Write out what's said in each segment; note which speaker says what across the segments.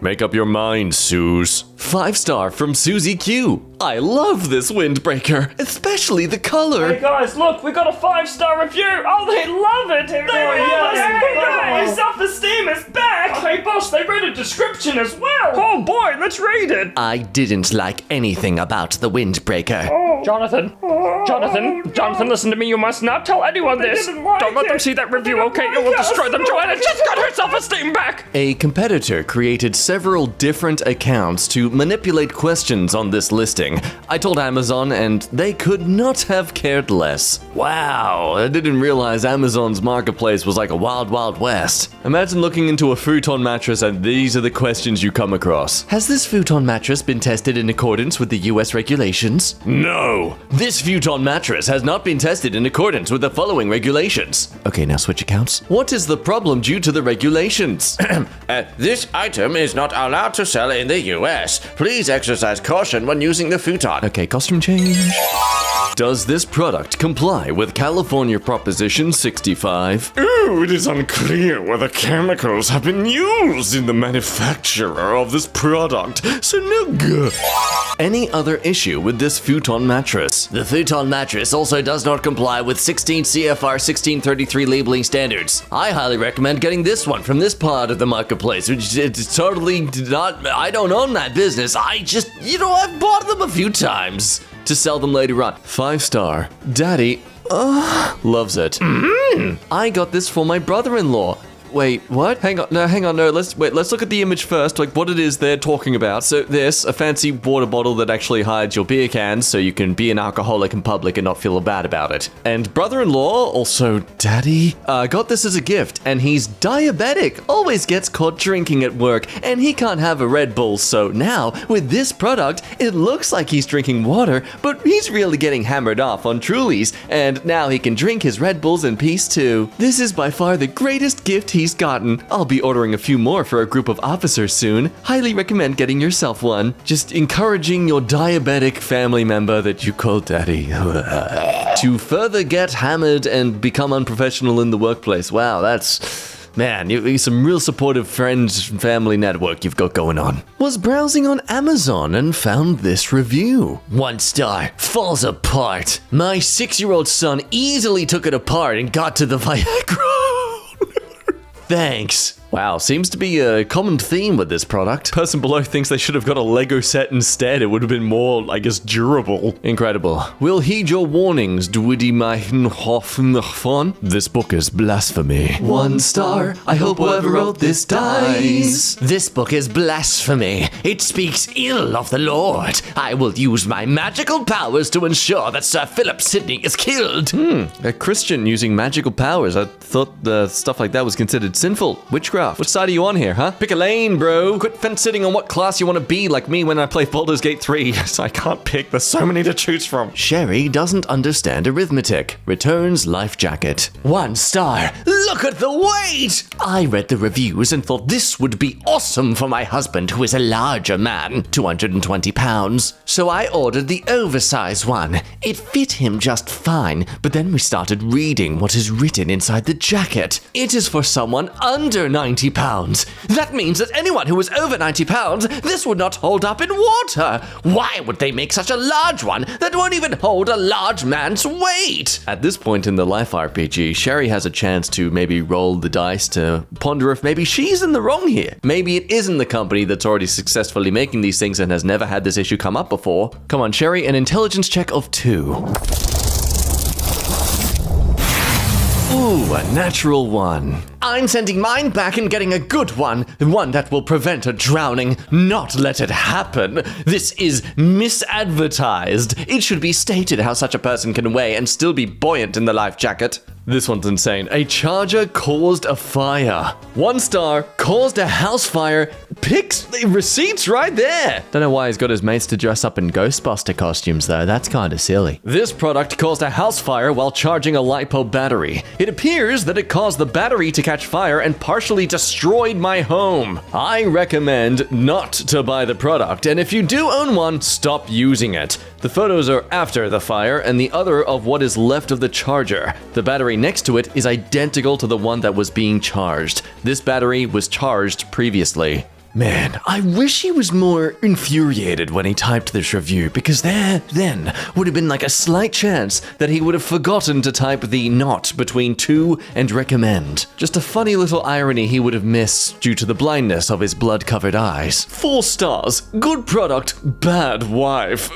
Speaker 1: Make up your mind, Suze. 5-star from Susie Q. I love this windbreaker, especially the color.
Speaker 2: Hey guys, look, we got a 5-star review. Oh, they love it. They love it. Self-esteem is back. Hey boss, they read a description as well. Oh boy, let's read it.
Speaker 1: I didn't like anything about the windbreaker.
Speaker 2: Jonathan, listen to me. You must not tell anyone this. Don't let them see that review, okay? It will destroy them. Joanna just got her self-esteem back.
Speaker 1: A competitor created several different accounts to manipulate questions on this listing. I told Amazon and they could not have cared less. Wow, I didn't realize Amazon's marketplace was like a wild, wild west. Imagine looking into a futon mattress and these are the questions you come across. Has this futon mattress been tested in accordance with the US regulations? No! This futon mattress has not been tested in accordance with the following regulations. Okay, now switch accounts. What is the problem due to the regulations?
Speaker 3: This item is not allowed to sell in the US. Please exercise caution when using the futon.
Speaker 1: Okay, costume change. Does this product comply with California Proposition 65?
Speaker 4: Ooh, it is unclear whether chemicals have been used in the manufacture of this product, so no good.
Speaker 1: Any other issue with this futon mattress?
Speaker 3: The futon mattress also does not comply with 16 CFR 1633 labeling standards. I highly recommend getting this one from this part of the marketplace, which it's totally not, I don't own that business. I've bought them a few times to sell them later on.
Speaker 1: 5-star. Daddy, loves it. I got this for my brother-in-law. Wait, what? Hang on, no, let's look at the image first, like what it is they're talking about. So this, a fancy water bottle that actually hides your beer cans so you can be an alcoholic in public and not feel bad about it. And brother-in-law, also daddy, got this as a gift, and he's diabetic, always gets caught drinking at work, and he can't have a Red Bull, so now, with this product, it looks like he's drinking water, but he's really getting hammered off on Trulies, and now he can drink his Red Bulls in peace too. This is by far the greatest gift he's gotten. I'll be ordering a few more for a group of officers soon. Highly recommend getting yourself one. Just encouraging your diabetic family member that you call daddy to further get hammered and become unprofessional in the workplace. Wow, that's... Man, you some real supportive friends and family network you've got going on. Was browsing on Amazon and found this review.
Speaker 3: 1-star, falls apart. My 6-year-old son easily took it apart and got to the Viagra.
Speaker 1: Thanks. Wow, seems to be a common theme with this product. Person below thinks they should have got a Lego set instead. It would have been more, I guess, durable. Incredible. Will heed your warnings, This book is blasphemy. 1-star. I hope whoever wrote this dies.
Speaker 3: This book is blasphemy. It speaks ill of the Lord. I will use my magical powers to ensure that Sir Philip Sidney is killed.
Speaker 1: A Christian using magical powers. I thought stuff like that was considered sinful. Witchcraft. Which side are you on here, huh? Pick a lane, bro. Quit fence-sitting on what class you want to be like me when I play Baldur's Gate 3.
Speaker 4: So I can't pick. There's so many to choose from.
Speaker 1: Sherry doesn't understand arithmetic. Returns life jacket.
Speaker 3: 1-star. Look at the weight! I read the reviews and thought this would be awesome for my husband, who is a larger man, 220 pounds. So I ordered the oversized one. It fit him just fine, but then we started reading what is written inside the jacket. It is for someone under 90 pounds. That means that anyone who is over 90 pounds, this would not hold up in water. Why would they make such a large one that won't even hold a large man's weight?
Speaker 1: At this point in the Life RPG, Sherry has a chance to maybe roll the dice to ponder if maybe she's in the wrong here. Maybe it isn't the company that's already successfully making these things and has never had this issue come up before. Come on, Sherry, an intelligence check of 2. Ooh, a natural 1.
Speaker 3: I'm sending mine back and getting a good one that will prevent a drowning, not let it happen. This is misadvertised. It should be stated how such a person can weigh and still be buoyant in the life jacket.
Speaker 1: This one's insane. A charger caused a fire. 1-star, caused a house fire. Pics, receipts right there. Don't know why he's got his mates to dress up in Ghostbuster costumes though. That's kind of silly. This product caused a house fire while charging a LiPo battery. It appears that it caused the battery to catch fire and partially destroyed my home. I recommend not to buy the product, and if you do own one, stop using it. The photos are after the fire and the other of what is left of the charger. The battery next to it is identical to the one that was being charged. This battery was charged previously. Man, I wish he was more infuriated when he typed this review, because there then would have been like a slight chance that he would have forgotten to type the not between to and recommend. Just a funny little irony he would have missed due to the blindness of his blood-covered eyes. 4 stars. Good product, bad wife.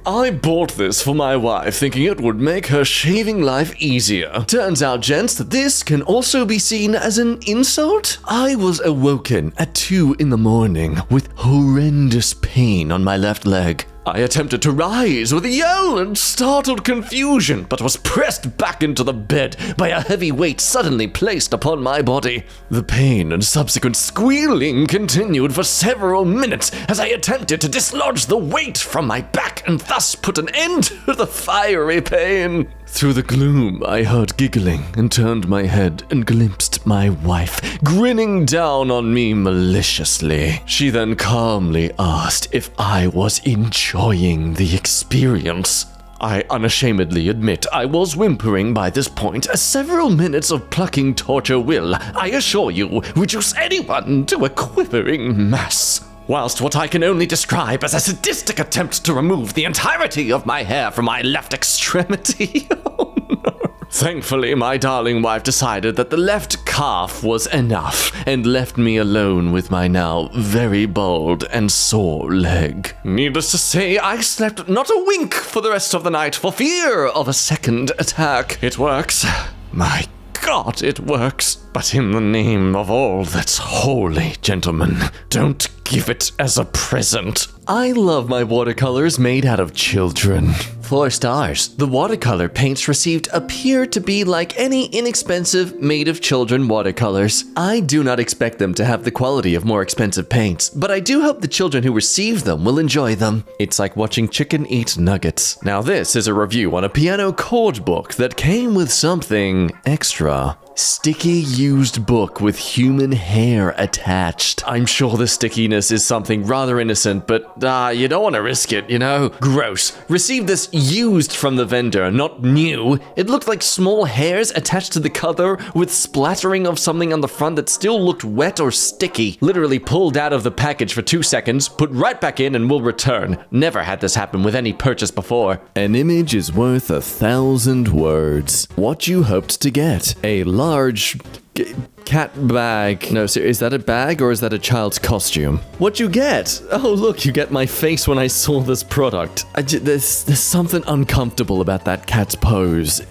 Speaker 1: I bought this for my wife thinking it would make her shaving life easier. Turns out, gents, that this can also be seen as an insult. I was awoken at 2 in the morning with horrendous pain on my left leg. I attempted to rise with a yell and startled confusion, but was pressed back into the bed by a heavy weight suddenly placed upon my body. The pain and subsequent squealing continued for several minutes as I attempted to dislodge the weight from my back and thus put an end to the fiery pain. Through the gloom, I heard giggling and turned my head and glimpsed my wife, grinning down on me maliciously. She then calmly asked if I was enjoying the experience. I unashamedly admit I was whimpering by this point, as several minutes of plucking torture will, I assure you, reduce anyone to a quivering mass. Whilst what I can only describe as a sadistic attempt to remove the entirety of my hair from my left extremity. Oh no. Thankfully, my darling wife decided that the left calf was enough and left me alone with my now very bald and sore leg. Needless to say, I slept not a wink for the rest of the night for fear of a second attack. It works. My God, it works. But in the name of all that's holy, gentlemen, don't give it as a present. I love my watercolors made out of children. 4 stars. The watercolor paints received appear to be like any inexpensive made-of-children watercolors. I do not expect them to have the quality of more expensive paints, but I do hope the children who receive them will enjoy them. It's like watching chicken eat nuggets. Now this is a review on a piano chord book that came with something extra. Sticky used book with human hair attached. I'm sure the stickiness is something rather innocent, but you don't want to risk it, you know? Gross. Received this used from the vendor, not new. It looked like small hairs attached to the cover with splattering of something on the front that still looked wet or sticky. Literally pulled out of the package for 2 seconds, put right back in and will return. Never had this happen with any purchase before. An image is worth 1,000 words. What you hoped to get. A large cat bag. No, is that a bag or is that a child's costume? What you get? Oh, look, you get my face when I saw this product. There's something uncomfortable about that cat's pose.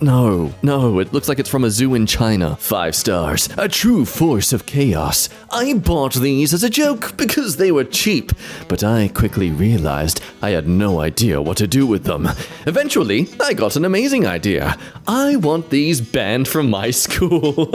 Speaker 1: No, it looks like it's from a zoo in China. 5 stars. A true force of chaos. I bought these as a joke because they were cheap, but I quickly realized I had no idea what to do with them. Eventually, I got an amazing idea. I want these banned from my school.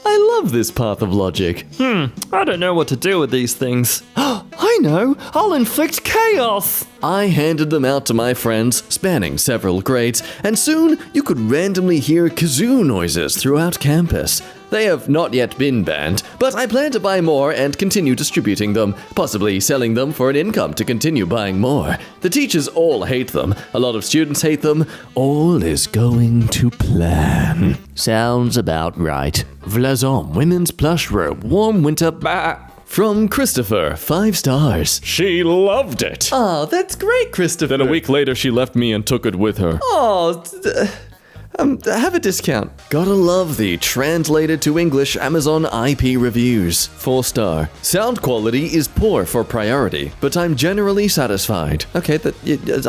Speaker 1: I love this path of logic.
Speaker 2: I don't know what to do with these things. I know! I'll inflict chaos!
Speaker 1: I handed them out to my friends, spanning several grades, and soon you could randomly hear kazoo noises throughout campus. They have not yet been banned, but I plan to buy more and continue distributing them, possibly selling them for an income to continue buying more. The teachers all hate them, a lot of students hate them. All is going to plan. Sounds about right. Vlazon women's plush robe, warm winter from Christopher, 5 stars.
Speaker 4: She loved it.
Speaker 1: Oh, that's great, Christopher.
Speaker 4: Then a week later, she left me and took it with her.
Speaker 1: Oh, have a discount. Gotta love the translated to English Amazon IP reviews. 4 star. Sound quality is poor for priority, but I'm generally satisfied. Okay,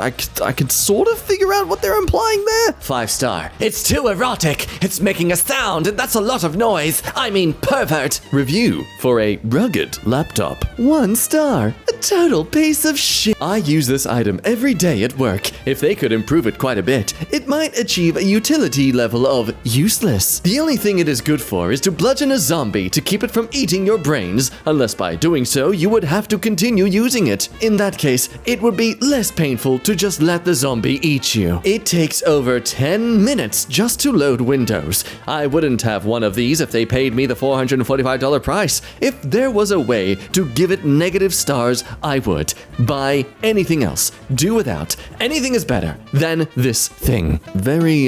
Speaker 1: I can sort of figure out what they're implying there. 5 star. It's too erotic. It's making a sound, and that's a lot of noise. I mean, pervert. Review for a rugged laptop. 1 star. A total piece of shit. I use this item every day at work. If they could improve it quite a bit, it might achieve a utility level of useless. The only thing it is good for is to bludgeon a zombie to keep it from eating your brains, unless by doing so you would have to continue using it. In that case, it would be less painful to just let the zombie eat you. It takes over 10 minutes just to load Windows. I wouldn't have one of these if they paid me the $445 price. If there was a way to give it negative stars, I would. Buy anything else. Do without. Anything is better than this thing. Very,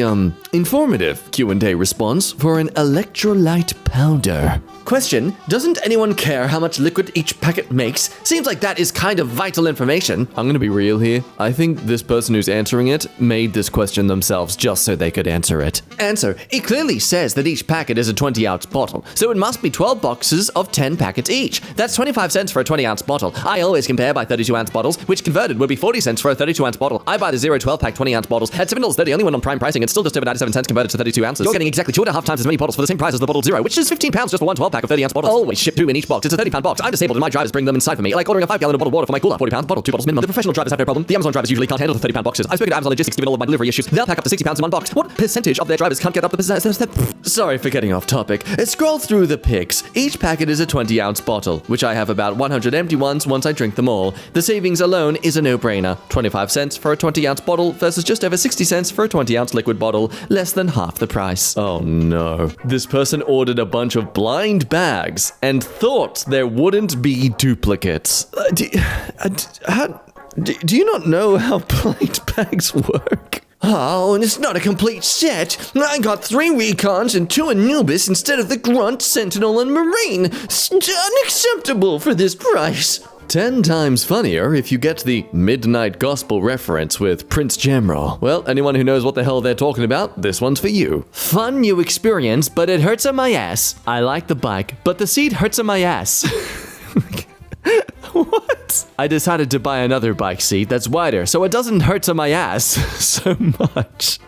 Speaker 1: informative Q&A response for an electrolyte powder.
Speaker 3: Question, doesn't anyone care how much liquid each packet makes? Seems like that is kind of vital information.
Speaker 1: I'm gonna be real here. I think this person who's answering it made this question themselves just so they could answer it.
Speaker 3: Answer, it clearly says that each packet is a 20-ounce bottle, so it must be 12 boxes of 10 packets each. That's 25 cents for a 20-ounce bottle. I always compare by 32-ounce bottles, which converted would be 40 cents for a 32-ounce bottle. I buy the 12-pack 20-ounce bottles at $7.30 only when on prime pricing. It's still just over 97 cents converted to 32 ounces. You're getting exactly 2.5 times as many bottles for the same price as the bottle zero, which is 15 pounds just for one 12-pack of 30-ounce bottles. Always ship 2 in each box. It's a 30-pound box. I'm disabled and my drivers bring them inside for me, like ordering a 5-gallon bottle of water for my cooler. 40 pounds bottle, 2 bottles minimum. The professional drivers have no problem. The Amazon drivers usually can't handle the 30-pound boxes. I've spoken to Amazon Logistics given all of my delivery issues. They'll pack up to 60 pounds in one box. What percentage of their drivers can't get up the
Speaker 1: Sorry for getting off topic. Scroll through the pics. Each packet is a 20-ounce bottle, which I have about 100 empty ones once I drink them all. The savings alone is a no-brainer. 25 cents for a 20-ounce bottle versus just over 60 cents for a 20-ounce liquid bottle, less than half the price. Oh no. This person ordered a bunch of blind bags and thought there wouldn't be duplicates. Do you not know how blind bags work?
Speaker 3: Oh, and it's not a complete set. I got 3 recons and 2 Anubis instead of the Grunt, Sentinel, and Marine. Unacceptable for this price.
Speaker 1: 10 times funnier if you get the Midnight Gospel reference with Prince Jamrah. Well, anyone who knows what the hell they're talking about, this one's for you.
Speaker 3: Fun new experience, but it hurts on my ass.
Speaker 1: I like the bike, but the seat hurts on my ass. What? I decided to buy another bike seat that's wider, so it doesn't hurt on my ass so much.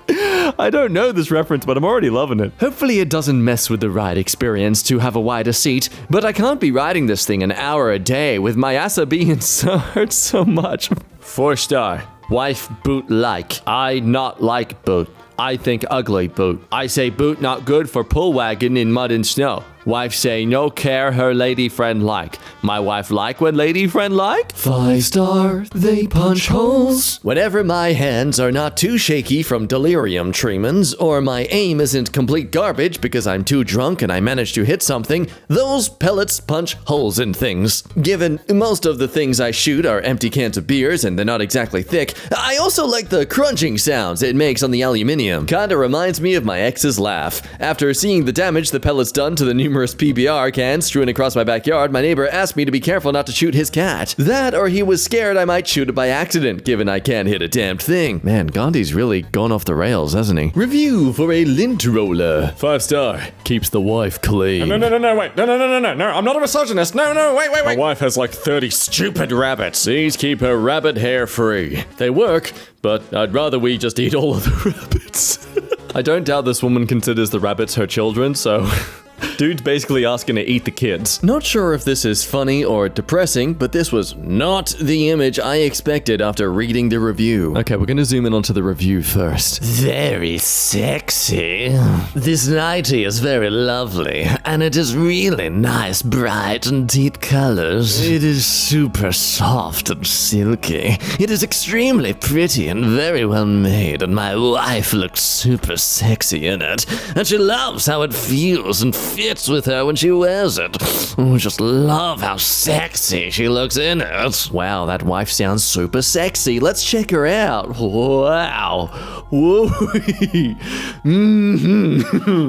Speaker 1: I don't know this reference, but I'm already loving it. Hopefully it doesn't mess with the ride experience to have a wider seat, but I can't be riding this thing an hour a day with my ass being hurt so much. 4-star. Wife boot like. I not like boot. I think ugly boot. I say boot not good for pull wagon in mud and snow. Wife say no care her lady friend like. My wife like when lady friend like. 5-star, they punch holes. Whenever my hands are not too shaky from delirium tremens, or my aim isn't complete garbage because I'm too drunk and I managed to hit something, those pellets punch holes in things. Given most of the things I shoot are empty cans of beers and they're not exactly thick, I also like the crunching sounds it makes on the aluminium. Kinda reminds me of my ex's laugh. After seeing the damage the pellets done to the numerous PBR cans strewn across my backyard, my neighbor asked me to be careful not to shoot his cat. That or he was scared I might shoot it by accident, given I can't hit a damned thing. Man, Gandhi's really gone off the rails, hasn't he? Review for a lint roller. 5-star. Keeps the wife clean.
Speaker 4: No, wait. No, I'm not a misogynist. No, wait. My wife has like 30 stupid rabbits.
Speaker 1: Please keep her rabbit hair free. They work, but I'd rather we just eat all of the rabbits. I don't doubt this woman considers the rabbits her children, so... Dude's basically asking to eat the kids. Not sure if this is funny or depressing, but this was not the image I expected after reading the review. Okay, we're gonna zoom in onto the review first.
Speaker 3: Very sexy. This nightie is very lovely, and it is really nice, bright and deep colors. It is super soft and silky. It is extremely pretty and very well made, and my wife looks super sexy in it. And she loves how it feels and fits with her when she wears it. Oh, just love how sexy she looks in it.
Speaker 1: Wow, that wife sounds super sexy. Let's check her out. Wow. Whoa.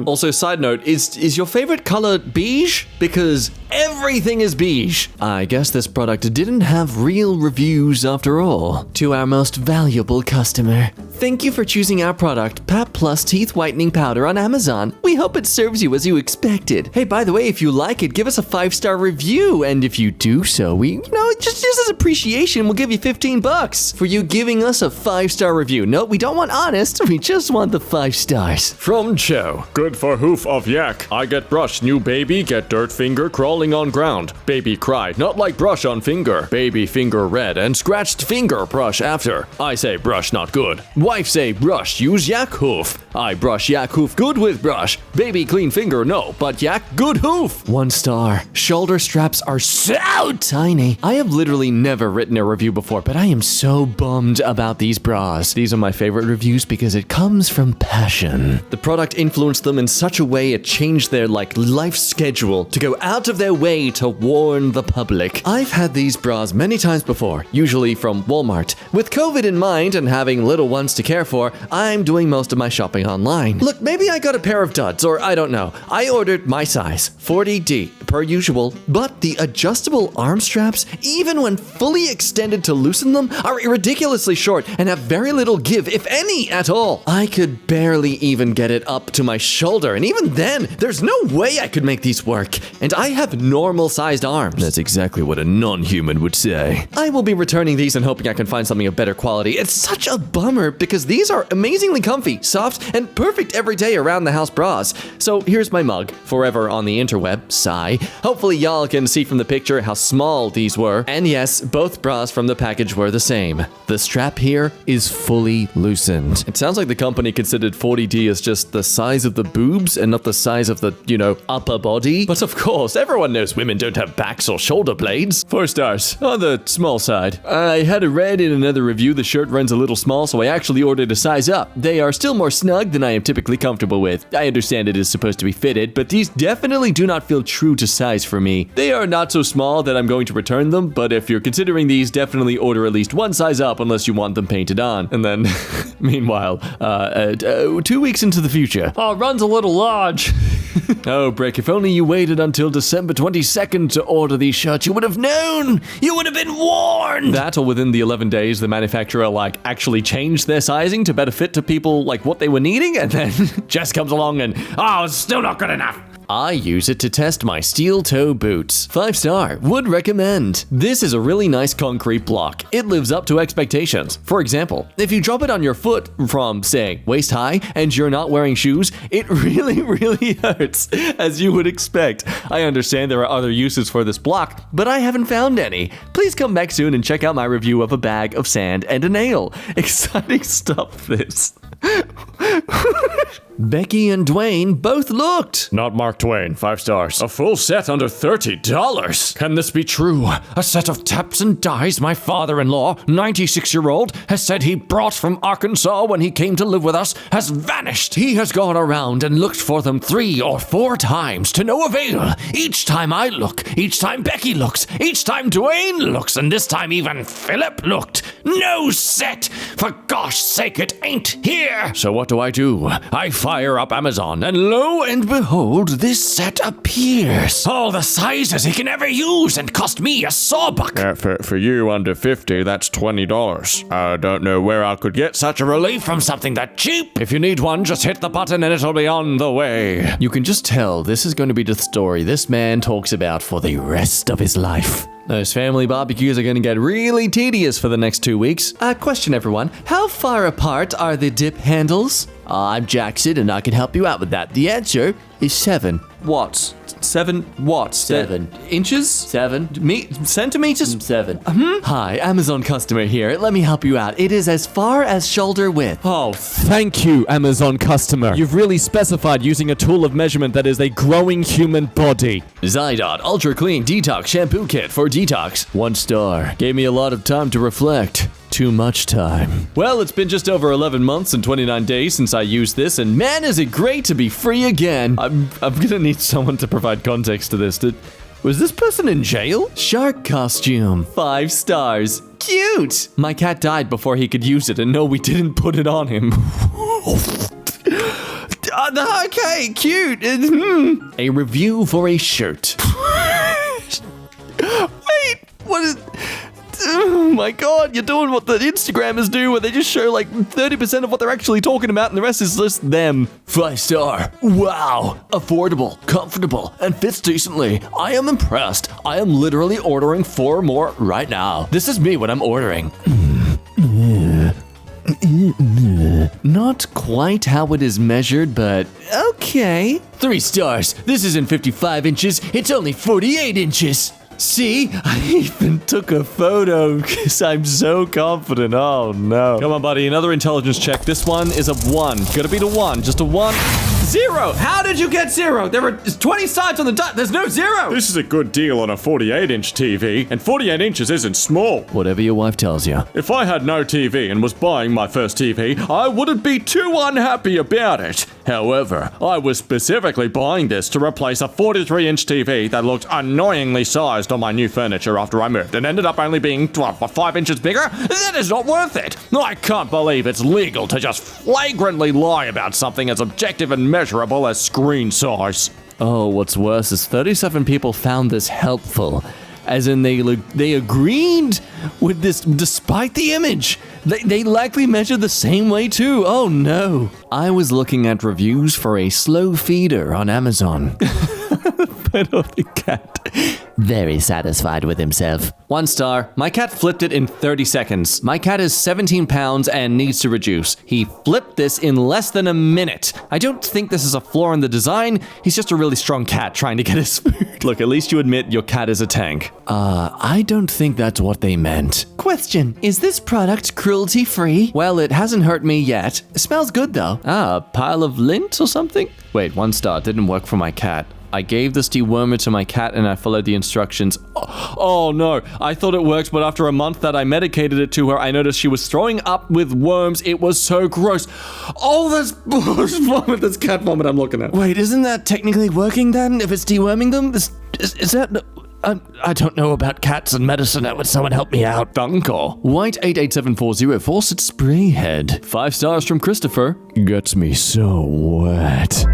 Speaker 1: Also, side note, is your favorite color beige? Because everything is beige. I guess this product didn't have real reviews after all. To our most valuable customer, thank you for choosing our product, Pap Plus Teeth Whitening Powder on Amazon. We hope it serves you as you expected. Hey, by the way, if you like it, give us a 5-star review. And if you do so, we, just as appreciation, we'll give you $15 for you giving us a 5-star review. No, we don't want honest. We just want the 5 stars. From Joe.
Speaker 4: Good for hoof of yak. I get brush. New baby get dirt finger crawling on ground. Baby cry. Not like brush on finger. Baby finger red and scratched finger brush after. I say brush not good. Wife say brush use yak hoof. I brush yak hoof good with brush. Baby clean finger no, but yak good hoof.
Speaker 1: 1 star. Shoulder straps are so tiny. I have literally never written a review before, but I am so bummed about these bras. These are my favorite reviews because it comes from passion. The product influenced them in such a way it changed their life schedule to go out of their way to warn the public. I've had these bras many times before, usually from Walmart. With COVID in mind and having little ones to care for, I'm doing most of my shopping online. Look, maybe I got a pair of duds, or I don't know. I ordered my size, 40D. per usual. But the adjustable arm straps, even when fully extended to loosen them, are ridiculously short and have very little give, if any at all. I could barely even get it up to my shoulder, and even then, there's no way I could make these work. And I have normal-sized arms.
Speaker 4: That's exactly what a non-human would say.
Speaker 1: I will be returning these and hoping I can find something of better quality. It's such a bummer because these are amazingly comfy, soft, and perfect everyday around the house bras. So here's my mug, forever on the interweb, sigh. Hopefully y'all can see from the picture how small these were. And yes, both bras from the package were the same. The strap here is fully loosened. It sounds like the company considered 40D as just the size of the boobs and not the size of the, upper body. But of course, everyone knows women don't have backs or shoulder blades.
Speaker 4: 4 stars.
Speaker 1: On the small side. I had read in another review the shirt runs a little small, so I actually ordered a size up. They are still more snug than I am typically comfortable with. I understand it is supposed to be fitted, but these definitely do not feel true to size for me. They are not so small that I'm going to return them, but if you're considering these, definitely order at least one size up unless you want them painted on. And then, meanwhile, 2 weeks into the future.
Speaker 2: Oh, runs a little large.
Speaker 1: Oh, Brick, if only you waited until December 22nd to order these shirts, you would have known! You would have been warned! That, or within the 11 days, the manufacturer, actually changed their sizing to better fit to people, what they were needing, and then Jess comes along and, it's still not good enough! I use it to test my steel toe boots. 5-star, would recommend. This is a really nice concrete block. It lives up to expectations. For example, if you drop it on your foot from, say, waist high and you're not wearing shoes, it really, really hurts, as you would expect. I understand there are other uses for this block, but I haven't found any. Please come back soon and check out my review of a bag of sand and a nail. Exciting stuff, this. Becky and Dwayne both looked.
Speaker 4: Not Mark Twain, 5 stars. A full set under $30. Can this be true? A set of taps and dies my father-in-law, 96-year-old, has said he brought from Arkansas when he came to live with us, has vanished. He has gone around and looked for them 3 or 4 times to no avail. Each time I look, each time Becky looks, each time Dwayne looks, and this time even Philip looked. No set! For gosh sake, it ain't here! So what do? I fire up Amazon, and lo and behold, this set appears. All the sizes he can ever use, and cost me a sawbuck. For you under 50, that's $20. I don't know where I could get such a relief from something that cheap. If you need one, just hit the button and it'll be on the way.
Speaker 1: You can just tell this is going to be the story this man talks about for the rest of his life. Those family barbecues are going to get really tedious for the next 2 weeks. Question, everyone. How far apart are the dip handles? I'm Jackson, and I can help you out with that. The answer is 7. Watts. 7 watts.
Speaker 3: 7
Speaker 1: inches?
Speaker 3: 7
Speaker 1: centimeters?
Speaker 3: 7.
Speaker 1: Hi, Amazon customer here. Let me help you out. It is as far as shoulder width.
Speaker 5: Oh, thank you, Amazon customer. You've really specified using a tool of measurement that is a growing human body.
Speaker 1: Zydot Ultra Clean Detox Shampoo Kit for Detox. 1 star. Gave me a lot of time to reflect. Too much time. Well, it's been just over 11 months and 29 days since I used this, and man, is it great to be free again. I'm gonna need someone to provide context to this. Was this person in jail? Shark costume. 5 stars. Cute! My cat died before he could use it, and no, we didn't put it on him. Okay, cute. A review for a shirt. Wait, what is... Oh my god, you're doing what the Instagrammers do, where they just show 30% of what they're actually talking about and the rest is just them. 5 star. Wow. Affordable, comfortable, and fits decently. I am impressed. I am literally ordering 4 more right now. This is me when I'm ordering. Not quite how it is measured, but okay. 3 stars. This isn't 55 inches, it's only 48 inches. See? I even took a photo because I'm so confident. Oh, no. Come on, buddy. Another intelligence check. This one is a 1. Gotta be the 1. Just a 1. 0! How did you get 0? There were 20 sides on the dot. There's no 0!
Speaker 4: This is a good deal on a 48-inch TV, and 48 inches isn't small.
Speaker 1: Whatever your wife tells you.
Speaker 4: If I had no TV and was buying my first TV, I wouldn't be too unhappy about it. However, I was specifically buying this to replace a 43-inch TV that looked annoyingly sized on my new furniture after I moved and ended up only being 5 inches bigger. That is not worth it. I can't believe it's legal to just flagrantly lie about something as objective and measurable as screen size.
Speaker 5: Oh, what's worse is 37 people found this helpful. As in, they agreed with this despite the image. They likely measured the same way too. Oh no. I was looking at reviews for a slow feeder on Amazon. But of the cat. Very satisfied with himself. 1 star. My cat flipped it in 30 seconds. My cat is 17 pounds and needs to reduce. He flipped this in less than a minute. I don't think this is a flaw in the design. He's just a really strong cat trying to get his food. Look, at least you admit your cat is a tank. I don't think that's what they meant. Question, is this product cruelty-free? Well, it hasn't hurt me yet. It smells good though. A pile of lint or something? Wait, 1 star. Didn't work for my cat. I gave this dewormer to my cat and I followed the instructions. Oh no, I thought it worked, but after a month that I medicated it to her, I noticed she was throwing up with worms. It was so gross. Oh, that's vomit. That's cat vomit I'm looking at. Wait, isn't that technically working then? If it's deworming them? Is that... I don't know about cats and medicine. Would someone help me out? Danke. White 88740 faucet spray head. 5 stars from Christopher. Gets me so wet.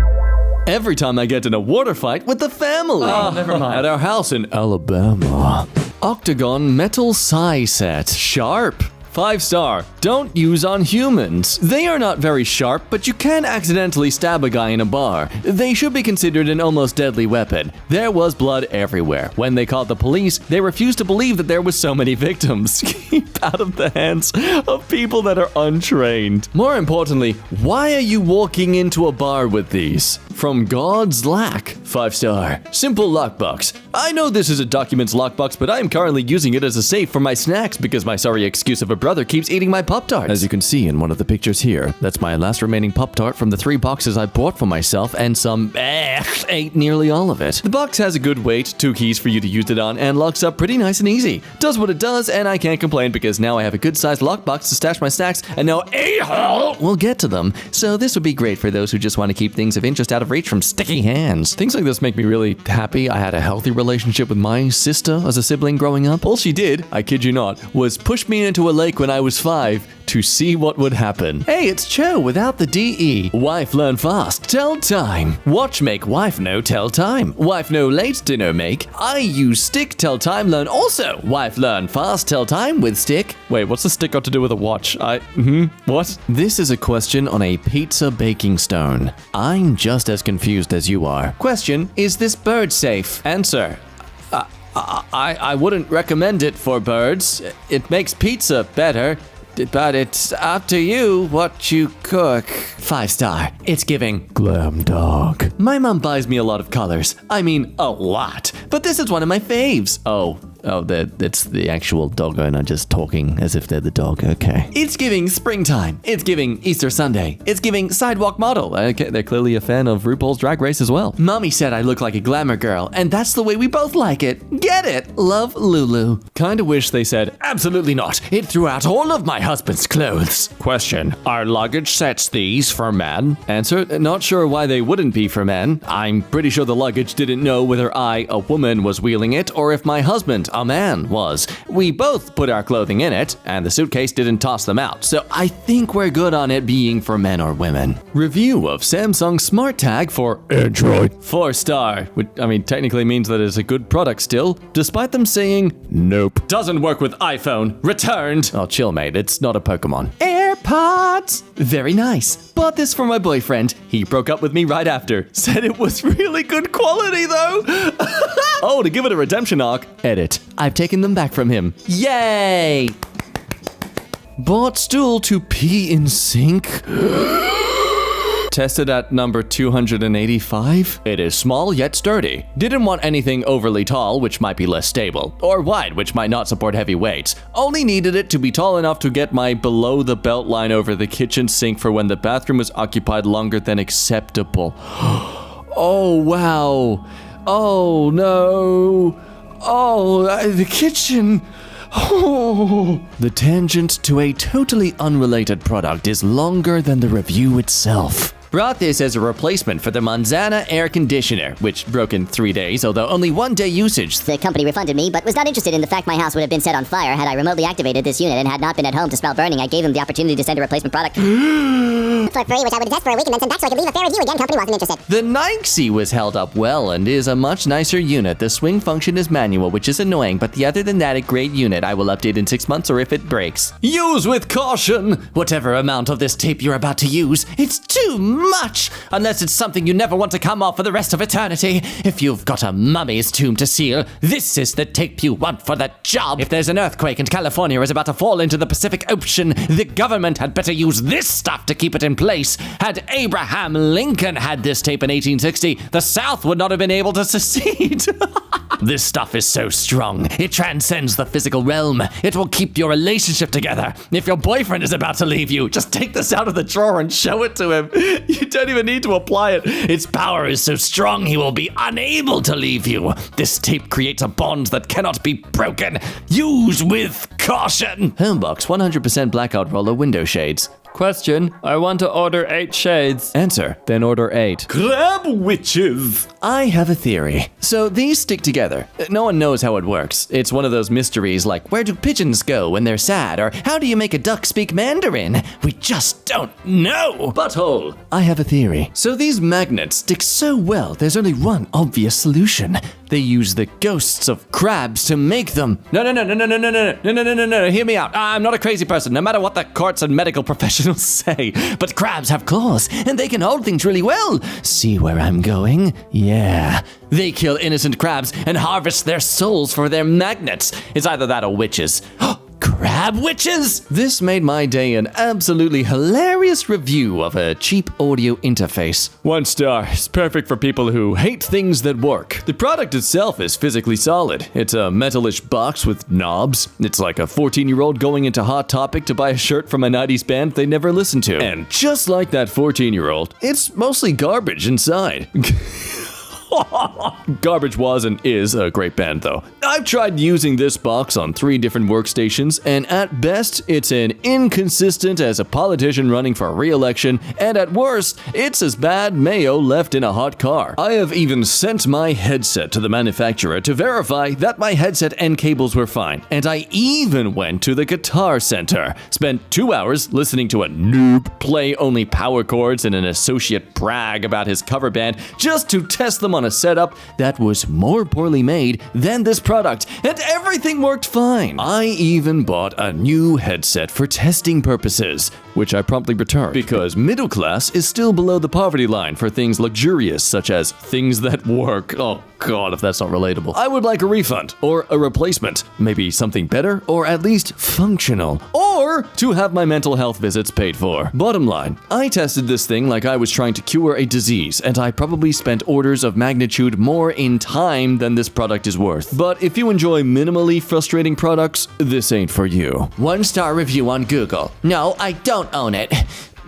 Speaker 5: Every time I get in a water fight with the family. Oh, never mind. At our house in Alabama. Octagon metal sigh set. Sharp. 5 star. Don't use on humans. They are not very sharp, but you can accidentally stab a guy in a bar. They should be considered an almost deadly weapon. There was blood everywhere. When they called the police, they refused to believe that there were so many victims. Keep out of the hands of people that are untrained. More importantly, why are you walking into a bar with these? From God's Lack. 5 star. Simple lockbox. I know this is a documents lockbox, but I am currently using it as a safe for my snacks because my sorry excuse of a brother keeps eating my Pop-Tarts. As you can see in one of the pictures here, that's my last remaining Pop-Tart from the 3 boxes I bought for myself and some ate nearly all of it. The box has a good weight, 2 keys for you to use it on, and locks up pretty nice and easy. Does what it does, and I can't complain because now I have a good sized lockbox to stash my snacks and no a-hole will get to them. So this would be great for those who just want to keep things of interest out of reach from sticky hands. Things like this make me really happy. I had a healthy relationship with my sister as a sibling growing up. All she did, I kid you not, was push me into a lake when I was 5 to see what would happen. Hey, it's Cho without the DE. Wife learn fast, tell time. Watch make wife know, tell time. Wife know late, dinner make. I use stick, tell time, learn also. Wife learn fast, tell time with stick. Wait, what's the stick got to do with a watch? What? This is a question on a pizza baking stone. I'm just as confused as you are. Question, is this bird safe? Answer, I wouldn't recommend it for birds. It makes pizza better. But it's up to you what you cook. 5 star. It's giving glam dog. My mom buys me a lot of colors. I mean, a lot. But this is one of my faves. Oh, that's the actual doggo and I'm just talking as if they're the dog. Okay. It's giving springtime. It's giving Easter Sunday. It's giving sidewalk model. Okay, they're clearly a fan of RuPaul's Drag Race as well. Mommy said I look like a glamour girl, and that's the way we both like it. Get it? Love, Lulu. Kinda wish they said, absolutely not. It threw out all of my husband's clothes. Question, are luggage sets these for men? Answer, not sure why they wouldn't be for men. I'm pretty sure the luggage didn't know whether I, a woman, was wheeling it or if my husband, a man, was. We both put our clothing in it, and the suitcase didn't toss them out, so I think we're good on it being for men or women. Review of Samsung Smart Tag for Android. 4 star, which, I mean, technically means that it's a good product still, despite them saying, nope. Doesn't work with iPhone. Returned. Oh, chill, mate. It's not a Pokemon. AirPods. Very nice. Bought this for my boyfriend. He broke up with me right after. Said it was really good quality, though. Oh, to give it a redemption arc, edit. I've taken them back from him. Yay! Bought stool to pee in sink. Tested at number 285. It is small yet sturdy. Didn't want anything overly tall, which might be less stable, or wide, which might not support heavy weights. Only needed it to be tall enough to get my below the belt line over the kitchen sink for when the bathroom was occupied longer than acceptable. Oh, wow. Oh, no. Oh, the kitchen. Oh. The tangent to a totally unrelated product is longer than the review itself. Brought this as a replacement for the Manzana air conditioner, which broke in 3 days, although only 1 day usage.
Speaker 6: The company refunded me, but was not interested in the fact my house would have been set on fire had I remotely activated this unit and had not been at home to smell burning. I gave them the opportunity to send a replacement product. For free, which I would test for a week and then send back so I could leave a fair review again. Company wasn't interested.
Speaker 5: The Nicegirls was held up well and is a much nicer unit. The swing function is manual, which is annoying, but other than that, a great unit. I will update in 6 months or if it breaks.
Speaker 3: Use with caution. Whatever amount of this tape you're about to use, it's too much. Unless it's something you never want to come off for the rest of eternity. If you've got a mummy's tomb to seal, this is the tape you want for the job. If there's an earthquake and California is about to fall into the Pacific Ocean, the government had better use this stuff to keep it in place. Had Abraham Lincoln had this tape in 1860, the South would not have been able to secede. This stuff is so strong, it transcends the physical realm. It will keep your relationship together. If your boyfriend is about to leave you, just take this out of the drawer and show it to him. You don't even need to apply it. Its power is so strong he will be unable to leave you. This tape creates a bond that cannot be broken. Use with caution.
Speaker 5: Homebox 100% blackout roller window shades.
Speaker 2: Question, I want to order 8 shades.
Speaker 5: Answer, then order 8.
Speaker 4: Crab witches!
Speaker 5: I have a theory. So these stick together. No one knows how it works. It's one of those mysteries like, where do pigeons go when they're sad? Or how do you make a duck speak Mandarin? We just don't know.
Speaker 3: Butthole.
Speaker 5: I have a theory. So these magnets stick so well, there's only one obvious solution. They use the ghosts of crabs to make them. No, hear me out. I'm not a crazy person, no matter what the courts and medical professionals say. But crabs have claws, and they can hold things really well. See where I'm going? Yeah. They kill innocent crabs and harvest their souls for their magnets. It's either that or witches. Crab witches? This made my day an absolutely hilarious review of a cheap audio interface.
Speaker 4: 1 star. It's perfect for people who hate things that work. The product itself is physically solid. It's a metalish box with knobs. It's like a 14-year-old going into Hot Topic to buy a shirt from a 90s band they never listened to. And just like that 14-year-old, it's mostly garbage inside. Garbage was and is a great band, though. I've tried using this box on 3 different workstations, and at best, it's an inconsistent as a politician running for re-election, and at worst, it's as bad mayo left in a hot car. I have even sent my headset to the manufacturer to verify that my headset and cables were fine, and I even went to the Guitar Center, spent 2 hours listening to a noob play only power chords and an associate brag about his cover band just to test them on a setup that was more poorly made than this product, and everything worked fine. I even bought a new headset for testing purposes, which I promptly returned because middle class is still below the poverty line for things luxurious such as things that work. Oh god, if that's not relatable. I would like a refund or a replacement, maybe something better or at least functional, or to have my mental health visits paid for. Bottom line, I tested this thing like I was trying to cure a disease, and I probably spent orders of magnitude more in time than this product is worth. But if you enjoy minimally frustrating products, this ain't for you.
Speaker 3: 1-star review on Google. No, I don't own it.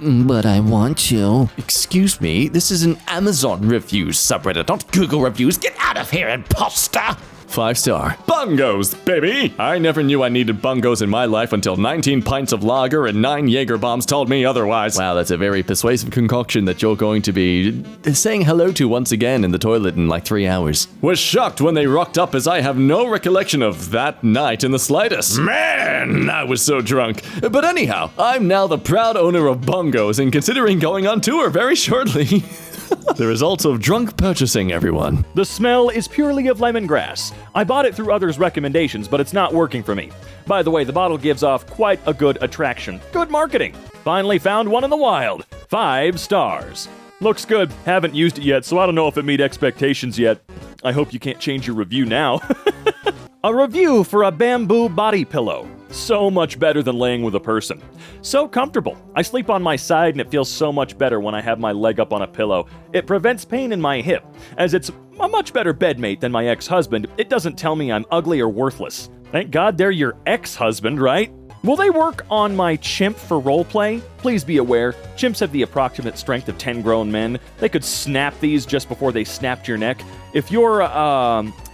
Speaker 3: But I want to.
Speaker 5: Excuse me, this is an Amazon reviews subreddit, not Google reviews.
Speaker 3: Get out of here, imposter!
Speaker 5: 5-star.
Speaker 4: Bungos, baby! I never knew I needed bungos in my life until 19 pints of lager and 9 Jaeger bombs told me otherwise.
Speaker 5: Wow, that's a very persuasive concoction that you're going to be saying hello to once again in the toilet in like 3 hours.
Speaker 4: Was shocked when they rocked up as I have no recollection of that night in the slightest. Man, I was so drunk. But anyhow, I'm now the proud owner of bungos and considering going on tour very shortly.
Speaker 5: The results of drunk purchasing, everyone.
Speaker 7: The smell is purely of lemongrass. I bought it through others' recommendations, but it's not working for me. By the way, the bottle gives off quite a good attraction. Good marketing. Finally found one in the wild. 5 stars. Looks good. Haven't used it yet, so I don't know if it meet expectations yet. I hope you can't change your review now. A review for a bamboo body pillow. So much better than laying with a person. So comfortable. I sleep on my side and it feels so much better when I have my leg up on a pillow. It prevents pain in my hip. As it's a much better bedmate than my ex-husband, it doesn't tell me I'm ugly or worthless. Thank God they're your ex-husband, right? Will they work on my chimp for roleplay? Please be aware, chimps have the approximate strength of 10 grown men. They could snap these just before they snapped your neck. If you're,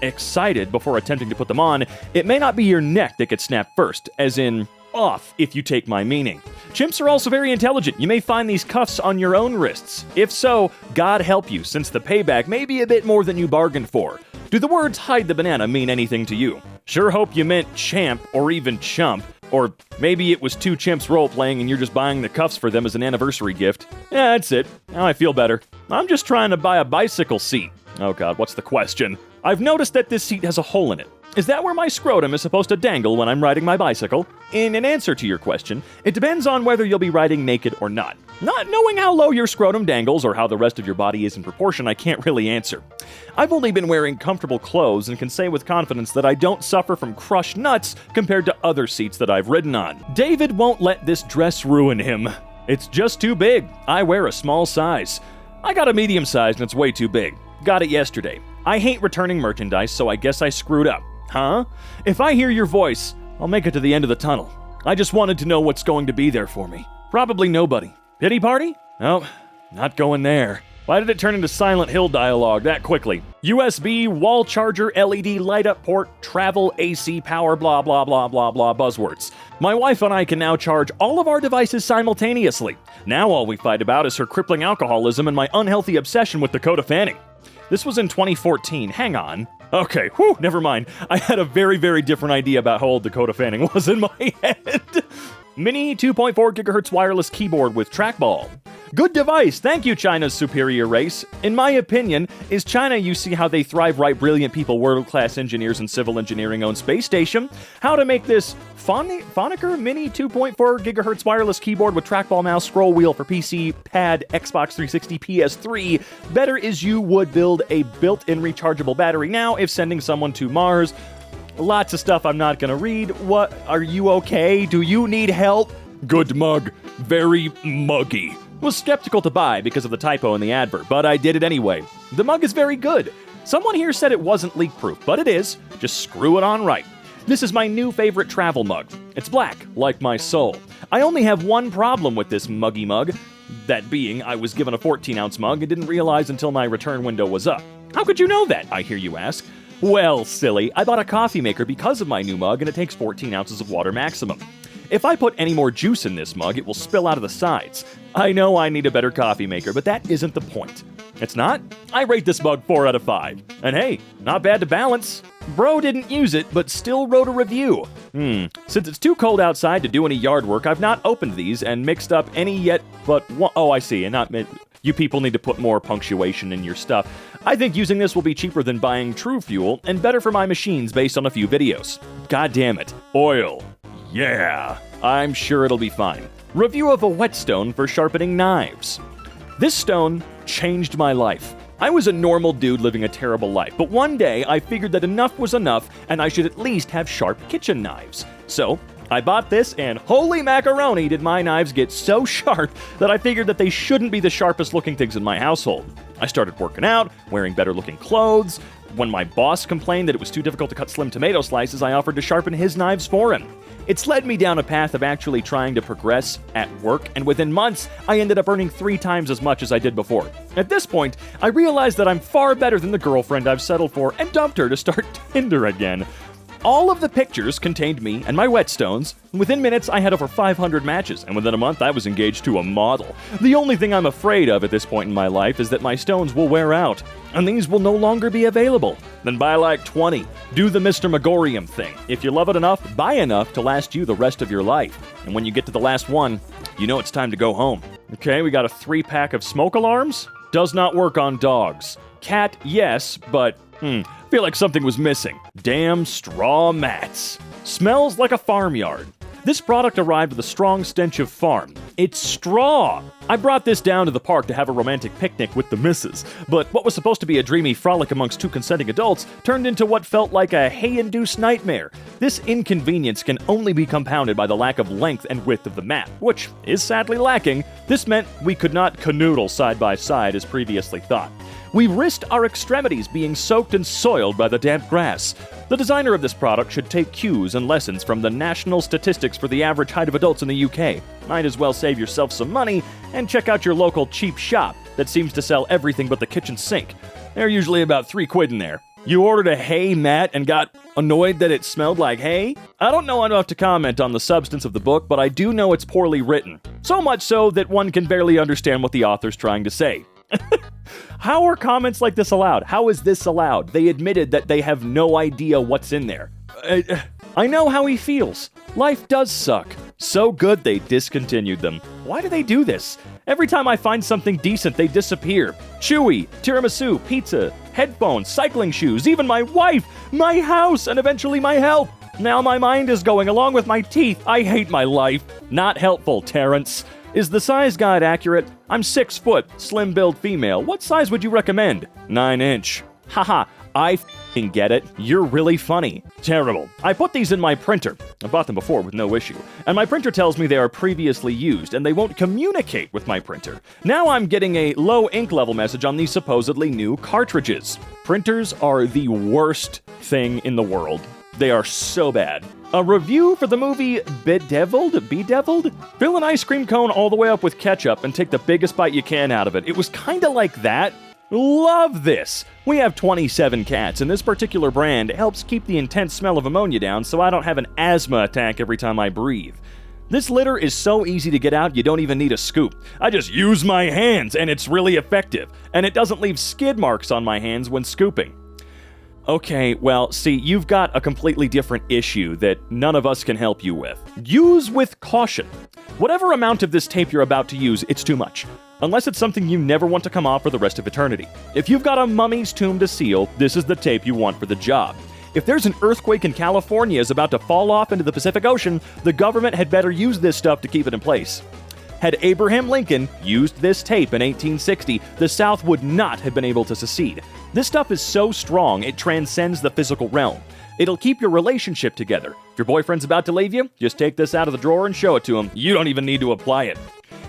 Speaker 7: excited before attempting to put them on, it may not be your neck that gets snapped first, as in, off, if you take my meaning. Chimps are also very intelligent. You may find these cuffs on your own wrists. If so, God help you, since the payback may be a bit more than you bargained for. Do the words hide the banana mean anything to you? Sure hope you meant champ or even chump. Or maybe it was two chimps role-playing and you're just buying the cuffs for them as an anniversary gift. Yeah, that's it. Now I feel better. I'm just trying to buy a bicycle seat. Oh god, what's the question? I've noticed that this seat has a hole in it. Is that where my scrotum is supposed to dangle when I'm riding my bicycle? In an answer to your question, it depends on whether you'll be riding naked or not. Not knowing how low your scrotum dangles or how the rest of your body is in proportion, I can't really answer. I've only been wearing comfortable clothes and can say with confidence that I don't suffer from crushed nuts compared to other seats that I've ridden on. David won't let this dress ruin him. It's just too big. I wear a small size. I got a medium size and it's way too big. Got it yesterday. I hate returning merchandise, so I guess I screwed up. Huh? If I hear your voice, I'll make it to the end of the tunnel. I just wanted to know what's going to be there for me. Probably nobody. Pity party? Oh, not going there. Why did it turn into Silent Hill dialogue that quickly? USB, wall charger, LED light up port, travel, AC power, blah blah blah blah blah buzzwords. My wife and I can now charge all of our devices simultaneously. Now all we fight about is her crippling alcoholism and my unhealthy obsession with Dakota Fanning. This was in 2014. Hang on. Okay, never mind. I had a very, very different idea about how old Dakota Fanning was in my head. Mini 2.4 GHz wireless keyboard with trackball. Good device. Thank you, China's superior race. In my opinion, is China, you see how they thrive, right? Brilliant people, world-class engineers, and civil engineering-owned space station. How to make this Phoniker Mini 2.4 GHz wireless keyboard with trackball mouse scroll wheel for PC, pad, Xbox 360, PS3 better is you would build a built-in rechargeable battery. Now, if sending someone to Mars, lots of stuff I'm not gonna read. What? Are you okay? Do you need help? Good mug. Very muggy. Was skeptical to buy because of the typo in the advert, but I did it anyway. The mug is very good. Someone here said it wasn't leak-proof, but it is. Just screw it on right. This is my new favorite travel mug. It's black, like my soul. I only have one problem with this muggy mug. That being, I was given a 14-ounce mug and didn't realize until my return window was up. How could you know that, I hear you ask? Well, silly, I bought a coffee maker because of my new mug and it takes 14 ounces of water maximum. If I put any more juice in this mug, it will spill out of the sides. I know I need a better coffee maker, but that isn't the point. It's not? I rate this mug 4 out of 5. And hey, not bad to balance. Bro didn't use it, but still wrote a review. Since it's too cold outside to do any yard work, I've not opened these and mixed up any yet but one. Oh, I see, and not you people need to put more punctuation in your stuff. I think using this will be cheaper than buying True Fuel and better for my machines based on a few videos. God damn it. Oil. Yeah. I'm sure it'll be fine. Review of a whetstone for sharpening knives. This stone changed my life. I was a normal dude living a terrible life, but one day I figured that enough was enough and I should at least have sharp kitchen knives. So, I bought this and holy macaroni did my knives get so sharp that I figured that they shouldn't be the sharpest looking things in my household. I started working out, wearing better looking clothes. When my boss complained that it was too difficult to cut slim tomato slices, I offered to sharpen his knives for him. It's led me down a path of actually trying to progress at work, and within months, I ended up earning 3 times as much as I did before. At this point, I realized that I'm far better than the girlfriend I've settled for and dumped her to start Tinder again. All of the pictures contained me and my whetstones. Within minutes, I had over 500 matches, and within a month, I was engaged to a model. The only thing I'm afraid of at this point in my life is that my stones will wear out, and these will no longer be available. Then buy like 20. Do the Mr. Megorium thing. If you love it enough, buy enough to last you the rest of your life. And when you get to the last one, you know it's time to go home. Okay, we got a 3-pack of smoke alarms. Does not work on dogs. Cat, yes, but feel like something was missing. Damn straw mats. Smells like a farmyard. This product arrived with a strong stench of farm. It's straw. I brought this down to the park to have a romantic picnic with the missus, but what was supposed to be a dreamy frolic amongst 2 consenting adults turned into what felt like a hay-induced nightmare. This inconvenience can only be compounded by the lack of length and width of the mat, which is sadly lacking. This meant we could not canoodle side by side as previously thought. We risked our extremities being soaked and soiled by the damp grass. The designer of this product should take cues and lessons from the national statistics for the average height of adults in the UK. Might as well save yourself some money and check out your local cheap shop that seems to sell everything but the kitchen sink. They're usually about £3 in there. You ordered a hay mat and got annoyed that it smelled like hay? I don't know enough to comment on the substance of the book, but I do know it's poorly written. So much so that one can barely understand what the author's trying to say. How are comments like this allowed? How is this allowed? They admitted that they have no idea what's in there. I know how he feels. Life does suck. So good they discontinued them. Why do they do this? Every time I find something decent, they disappear. Chewy, tiramisu, pizza, headphones, cycling shoes, even my wife, my house, and eventually my health. Now my mind is going along with my teeth. I hate my life. Not helpful, Terrence. Is the size guide accurate? I'm 6 foot, slim-build female. What size would you recommend? 9-inch. Haha, I f***ing get it. You're really funny. Terrible. I put these in my printer. I bought them before with no issue. And my printer tells me they are previously used, and they won't communicate with my printer. Now I'm getting a low ink level message on these supposedly new cartridges. Printers are the worst thing in the world. They are so bad. A review for the movie Bedeviled? Fill an ice cream cone all the way up with ketchup and take the biggest bite you can out of it. It was kinda like that. Love this! We have 27 cats, and this particular brand helps keep the intense smell of ammonia down so I don't have an asthma attack every time I breathe. This litter is so easy to get out, you don't even need a scoop. I just use my hands, and it's really effective. And it doesn't leave skid marks on my hands when scooping. Okay, well, see, you've got a completely different issue that none of us can help you with. Use with caution. Whatever amount of this tape you're about to use, it's too much. Unless it's something you never want to come off for the rest of eternity. If you've got a mummy's tomb to seal, this is the tape you want for the job. If there's an earthquake in California is about to fall off into the Pacific Ocean, the government had better use this stuff to keep it in place. Had Abraham Lincoln used this tape in 1860, the South would not have been able to secede. This stuff is so strong, it transcends the physical realm. It'll keep your relationship together. If your boyfriend's about to leave you, just take this out of the drawer and show it to him. You don't even need to apply it.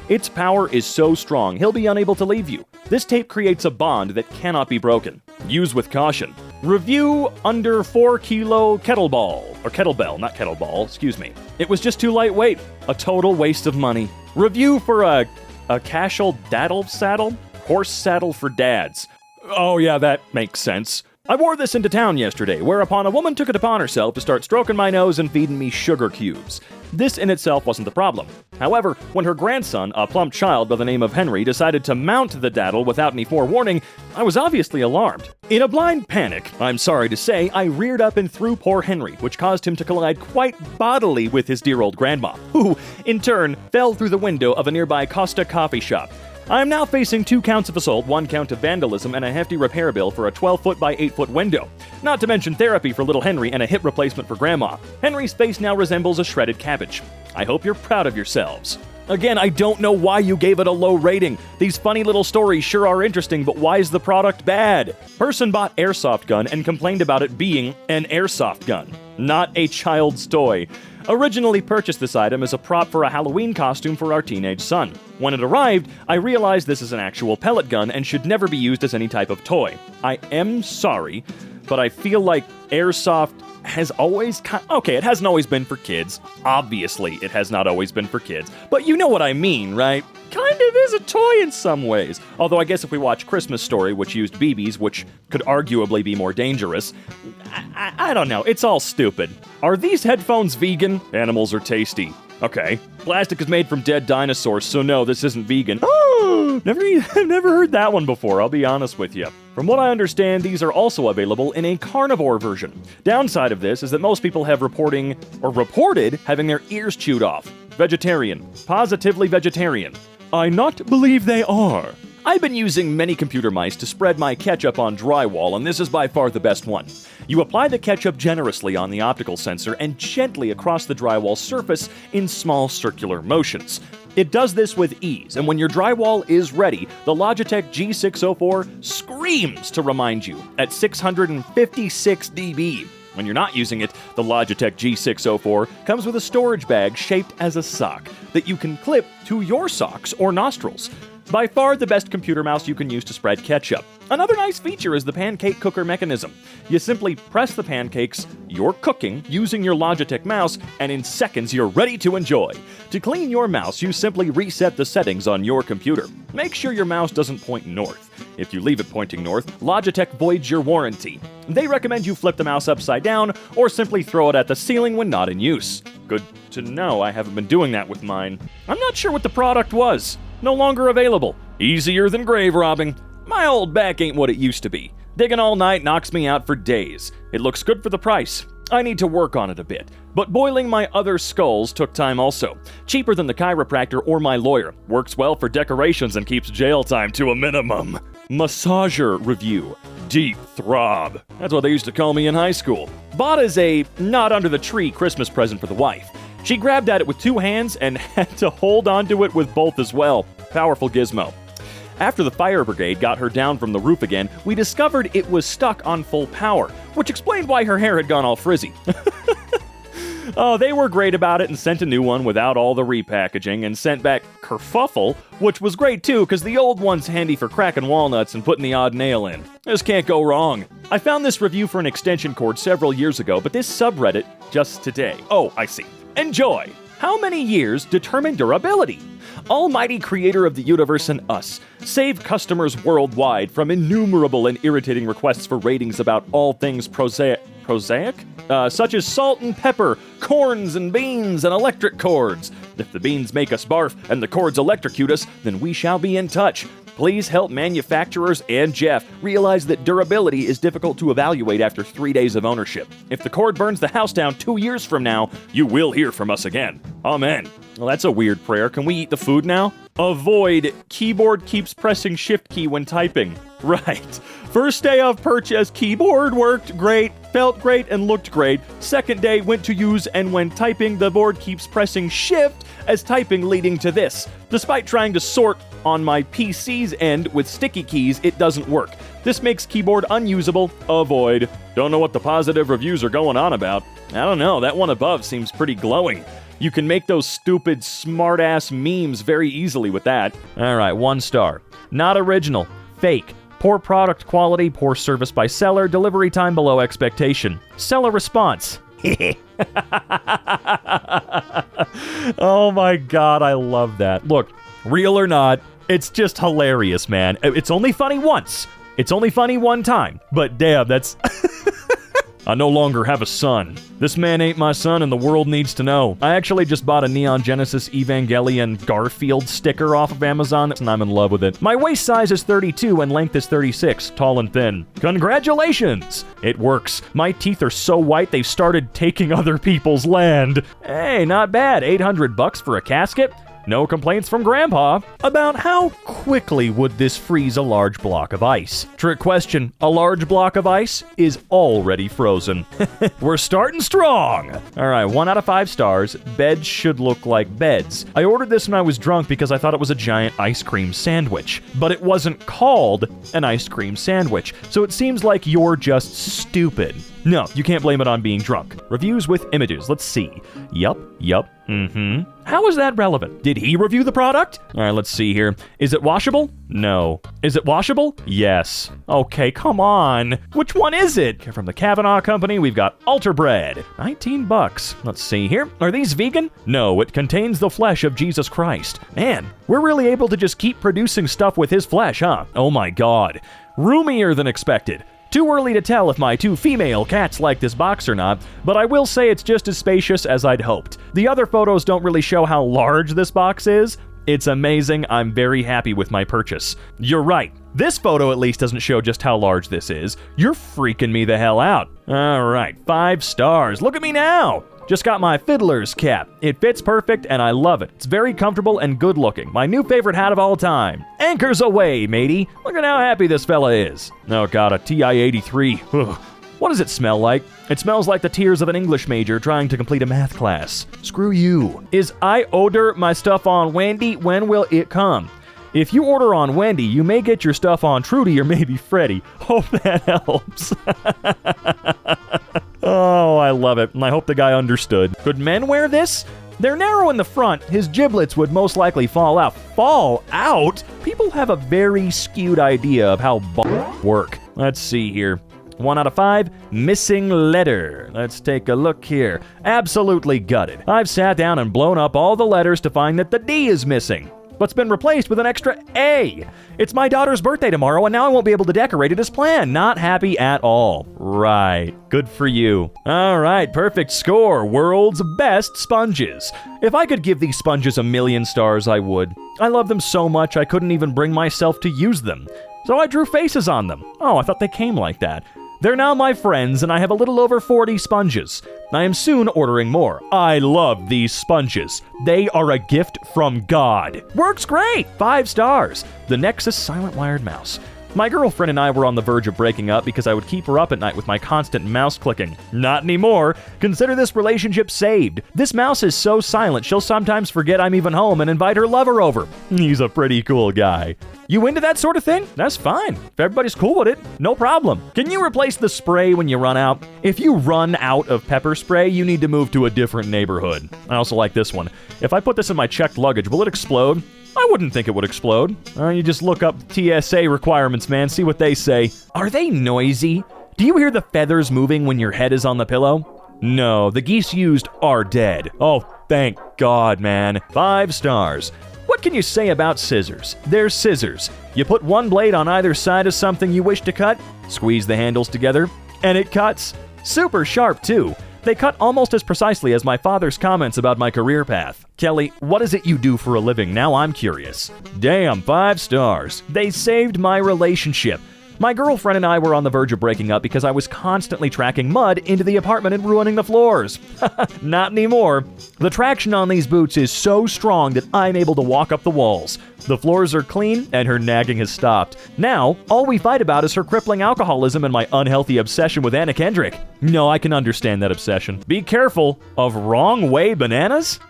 Speaker 7: Its power is so strong, he'll be unable to leave you. This tape creates a bond that cannot be broken. Use with caution. Review under 4 kilo kettlebell, not kettleball, excuse me. It was just too lightweight. A total waste of money. Review for a casual daddle saddle? Horse saddle for dads. Oh yeah, that makes sense. I wore this into town yesterday, whereupon a woman took it upon herself to start stroking my nose and feeding me sugar cubes. This in itself wasn't the problem. However, when her grandson, a plump child by the name of Henry, decided to mount the daddle without any forewarning, I was obviously alarmed. In a blind panic, I'm sorry to say, I reared up and threw poor Henry, which caused him to collide quite bodily with his dear old grandma, who, in turn, fell through the window of a nearby Costa coffee shop. I am now facing 2 counts of assault, 1 count of vandalism, and a hefty repair bill for a 12-foot by 8-foot window. Not to mention therapy for little Henry and a hip replacement for Grandma. Henry's face now resembles a shredded cabbage. I hope you're proud of yourselves. Again, I don't know why you gave it a low rating. These funny little stories sure are interesting, but why is the product bad? Person bought airsoft gun and complained about it being an airsoft gun, not a child's toy. Originally purchased this item as a prop for a Halloween costume for our teenage son. When it arrived, I realized this is an actual pellet gun and should never be used as any type of toy. I am sorry, but I feel like airsoft has always... Okay, it hasn't always been for kids. Obviously, it has not always been for kids. But you know what I mean, right? Kind of is a toy in some ways. Although I guess if we watch Christmas Story, which used BBs, which could arguably be more dangerous, I don't know. It's all stupid. Are these headphones vegan? Animals are tasty. Okay. Plastic is made from dead dinosaurs, so no, this isn't vegan. Oh, I've never heard that one before, I'll be honest with you. From what I understand, these are also available in a carnivore version. Downside of this is that most people have reported having their ears chewed off. Vegetarian. Positively vegetarian. I not believe they are. I've been using many computer mice to spread my ketchup on drywall, and this is by far the best one. You apply the ketchup generously on the optical sensor and gently across the drywall surface in small circular motions. It does this with ease, and when your drywall is ready, the Logitech G604 screams to remind you at 656 dB. When you're not using it, the Logitech G604 comes with a storage bag shaped as a sock that you can clip to your socks or nostrils. By far the best computer mouse you can use to spread ketchup. Another nice feature is the pancake cooker mechanism. You simply press the pancakes you're cooking using your Logitech mouse, and in seconds you're ready to enjoy. To clean your mouse, you simply reset the settings on your computer. Make sure your mouse doesn't point north. If you leave it pointing north, Logitech voids your warranty. They recommend you flip the mouse upside down or simply throw it at the ceiling when not in use. Good to know, I haven't been doing that with mine. I'm not sure what the product was. No longer available. Easier than grave robbing. My old back ain't what it used to be. Digging all night knocks me out for days. It looks good for the price. I need to work on it a bit. But boiling my other skulls took time also. Cheaper than the chiropractor or my lawyer. Works well for decorations and keeps jail time to a minimum. Massager review. Deep throb. That's what they used to call me in high school. Bought as a not under the tree Christmas present for the wife. She grabbed at it with two hands and had to hold onto it with both as well. Powerful gizmo. After the fire brigade got her down from the roof again, we discovered it was stuck on full power, which explained why her hair had gone all frizzy. Oh, they were great about it and sent a new one without all the repackaging and sent back kerfuffle, which was great too because the old one's handy for cracking walnuts and putting the odd nail in. This can't go wrong. I found this review for an extension cord several years ago, but this subreddit just today. Oh, I see. Enjoy. How many years determine durability? Almighty creator of the universe and us, save customers worldwide from innumerable and irritating requests for ratings about all things prosaic? Such as salt and pepper, corns and beans, and electric cords. If the beans make us barf and the cords electrocute us, then we shall be in touch. Please help manufacturers and Jeff realize that durability is difficult to evaluate after 3 days of ownership. If the cord burns the house down 2 years from now, you will hear from us again. Amen. Well, that's a weird prayer. Can we eat the food now? Avoid. Keyboard keeps pressing shift key when typing. Right. First day of purchase, keyboard worked great, felt great, and looked great. Second day, went to use, and when typing, the board keeps pressing shift as typing, leading to this. Despite trying to sort on my PC's end with sticky keys, it doesn't work. This makes keyboard unusable. Avoid. Don't know what the positive reviews are going on about. I don't know, that one above seems pretty glowing. You can make those stupid, smart-ass memes very easily with that. Alright, 1 star. Not original. Fake. Poor product quality, poor service by seller, delivery time below expectation. Seller response. Oh my god, I love that. Look, real or not, it's just hilarious, man. It's only funny once. It's only funny one time. But damn, that's... I no longer have a son. This man ain't my son and the world needs to know. I actually just bought a Neon Genesis Evangelion Garfield sticker off of Amazon and I'm in love with it. My waist size is 32 and length is 36, tall and thin. Congratulations! It works. My teeth are so white they've started taking other people's land. Hey, not bad. $800 for a casket? No complaints from Grandpa. About how quickly would this freeze a large block of ice? Trick question. A large block of ice is already frozen. We're starting strong. All right, 1 out of 5 stars. Beds should look like beds. I ordered this when I was drunk because I thought it was a giant ice cream sandwich. But it wasn't called an ice cream sandwich. So it seems like you're just stupid. No, you can't blame it on being drunk. Reviews with images. Let's see. Yup. How is that relevant? Did he review the product? All right, let's see here. Is it washable? No. Is it washable? Yes. Okay, come on. Which one is it? From the Kavanaugh Company, we've got Alter Bread. $19. Let's see here. Are these vegan? No, it contains the flesh of Jesus Christ. Man, we're really able to just keep producing stuff with his flesh, huh? Oh my god. Roomier than expected. Too early to tell if my 2 female cats like this box or not, but I will say it's just as spacious as I'd hoped. The other photos don't really show how large this box is. It's amazing. I'm very happy with my purchase. You're right. This photo at least doesn't show just how large this is. You're freaking me the hell out. All right, 5 stars. Look at me now. Just got my fiddler's cap. It fits perfect and I love it. It's very comfortable and good looking. My new favorite hat of all time. Anchors away, matey. Look at how happy this fella is. Oh god, a TI-83. Ugh. What does it smell like? It smells like the tears of an English major trying to complete a math class. Screw you. Is I order my stuff on Wendy? When will it come? If you order on Wendy, you may get your stuff on Trudy or maybe Freddy. Hope that helps. Oh, I love it, and I hope the guy understood. Could men wear this? They're narrow in the front, his giblets would most likely fall out. Fall out? People have a very skewed idea of how work. Let's see here. 1 out of 5, missing letter. Let's take a look here. Absolutely gutted. I've sat down and blown up all the letters to find that the D is missing, but's been replaced with an extra A. It's my daughter's birthday tomorrow, and now I won't be able to decorate it as planned. Not happy at all. Right. Good for you. All right, perfect score. World's best sponges. If I could give these sponges 1,000,000 stars, I would. I love them so much I couldn't even bring myself to use them. So I drew faces on them. Oh, I thought they came like that. They're now my friends, and I have a little over 40 sponges. I am soon ordering more. I love these sponges. They are a gift from God. Works great! 5 stars. The Nexus Silent Wired Mouse. My girlfriend and I were on the verge of breaking up because I would keep her up at night with my constant mouse clicking. Not anymore. Consider this relationship saved. This mouse is so silent she'll sometimes forget I'm even home and invite her lover over. He's a pretty cool guy. You into that sort of thing? That's fine. If everybody's cool with it, no problem. Can you replace the spray when you run out? If you run out of pepper spray, you need to move to a different neighborhood. I also like this one. If I put this in my checked luggage, will it explode? I wouldn't think it would explode. You just look up TSA requirements, man, see what they say. Are they noisy? Do you hear the feathers moving when your head is on the pillow? No, the geese used are dead. Oh, thank God, man. 5 stars. What can you say about scissors? They're scissors. You put one blade on either side of something you wish to cut, squeeze the handles together, and it cuts. Super sharp, too. They cut almost as precisely as my father's comments about my career path. Kelly, what is it you do for a living? Now I'm curious. Damn, 5 stars. They saved my relationship. My girlfriend and I were on the verge of breaking up because I was constantly tracking mud into the apartment and ruining the floors. Not anymore. The traction on these boots is so strong that I'm able to walk up the walls. The floors are clean and her nagging has stopped. Now, all we fight about is her crippling alcoholism and my unhealthy obsession with Anna Kendrick. No, I can understand that obsession. Be careful of wrong way bananas?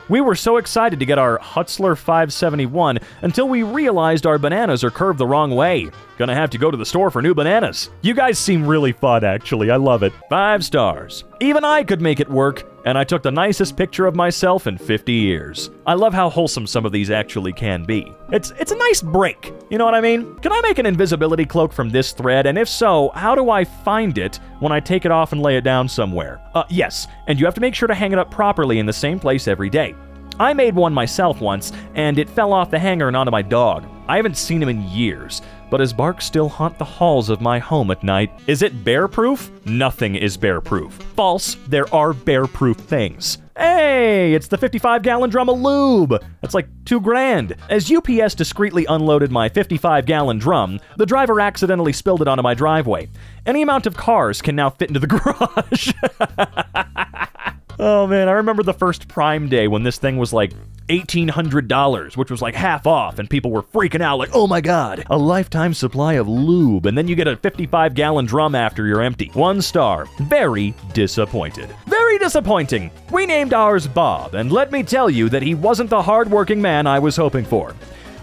Speaker 7: We were so excited to get our Hutzler 571 until we realized our bananas are curved the wrong way. Gonna have to go to the store for new bananas. You guys seem really fun, actually. I love it. 5 stars. Even I could make it work, and I took the nicest picture of myself in 50 years. I love how wholesome some of these actually can be. It's a nice break. You know what I mean? Can I make an invisibility cloak from this thread? And if so, how do I find it when I take it off and lay it down somewhere? Yes, and you have to make sure to hang it up properly in the same place every day. I made one myself once, and it fell off the hanger and onto my dog. I haven't seen him in years, but his barks still haunt the halls of my home at night. Is it bear-proof? Nothing is bear-proof. False, there are bear-proof things. Hey, it's the 55-gallon drum of lube. That's like $2,000. As UPS discreetly unloaded my 55-gallon drum, the driver accidentally spilled it onto my driveway. Any amount of cars can now fit into the garage. Oh man, I remember the first Prime Day when this thing was like $1,800, which was like half off, and people were freaking out like, oh my god, a lifetime supply of lube, and then you get a 55-gallon drum after you're empty. 1 star. Very disappointed. Very disappointing. We named ours Bob, and let me tell you that he wasn't the hard-working man I was hoping for.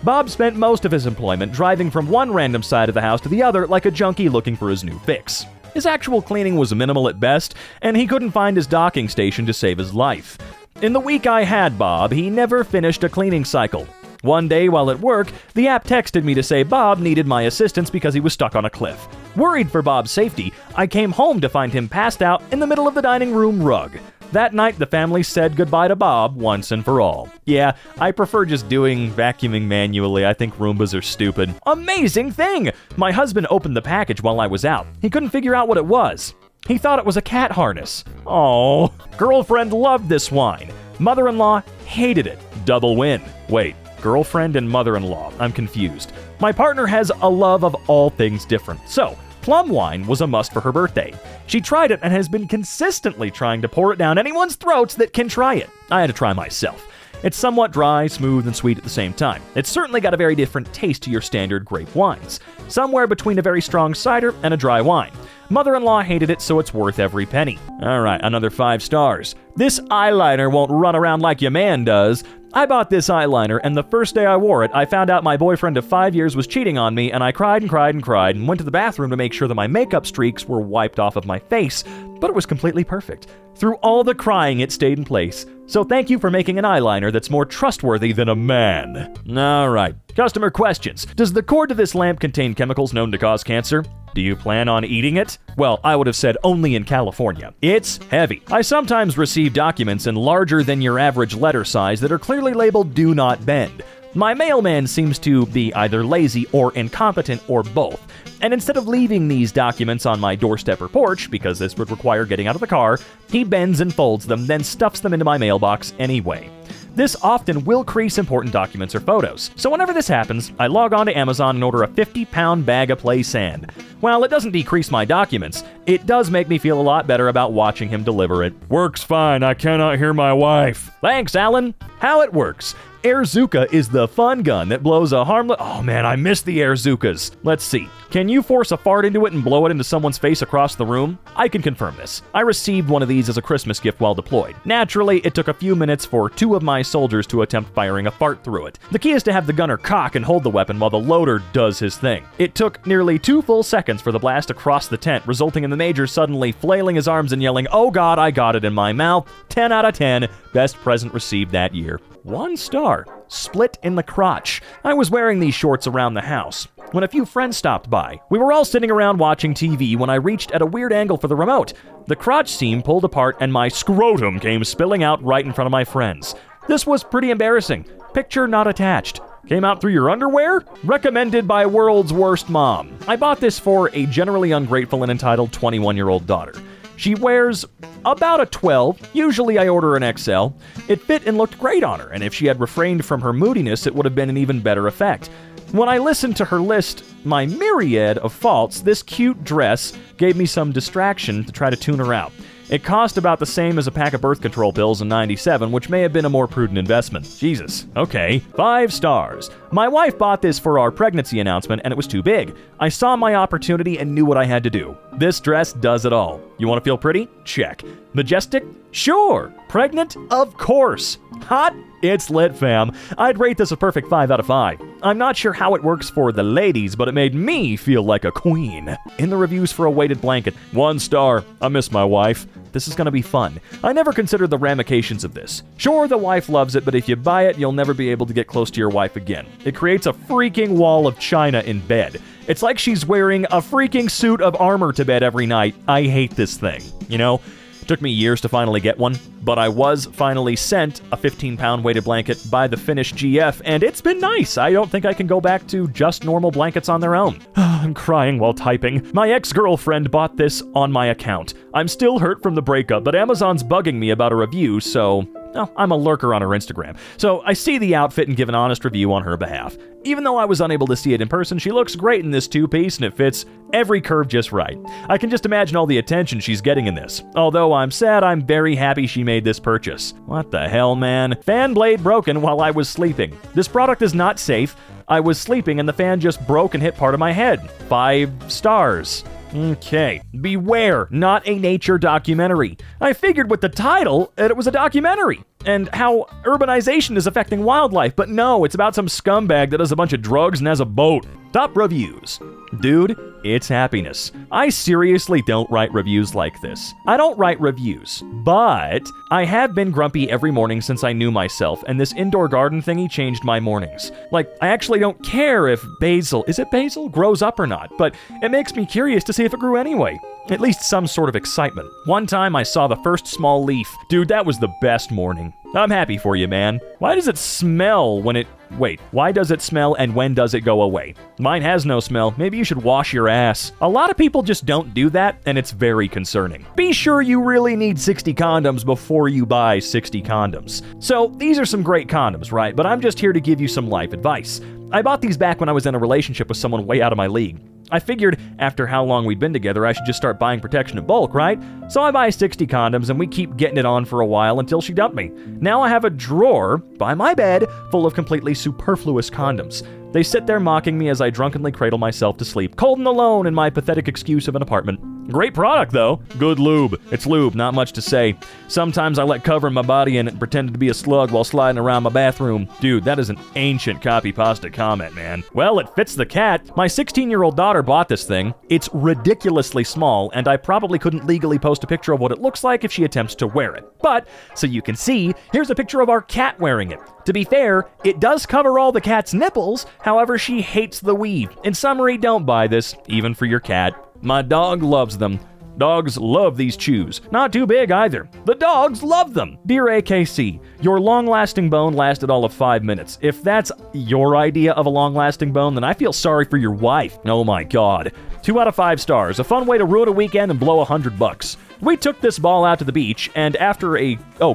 Speaker 7: Bob spent most of his employment driving from one random side of the house to the other like a junkie looking for his new fix. His actual cleaning was minimal at best, and he couldn't find his docking station to save his life. In the week I had Bob, he never finished a cleaning cycle. One day while at work, the app texted me to say Bob needed my assistance because he was stuck on a cliff. Worried for Bob's safety, I came home to find him passed out in the middle of the dining room rug. That night, the family said goodbye to Bob once and for all. Yeah, I prefer just doing vacuuming manually. I think Roombas are stupid. Amazing thing! My husband opened the package while I was out. He couldn't figure out what it was. He thought it was a cat harness. Oh, girlfriend loved this wine. Mother-in-law hated it. Double win. Wait, girlfriend and mother-in-law. I'm confused. My partner has a love of all things different. So, plum wine was a must for her birthday. She tried it and has been consistently trying to pour it down anyone's throats that can try it. I had to try myself. It's somewhat dry, smooth, and sweet at the same time. It's certainly got a very different taste to your standard grape wines. Somewhere between a very strong cider and a dry wine. Mother-in-law hated it, so it's worth every penny. Alright, another 5 stars. This eyeliner won't run around like your man does. I bought this eyeliner, and the first day I wore it, I found out my boyfriend of 5 years was cheating on me, and I cried and cried and cried and went to the bathroom to make sure that my makeup streaks were wiped off of my face. but it was completely perfect. Through all the crying, it stayed in place. So thank you for making an eyeliner that's more trustworthy than a man. All right. Customer questions. Does the cord to this lamp contain chemicals known to cause cancer? Do you plan on eating it? Well, I would have said only in California. It's heavy. I sometimes receive documents in larger than your average letter size that are clearly labeled "Do Not Bend." My mailman seems to be either lazy or incompetent or both. And instead of leaving these documents on my doorstep or porch, because this would require getting out of the car, he bends and folds them, then stuffs them into my mailbox anyway. This often will crease important documents or photos. So whenever this happens, I log on to Amazon and order a 50-pound bag of play sand. While it doesn't decrease my documents, it does make me feel a lot better about watching him deliver it. Works fine, I cannot hear my wife. Thanks, Alan. How it works. Airzuka is the fun gun that blows a harmless... Oh man, I miss the Airzukas. Let's see. Can you force a fart into it and blow it into someone's face across the room? I can confirm this. I received one of these as a Christmas gift while deployed. Naturally, it took a few minutes for 2 of my soldiers to attempt firing a fart through it. The key is to have the gunner cock and hold the weapon while the loader does his thing. It took nearly 2 full seconds for the blast across the tent, resulting in the major suddenly flailing his arms and yelling, "Oh God, I got it in my mouth." 10 out of 10. Best present received that year. 1 star. Split in the crotch. I was wearing these shorts around the house when a few friends stopped by. We were all sitting around watching TV when I reached at a weird angle for the remote. The crotch seam pulled apart and my scrotum came spilling out right in front of my friends. This was pretty embarrassing. Picture not attached. Came out through your underwear? Recommended by World's Worst Mom. I bought this for a generally ungrateful and entitled 21-year-old daughter. She wears about a 12. Usually I order an XL. It fit and looked great on her, and if she had refrained from her moodiness, it would have been an even better effect. When I listened to her list my myriad of faults, this cute dress gave me some distraction to try to tune her out. It cost about the same as a pack of birth control pills in '97, which may have been a more prudent investment. Jesus. Okay. 5 stars. My wife bought this for our pregnancy announcement, and it was too big. I saw my opportunity and knew what I had to do. This dress does it all. You want to feel pretty? Check. Majestic? Sure. Pregnant? Of course. Hot? It's lit, fam. I'd rate this a perfect 5 out of 5. I'm not sure how it works for the ladies, but it made me feel like a queen. In the reviews for a weighted blanket, 1 star. I miss my wife. This is gonna be fun. I never considered the ramifications of this. Sure, the wife loves it, but if you buy it, you'll never be able to get close to your wife again. It creates a freaking wall of china in bed. It's like she's wearing a freaking suit of armor to bed every night. I hate this thing, you know? It took me years to finally get one, but I was finally sent a 15-pound weighted blanket by the Finnish GF, and it's been nice. I don't think I can go back to just normal blankets on their own. I'm crying while typing. My ex-girlfriend bought this on my account. I'm still hurt from the breakup, but Amazon's bugging me about a review, so... Oh, I'm a lurker on her Instagram, so I see the outfit and give an honest review on her behalf. Even though I was unable to see it in person, she looks great in this 2-piece and it fits every curve just right. I can just imagine all the attention she's getting in this. Although I'm sad, I'm very happy she made this purchase. What the hell, man? Fan blade broken while I was sleeping. This product is not safe. I was sleeping and the fan just broke and hit part of my head. 5 stars. Okay. Beware, not a nature documentary. I figured with the title that it was a documentary and how urbanization is affecting wildlife, but no, it's about some scumbag that does a bunch of drugs and has a boat. Top reviews. Dude, it's happiness. I seriously don't write reviews like this. I don't write reviews, but I have been grumpy every morning since I knew myself, and this indoor garden thingy changed my mornings. Like, I actually don't care if basil, is it basil, grows up or not, but it makes me curious to see if it grew anyway. At least some sort of excitement. One time I saw the first small leaf. Dude, that was the best morning. I'm happy for you, man. Why does it smell when it... Wait, why does it smell and when does it go away? Mine has no smell. Maybe you should wash your ass. A lot of people just don't do that, and it's very concerning. Be sure you really need 60 condoms before you buy 60 condoms. So, these are some great condoms, right? But I'm just here to give you some life advice. I bought these back when I was in a relationship with someone way out of my league. I figured after how long we'd been together, I should just start buying protection in bulk, right? So I buy 60 condoms and we keep getting it on for a while until she dumped me. Now I have a drawer by my bed full of completely superfluous condoms. They sit there mocking me as I drunkenly cradle myself to sleep, cold and alone in my pathetic excuse of an apartment. Great product, though. Good lube. It's lube, not much to say. Sometimes I let cover my body in it and pretend to be a slug while sliding around my bathroom. Dude, that is an ancient copy pasta comment, man. Well, it fits the cat. My 16-year-old daughter bought this thing. It's ridiculously small, and I probably couldn't legally post a picture of what it looks like if she attempts to wear it. But, so you can see, here's a picture of our cat wearing it. To be fair, it does cover all the cat's nipples, however, she hates the weave. In summary, don't buy this, even for your cat. My dog loves them. Dogs love these chews. Not too big either. The dogs love them. Dear AKC, your long-lasting bone lasted all of 5 minutes. If that's your idea of a long-lasting bone, then I feel sorry for your wife. Oh my god. 2 out of 5 stars. A fun way to ruin a weekend and blow $100. We took this ball out to the beach, and after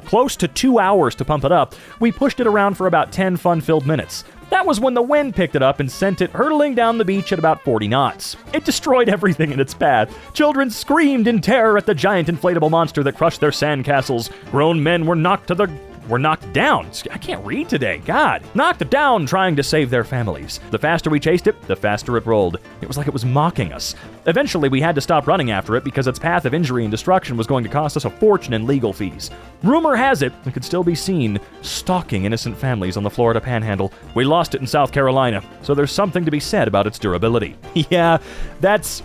Speaker 7: close to 2 hours to pump it up, we pushed it around for about 10 fun-filled minutes. That was when the wind picked it up and sent it hurtling down the beach at about 40 knots. It destroyed everything in its path. Children screamed in terror at the giant inflatable monster that crushed their sandcastles. Grown men were knocked down. I can't read today. God. Knocked down trying to save their families. The faster we chased it, the faster it rolled. It was like it was mocking us. Eventually, we had to stop running after it because its path of injury and destruction was going to cost us a fortune in legal fees. Rumor has it could still be seen stalking innocent families on the Florida Panhandle. We lost it in South Carolina, so there's something to be said about its durability. Yeah, that's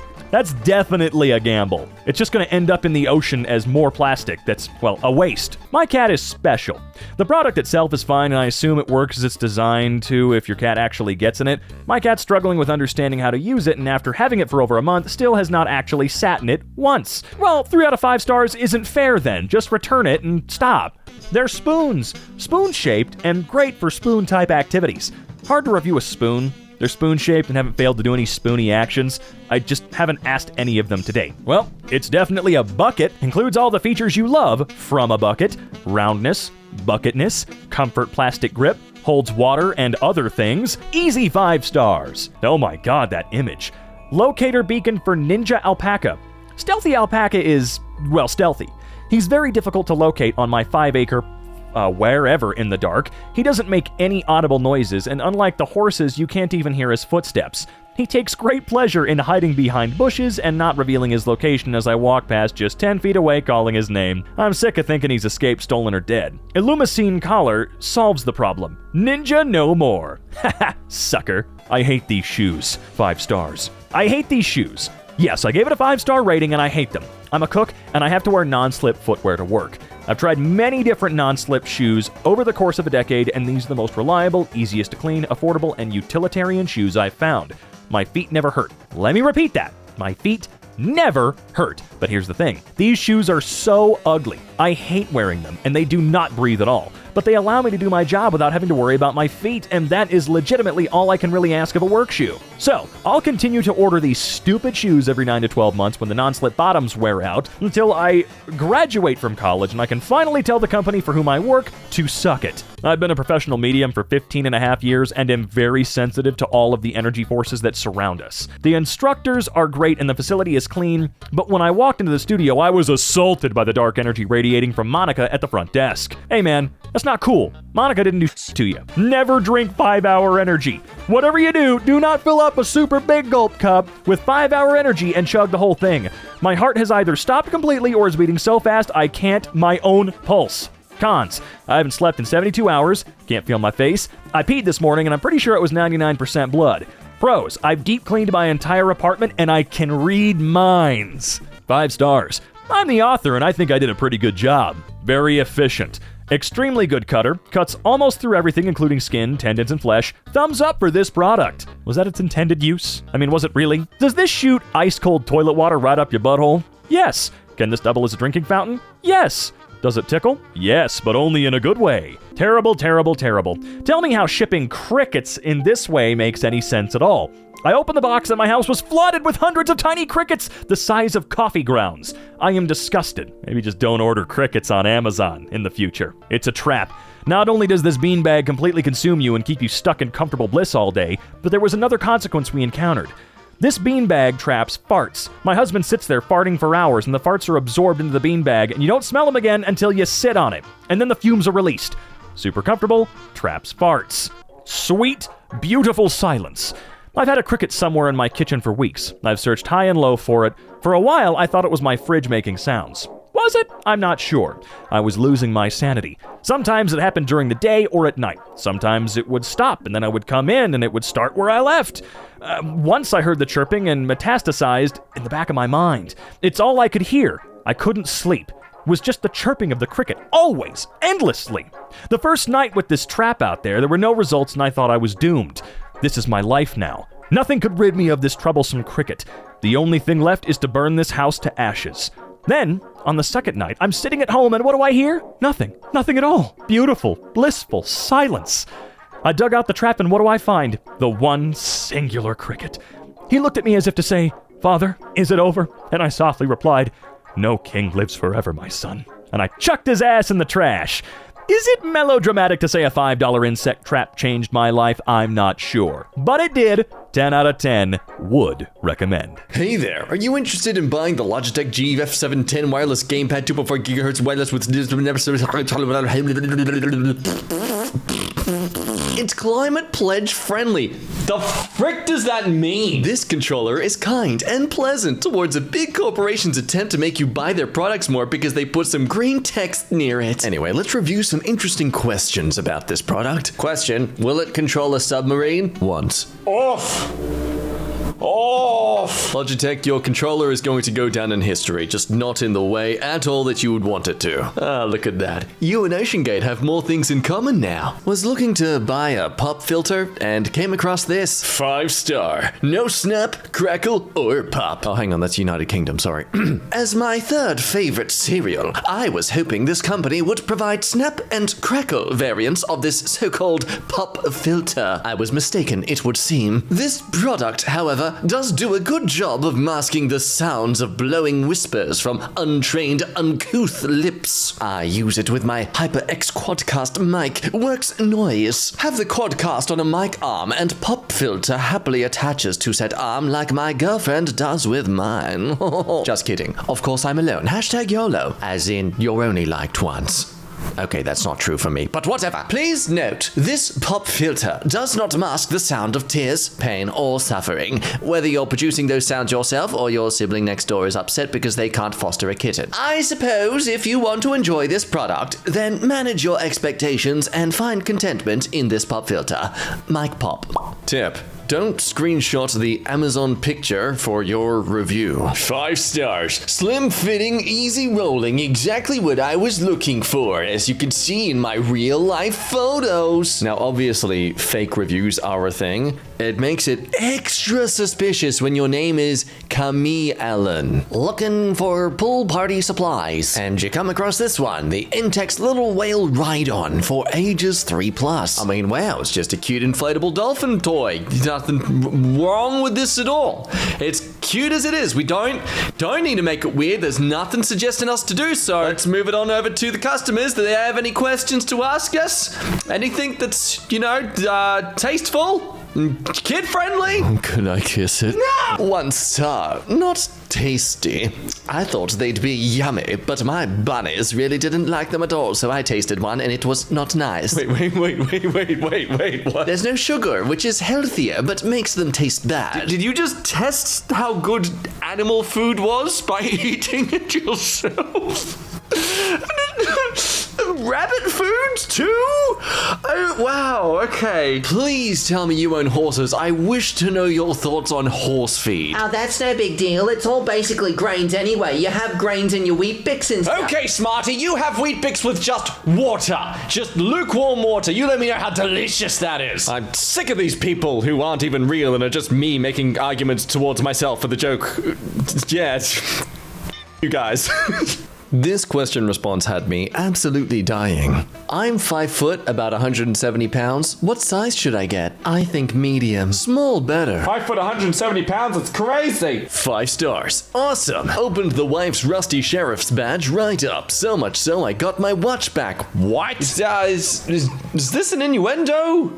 Speaker 7: definitely a gamble. It's just going to end up in the ocean as more plastic that's, well, a waste. My cat is special. The product itself is fine, and I assume it works as it's designed to if your cat actually gets in it. My cat's struggling with understanding how to use it, and after having it for over a month, still has not actually sat in it once. Well, 3 out of 5 stars isn't fair then. Just return it and stop. They're spoons. Spoon-shaped and great for spoon-type activities. Hard to review a spoon. They're spoon-shaped and haven't failed to do any spoony actions. I just haven't asked any of them to date. Well, it's definitely a bucket. Includes all the features you love from a bucket. Roundness, bucketness, comfort plastic grip, holds water and other things. Easy 5 stars. Oh my god, that image. Locator beacon for Ninja Alpaca. Stealthy Alpaca is, well, stealthy. He's very difficult to locate on my 5-acre wherever in the dark. He doesn't make any audible noises, and unlike the horses, you can't even hear his footsteps. He takes great pleasure in hiding behind bushes and not revealing his location as I walk past just 10 feet away calling his name. I'm sick of thinking he's escaped, stolen, or dead. Illumicine collar solves the problem. Ninja no more. Haha, sucker. I hate these shoes. 5 stars. I hate these shoes. Yes, I gave it a 5-star rating and I hate them. I'm a cook and I have to wear non-slip footwear to work. I've tried many different non-slip shoes over the course of a decade, and these are the most reliable, easiest to clean, affordable, and utilitarian shoes I've found. My feet never hurt. Let me repeat that. My feet never hurt. But here's the thing. These shoes are so ugly. I hate wearing them, and they do not breathe at all. But they allow me to do my job without having to worry about my feet, and that is legitimately all I can really ask of a work shoe. So, I'll continue to order these stupid shoes every 9 to 12 months when the non-slip bottoms wear out, until I graduate from college and I can finally tell the company for whom I work to suck it. I've been a professional medium for 15 and a half years and am very sensitive to all of the energy forces that surround us. The instructors are great and the facility is clean, but when I walked into the studio, I was assaulted by the dark energy radiating from Monica at the front desk. Hey man, that's not cool. Monica didn't do to you. Never drink 5-hour energy. Whatever you do not fill up a super big gulp cup with 5-hour energy and chug the whole thing. My heart has either stopped completely or is beating so fast I can't my own pulse. Cons. I haven't slept in 72 hours, can't feel my face. I peed this morning and I'm pretty sure it was 99% blood. Pros. I've deep cleaned my entire apartment and I can read minds. 5 stars. I'm the author and I think I did a pretty good job. Very efficient. Extremely good cutter, cuts almost through everything including skin, tendons, and flesh. Thumbs up for this product. Was that its intended use? I mean, was it really? Does this shoot ice-cold toilet water right up your butthole? Yes. Can this double as a drinking fountain? Yes. Does it tickle? Yes, but only in a good way. Terrible, terrible, terrible. Tell me how shipping crickets in this way makes any sense at all. I opened the box and my house was flooded with hundreds of tiny crickets the size of coffee grounds. I am disgusted. Maybe just don't order crickets on Amazon in the future. It's a trap. Not only does this beanbag completely consume you and keep you stuck in comfortable bliss all day, but there was another consequence we encountered. This beanbag traps farts. My husband sits there farting for hours and the farts are absorbed into the beanbag and you don't smell them again until you sit on it. And then the fumes are released. Super comfortable, traps farts. Sweet, beautiful silence. I've had a cricket somewhere in my kitchen for weeks. I've searched high and low for it. For a while, I thought it was my fridge making sounds. Was it? I'm not sure. I was losing my sanity. Sometimes it happened during the day or at night. Sometimes it would stop, and then I would come in, and it would start where I left. Once I heard the chirping and metastasized in the back of my mind. It's all I could hear. I couldn't sleep. It was just the chirping of the cricket, always, endlessly. The first night with this trap out there were no results, and I thought I was doomed. This is my life now. Nothing could rid me of this troublesome cricket. The only thing left is to burn this house to ashes. Then, on the second night, I'm sitting at home, and what do I hear? Nothing. Nothing at all. Beautiful, blissful silence. I dug out the trap, and what do I find? The one singular cricket. He looked at me as if to say, "Father, is it over?" And I softly replied, "No king lives forever, my son." And I chucked his ass in the trash. Is it melodramatic to say a $5 insect trap changed my life? I'm not sure. But it did. 10 out of 10. Would recommend.
Speaker 1: Hey there, are you interested in buying the Logitech GF710 wireless gamepad 2.4 GHz wireless with... It's climate pledge friendly. The frick does that mean? This controller is kind and pleasant towards a big corporation's attempt to make you buy their products more because they put some green text near it. Anyway, let's review some interesting questions about this product. Question, will it control a submarine? Once.
Speaker 2: Off!
Speaker 1: Logitech, your controller is going to go down in history, just not in the way at all that you would want it to. Ah, look at that. You and OceanGate have more things in common now. Was looking to buy a pop filter and came across this. 5-star. No snap, crackle, or pop. Oh, hang on, that's United Kingdom, sorry. As my third favorite cereal, I was hoping this company would provide snap and crackle variants of this so-called pop filter. I was mistaken, it would seem. This product, however, does do a good job of masking the sounds of blowing whispers from untrained, uncouth lips. I use it with my HyperX Quadcast mic. Works noise. Have the Quadcast on a mic arm, and pop filter happily attaches to said arm like my girlfriend does with mine. Just kidding. Of course I'm alone. Hashtag YOLO. As in, you're only liked once. Okay, that's not true for me, but whatever. Please note, this pop filter does not mask the sound of tears, pain, or suffering. Whether you're producing those sounds yourself or your sibling next door is upset because they can't foster a kitten. I suppose if you want to enjoy this product, then manage your expectations and find contentment in this pop filter. Mike Pop. Tip. Don't screenshot the Amazon picture for your review. 5 stars. Slim fitting, easy rolling, exactly what I was looking for, as you can see in my real life photos. Now, obviously, fake reviews are a thing. It makes it extra suspicious when your name is Camille Allen. Looking for pool party supplies. And you come across this one, the Intex Little Whale Ride-On for ages 3+. I mean, wow, it's just a cute inflatable dolphin toy. Nothing wrong with this at all. It's cute as it is. We don't need to make it weird. There's nothing suggesting us to do so. Let's move it on over to the customers. Do they have any questions to ask us? Anything that's, tasteful? Kid friendly?
Speaker 5: Could I kiss it?
Speaker 1: No! 1 star. Not tasty. I thought they'd be yummy, but my bunnies really didn't like them at all, so I tasted one and it was not nice.
Speaker 2: Wait, what?
Speaker 1: There's no sugar, which is healthier, but makes them taste bad.
Speaker 2: Did you just test how good animal food was by eating it yourself? Rabbit food too? Oh, wow, okay.
Speaker 1: Please tell me you own horses. I wish to know your thoughts on horse feed.
Speaker 8: Oh, that's no big deal. It's all basically grains anyway. You have grains in your wheat bix and stuff.
Speaker 2: Okay, Smarty, you have wheat bix with just water. Just lukewarm water. You let me know how delicious that is. I'm sick of these people who aren't even real and are just me making arguments towards myself for the joke. Yeah, you guys.
Speaker 1: This question response had me absolutely dying. I'm 5 foot, about 170 pounds. What size should I get? I think medium. Small better.
Speaker 2: 5 foot, 170 pounds, it's crazy.
Speaker 1: 5 stars. Awesome. Opened the wife's rusty sheriff's badge right up. So much so I got my watch back.
Speaker 2: What? Is this an innuendo?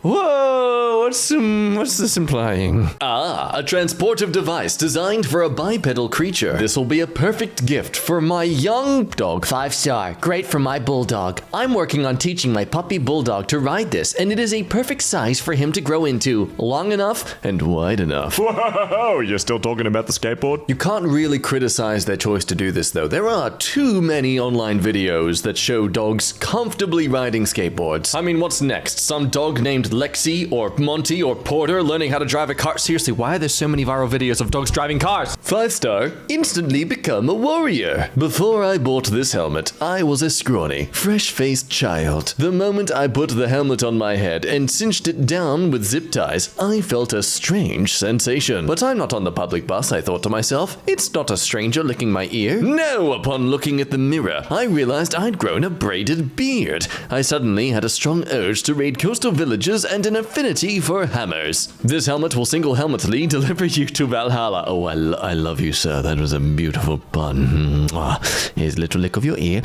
Speaker 1: Whoa, what's this implying? A transportive device designed for a bipedal creature. This will be a perfect gift for my young dog. 5-star, great for my bulldog. I'm working on teaching my puppy bulldog to ride this, and it is a perfect size for him to grow into. Long enough and wide enough.
Speaker 4: Whoa, you're still talking about the skateboard?
Speaker 1: You can't really criticize their choice to do this, though. There are too many online videos that show dogs comfortably riding skateboards. I mean, what's next? Some dog named Lexi or Monty or Porter learning how to drive a car? Seriously, why are there so many viral videos of dogs driving cars? 5-star, instantly become a warrior. Before I bought this helmet, I was a scrawny, fresh-faced child. The moment I put the helmet on my head and cinched it down with zip ties, I felt a strange sensation. But I'm not on the public bus, I thought to myself. It's not a stranger licking my ear. No, upon looking at the mirror, I realized I'd grown a braided beard. I suddenly had a strong urge to raid coastal villages and an affinity for hammers. This helmet will single-helmetedly deliver you to Valhalla. Oh, I love you, sir. That was a beautiful pun. Here's a little lick of your ear.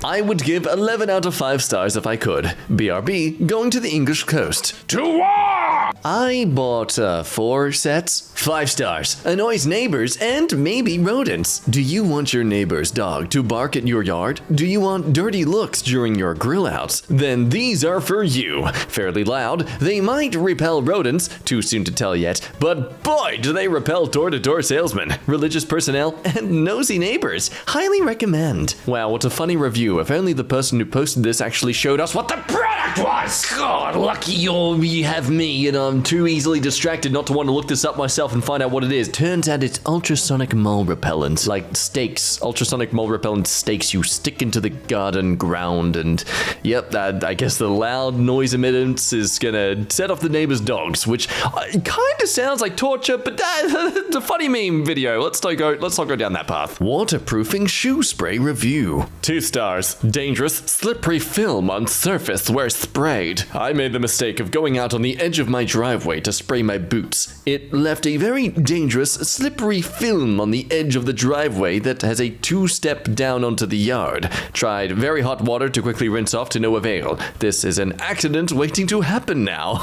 Speaker 1: I would give 11 out of 5 stars if I could. BRB, going to the English coast. To war! I bought 4 sets. 5 stars. Annoys neighbors and maybe rodents. Do you want your neighbor's dog to bark at your yard? Do you want dirty looks during your grill outs? Then these are for you. Fairly loud, they might repel rodents, too soon to tell yet, but boy do they repel door-to-door salesmen, religious personnel, and nosy neighbors. Highly recommend. Wow, what a funny review. If only the person who posted this actually showed us what the product was! God, lucky you have me, and I'm too easily distracted not to want to look this up myself and find out what it is. Turns out it's ultrasonic mole repellent, like stakes. Ultrasonic mole repellent stakes you stick into the garden ground, and yep, I guess the loud noise emittance is gonna set off the neighbor's dogs, which kind of sounds like torture, but it's a funny meme video. Let's not go down that path. Waterproofing shoe spray review. 2 stars. Dangerous, slippery film on surface where sprayed. I made the mistake of going out on the edge of my driveway to spray my boots. It left a very dangerous, slippery film on the edge of the driveway that has a 2-step down onto the yard. Tried very hot water to quickly rinse off to no avail. This is an accident waiting to happen now.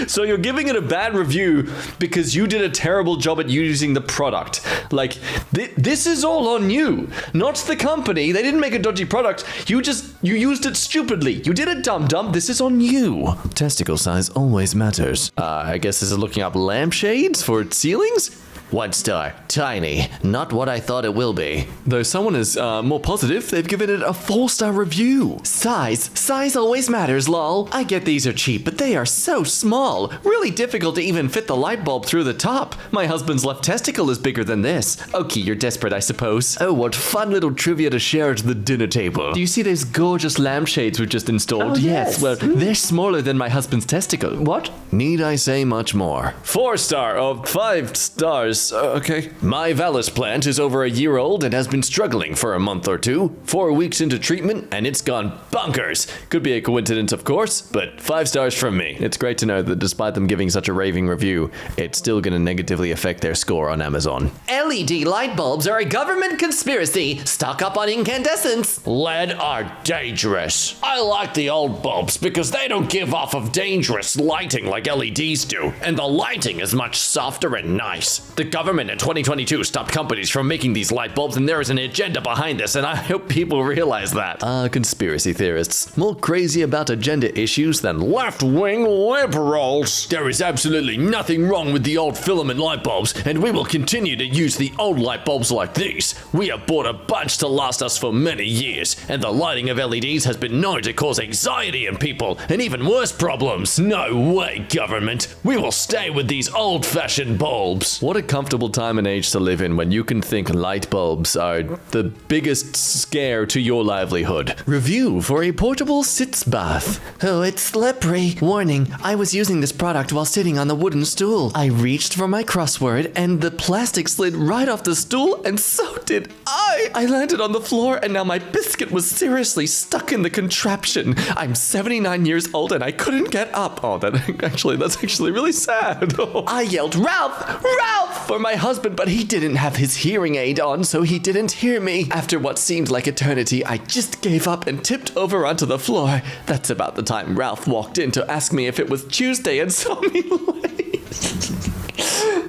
Speaker 1: So you're giving it a bad review because you did a terrible job at using the product. Like, this is all on you, not the company. They didn't make a dodgy product. You used it stupidly. You did it, dum-dum. This is on you. Testicle size always matters. I guess this is looking up lampshades for ceilings? 1 star. Tiny. Not what I thought it will be. Though someone is more positive, they've given it a 4-star review. Size always matters, lol. I get these are cheap, but they are so small. Really difficult to even fit the light bulb through the top. My husband's left testicle is bigger than this. Okay, you're desperate, I suppose. Oh, what fun little trivia to share at the dinner table. Do you see those gorgeous lampshades we've just installed?
Speaker 8: Oh, yes.
Speaker 1: Well, they're smaller than my husband's testicle. What? Need I say much more? 4-star of 5 stars. Okay. My Vallis plant is over a year old and has been struggling for a month or 2. 4 weeks into treatment and it's gone bonkers. Could be a coincidence, of course, but 5 stars from me. It's great to know that despite them giving such a raving review, it's still going to negatively affect their score on Amazon. LED light bulbs are a government conspiracy. Stock up on incandescents. LED are dangerous. I like the old bulbs because they don't give off of dangerous lighting like LEDs do, and the lighting is much softer and nice. The government in 2022 stopped companies from making these light bulbs, and there is an agenda behind this, and I hope people realize that. Conspiracy theorists. More crazy about agenda issues than left-wing liberals. There is absolutely nothing wrong with the old filament light bulbs, and we will continue to use the old light bulbs like these. We have bought a bunch to last us for many years, and the lighting of LEDs has been known to cause anxiety in people, and even worse problems. No way, government. We will stay with these old-fashioned bulbs. What a comfortable time and age to live in when you can think light bulbs are the biggest scare to your livelihood. Review for a portable sitz bath. Oh, it's slippery. Warning, I was using this product while sitting on the wooden stool. I reached for my crossword and the plastic slid right off the stool, and so did I. I landed on the floor and now my biscuit was seriously stuck in the contraption. I'm 79 years old and I couldn't get up. Oh, that's actually really sad. I yelled, Ralph! Ralph!
Speaker 3: for my husband, but he didn't have his hearing aid on, so he didn't hear me. After what seemed like eternity, I just gave up and tipped over onto the floor. That's about the time Ralph walked in to ask me if it was Tuesday and saw me late.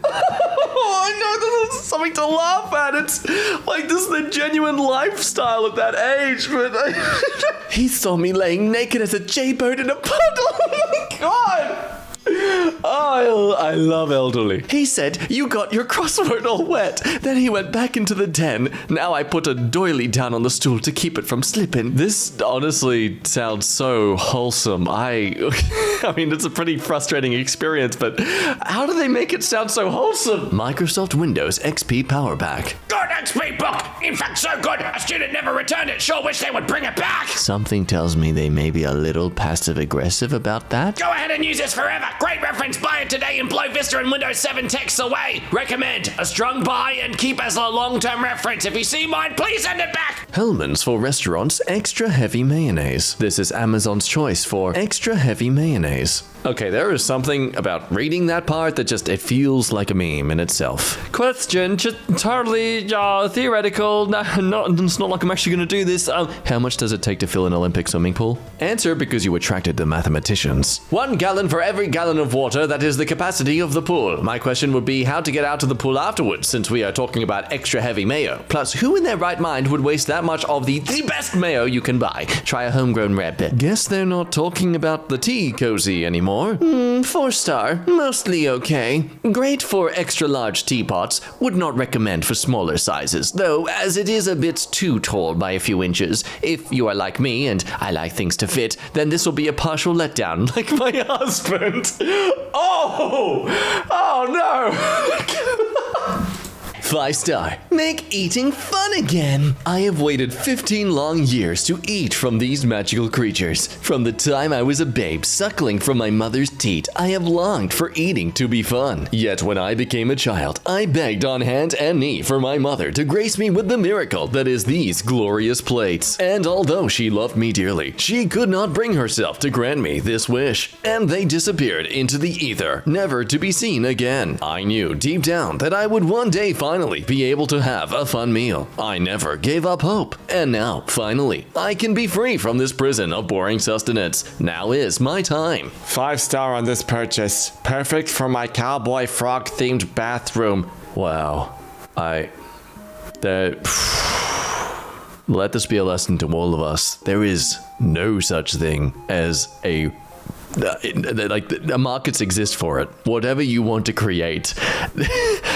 Speaker 3: Oh, I know this is something to laugh at. It's like this is the genuine lifestyle at that age, but he saw me laying naked as a J-bird in a puddle. Oh my god! Oh, I love elderly. He said, "You got your crossword all wet." Then he went back into the den. Now I put a doily down on the stool to keep it from slipping. This honestly sounds so wholesome. I mean, it's a pretty frustrating experience, but how do they make it sound so wholesome? Microsoft Windows XP Power Pack.
Speaker 9: Good XP book! In fact, so good, a student never returned it. Sure wish they would bring it back!
Speaker 3: Something tells me they may be a little passive-aggressive about that.
Speaker 9: Go ahead and use this forever! Great reference, buy it today and blow Vista and Windows 7 texts away! Recommend, a strong buy and keep as a long-term reference. If you see mine, please send it back!
Speaker 3: Hellman's for restaurants, extra heavy mayonnaise. This is Amazon's choice for extra heavy mayonnaise. Okay, there is something about reading that part that just, it feels like a meme in itself.
Speaker 1: Question, just entirely theoretical. It's not like I'm actually going to do this.
Speaker 3: How much does it take to fill an Olympic swimming pool? Answer because you attracted the mathematicians. 1 gallon for every gallon of water that is the capacity of the pool. My question would be how to get out of the pool afterwards, since we are talking about extra heavy mayo. Plus, who in their right mind would waste that much of the best mayo you can buy? Try a homegrown red bit. Guess they're not talking about the tea cozy anymore. 4-star, mostly okay. Great for extra large teapots, would not recommend for smaller sizes, though, as it is a bit too tall by a few inches. If you are like me and I like things to fit, then this will be a partial letdown, like my husband. Oh no! 5-star. Make eating fun again. I have waited 15 long years to eat from these magical creatures. From the time I was a babe suckling from my mother's teat, I have longed for eating to be fun. Yet when I became a child, I begged on hand and knee for my mother to grace me with the miracle that is these glorious plates. And although she loved me dearly, she could not bring herself to grant me this wish. And they disappeared into the ether, never to be seen again. I knew deep down that I would one day finally be able to have a fun meal. I never gave up hope. And now, finally, I can be free from this prison of boring sustenance. Now is my time.
Speaker 2: 5-star on this purchase. Perfect for my cowboy frog themed bathroom.
Speaker 3: Wow. Let this be a lesson to all of us. There is no such thing as a markets exist for it. Whatever you want to create,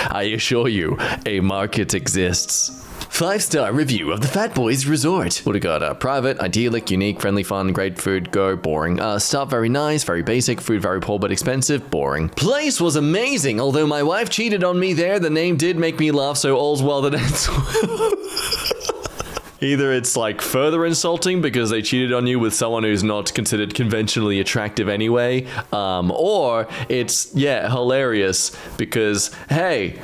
Speaker 3: I assure you, a market exists. 5-star review of the Fat Boys Resort. What do we got? Private, idyllic, unique, friendly, fun, great food, go, boring. Start very nice, very basic, food very poor but expensive, boring. Place was amazing, although my wife cheated on me there, the name did make me laugh, so all's well that ends well. Either it's like further insulting because they cheated on you with someone who's not considered conventionally attractive anyway, or it's, hilarious because, hey,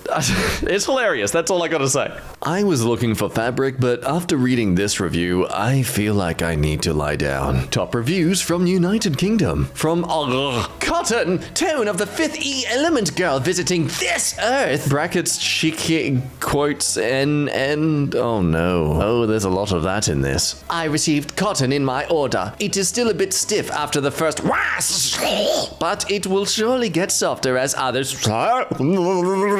Speaker 3: it's hilarious. That's all I gotta say. I was looking for fabric, but after reading this review, I feel like I need to lie down. Top reviews from United Kingdom. From Cotton, tone of the 5th E element girl visiting this earth. Brackets, chic, quotes, and oh no. Oh, there's a lot of that in this. I received cotton in my order. It is still a bit stiff after the first but it will surely get softer as others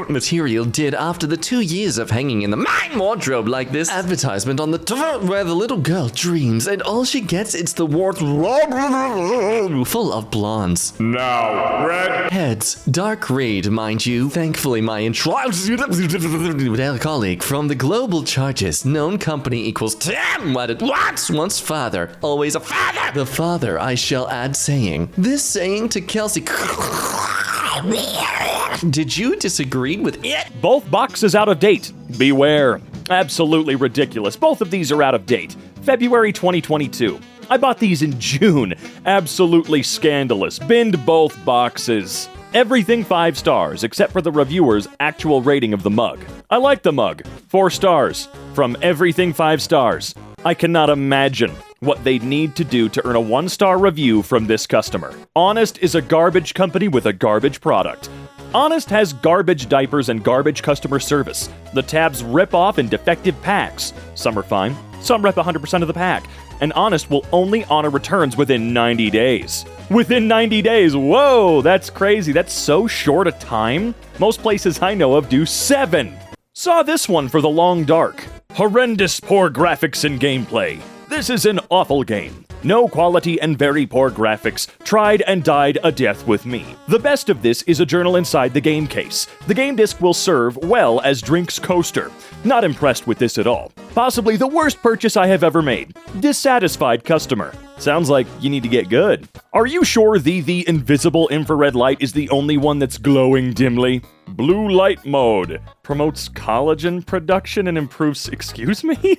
Speaker 3: material did after the 2 years of hanging in the wardrobe like this advertisement on the where the little girl dreams and all she gets is the wart full of blondes.
Speaker 9: Now, red
Speaker 3: Heads. Dark read, mind you. Thankfully, my colleague from the global charges known company equals damn what it was once father, always a father. The father, I shall add, saying this saying to Kelsey. Did you disagree with it?
Speaker 7: Both boxes out of date. Beware. Absolutely ridiculous. Both of these are out of date. February 2022. I bought these in June. Absolutely scandalous. Binned both boxes. Everything 5 stars, except for the reviewer's actual rating of the mug. I like the mug. 4 stars. From Everything 5 stars. I cannot imagine what they'd need to do to earn a 1-star review from this customer. Honest is a garbage company with a garbage product. Honest has garbage diapers and garbage customer service. The tabs rip off in defective packs. Some are fine, some rep 100% of the pack. And Honest will only honor returns within 90 days. Within 90 days, whoa, that's crazy. That's so short a time. Most places I know of do 7. Saw this one for the long dark. Horrendous poor graphics and gameplay. This is an awful game. No quality and very poor graphics. Tried and died a death with me. The best of this is a journal inside the game case. The game disc will serve well as Drink's coaster. Not impressed with this at all. Possibly the worst purchase I have ever made. Dissatisfied customer. Sounds like you need to get good. Are you sure the invisible infrared light is the only one that's glowing dimly? Blue light mode. Promotes collagen production and improves... Excuse me?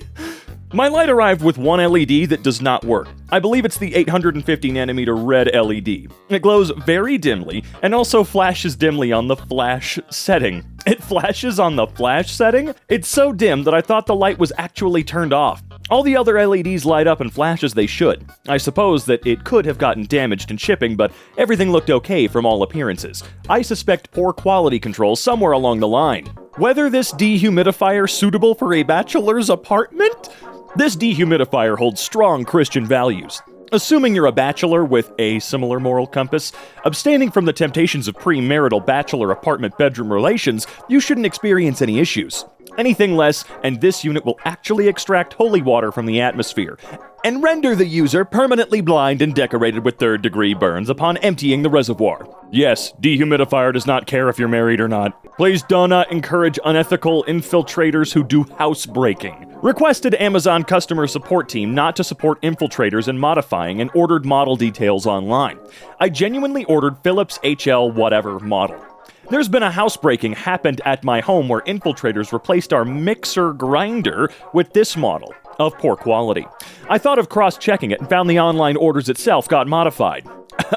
Speaker 7: My light arrived with one LED that does not work. I believe it's the 850 nanometer red LED. It glows very dimly and also flashes dimly on the flash setting. It flashes on the flash setting? It's so dim that I thought the light was actually turned off. All the other LEDs light up and flash as they should. I suppose that it could have gotten damaged in shipping, but everything looked okay from all appearances. I suspect poor quality control somewhere along the line. Whether this dehumidifier suitable for a bachelor's apartment? This dehumidifier holds strong Christian values. Assuming you're a bachelor with a similar moral compass, abstaining from the temptations of premarital bachelor apartment bedroom relations, you shouldn't experience any issues. Anything less, and this unit will actually extract holy water from the atmosphere and render the user permanently blind and decorated with third-degree burns upon emptying the reservoir. Yes, dehumidifier does not care if you're married or not. Please do not encourage unethical infiltrators who do housebreaking. Requested Amazon customer support team not to support infiltrators in modifying and ordered model details online. I genuinely ordered Philips HL whatever model. There's been a housebreaking happened at my home where infiltrators replaced our mixer grinder with this model of poor quality. I thought of cross-checking it and found the online orders itself got modified.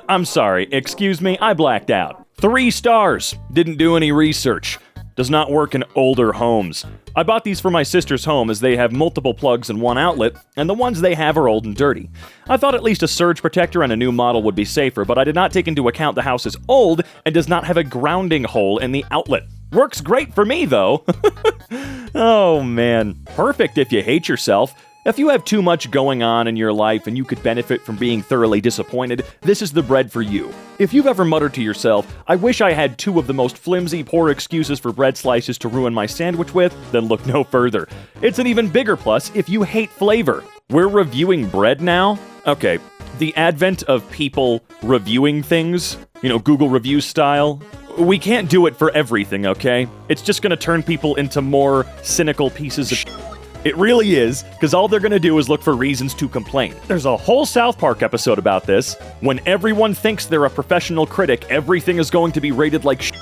Speaker 7: I'm sorry, excuse me, I blacked out. 3 stars. Didn't do any research. Does not work in older homes. I bought these for my sister's home as they have multiple plugs in one outlet, and the ones they have are old and dirty. I thought at least a surge protector and a new model would be safer, but I did not take into account the house is old and does not have a grounding hole in the outlet. Works great for me, though. Oh, man. Perfect if you hate yourself. If you have too much going on in your life and you could benefit from being thoroughly disappointed, this is the bread for you. If you've ever muttered to yourself, I wish I had 2 of the most flimsy, poor excuses for bread slices to ruin my sandwich with, then look no further. It's an even bigger plus if you hate flavor. We're reviewing bread now? Okay, the advent of people reviewing things, Google review style, we can't do it for everything, okay? It's just gonna turn people into more cynical pieces of shit. It really is, because all they're going to do is look for reasons to complain. There's a whole South Park episode about this. When everyone thinks they're a professional critic, everything is going to be rated like shit,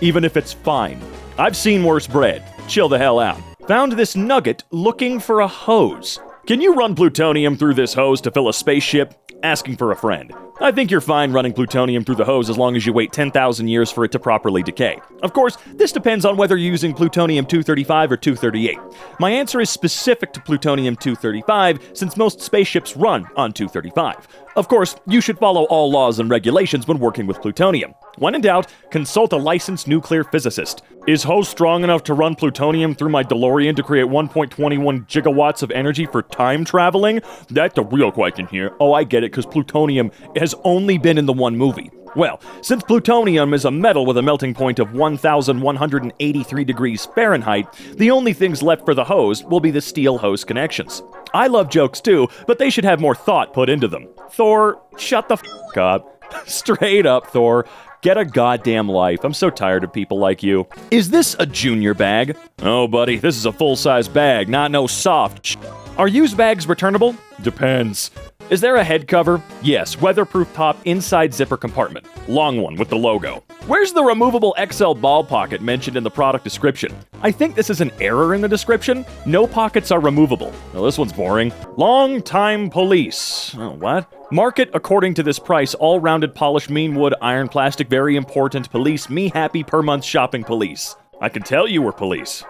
Speaker 7: even if it's fine. I've seen worse bread. Chill the hell out. Found this nugget looking for a hose. Can you run plutonium through this hose to fill a spaceship? Asking for a friend. I think you're fine running plutonium through the hose as long as you wait 10,000 years for it to properly decay. Of course, this depends on whether you're using plutonium-235 or 238. My answer is specific to plutonium-235 since most spaceships run on 235. Of course, you should follow all laws and regulations when working with plutonium. When in doubt, consult a licensed nuclear physicist. Is hose strong enough to run plutonium through my DeLorean to create 1.21 gigawatts of energy for time traveling? That's the real question here. Oh, I get it, because plutonium has only been in the one movie. Well, since plutonium is a metal with a melting point of 1,183 degrees Fahrenheit, the only things left for the hose will be the steel hose connections. I love jokes too, but they should have more thought put into them. Thor, shut the f*** up. Straight up, Thor. Get a goddamn life. I'm so tired of people like you. Is this a junior bag? Oh, buddy, this is a full-size bag, not no soft sh**. Are used bags returnable? Depends. Is there a head cover? Yes, weatherproof top inside zipper compartment. Long one with the logo. Where's the removable XL ball pocket mentioned in the product description? I think this is an error in the description. No pockets are removable. Well, this one's boring. Long time police. Oh, what? Market according to this price, all rounded polished mean wood, iron plastic, very important police, me happy per month shopping police. I can tell you were police.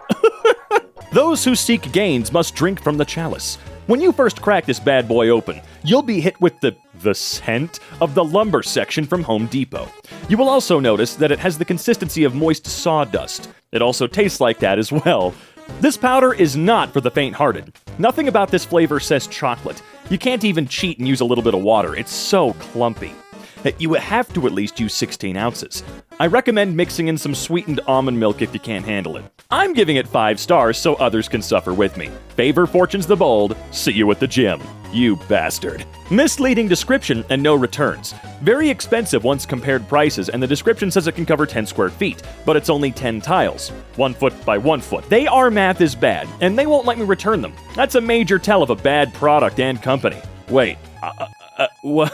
Speaker 7: Those who seek gains must drink from the chalice. When you first crack this bad boy open, you'll be hit with the scent of the lumber section from Home Depot. You will also notice that it has the consistency of moist sawdust. It also tastes like that as well. This powder is not for the faint-hearted. Nothing about this flavor says chocolate. You can't even cheat and use a little bit of water. It's so clumpy. You have to at least use 16 ounces. I recommend mixing in some sweetened almond milk if you can't handle it. I'm giving it 5 stars so others can suffer with me. Favor fortunes the bold. See you at the gym. You bastard. Misleading description and no returns. Very expensive once compared prices, and the description says it can cover 10 square feet, but it's only 10 tiles. 1 foot by 1 foot. Our math is bad, and they won't let me return them. That's a major tell of a bad product and company. Wait, what?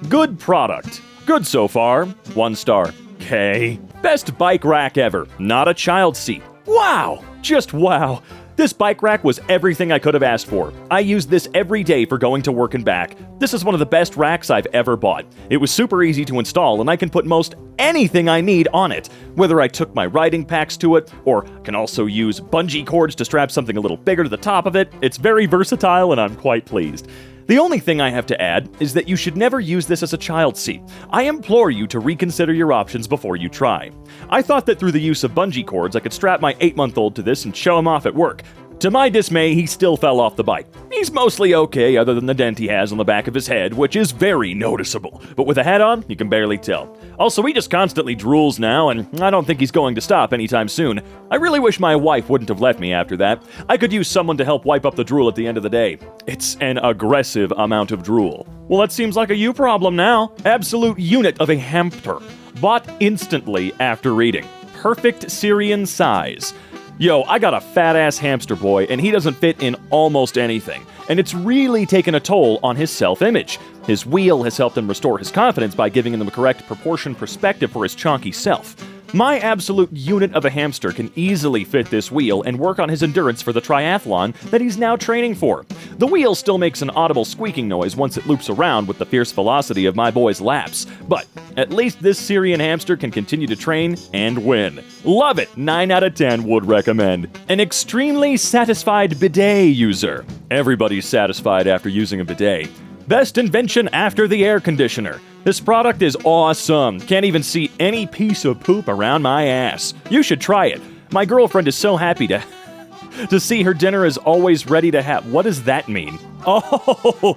Speaker 7: Good product. Good so far. 1 star. Okay. Best bike rack ever. Not a child seat. Wow! Just wow. This bike rack was everything I could have asked for. I use this every day for going to work and back. This is one of the best racks I've ever bought. It was super easy to install, and I can put most anything I need on it. Whether I took my riding packs to it, or can also use bungee cords to strap something a little bigger to the top of it. It's very versatile, and I'm quite pleased. The only thing I have to add is that you should never use this as a child seat. I implore you to reconsider your options before you try. I thought that through the use of bungee cords, I could strap my 8-month-old to this and show him off at work. To my dismay, he still fell off the bike. He's mostly okay other than the dent he has on the back of his head, which is very noticeable. But with a hat on, you can barely tell. Also, he just constantly drools now, and I don't think he's going to stop anytime soon. I really wish my wife wouldn't have left me after that. I could use someone to help wipe up the drool at the end of the day. It's an aggressive amount of drool. Well, that seems like a you problem now. Absolute unit of a hamster. Bought instantly after reading. Perfect Syrian size. Yo, I got a fat-ass hamster boy, and he doesn't fit in almost anything. And it's really taken a toll on his self-image. His wheel has helped him restore his confidence by giving him the correct proportion perspective for his chonky self. My absolute unit of a hamster can easily fit this wheel and work on his endurance for the triathlon that he's now training for. The wheel still makes an audible squeaking noise once it loops around with the fierce velocity of my boy's laps, but at least this Syrian hamster can continue to train and win. Love it! 9 out of 10 would recommend. An extremely satisfied bidet user. Everybody's satisfied after using a bidet. Best invention after the air conditioner. This product is awesome. Can't even see any piece of poop around my ass. You should try it. My girlfriend is so happy to see her dinner is always ready to have. What does that mean? Oh,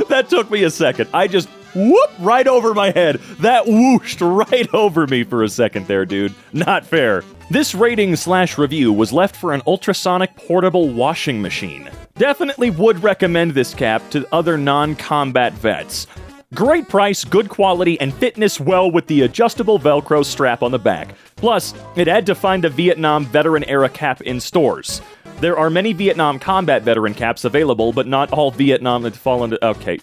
Speaker 7: that took me a second. I just whoop right over my head. That whooshed right over me for a second there, dude. Not fair. This rating/review was left for an ultrasonic portable washing machine. Definitely would recommend this cap to other non-combat vets. Great price, good quality, and fitness well with the adjustable Velcro strap on the back. Plus, it had to find a Vietnam veteran-era cap in stores. There are many Vietnam combat veteran caps available, but not all Vietnam that fall into... Okay,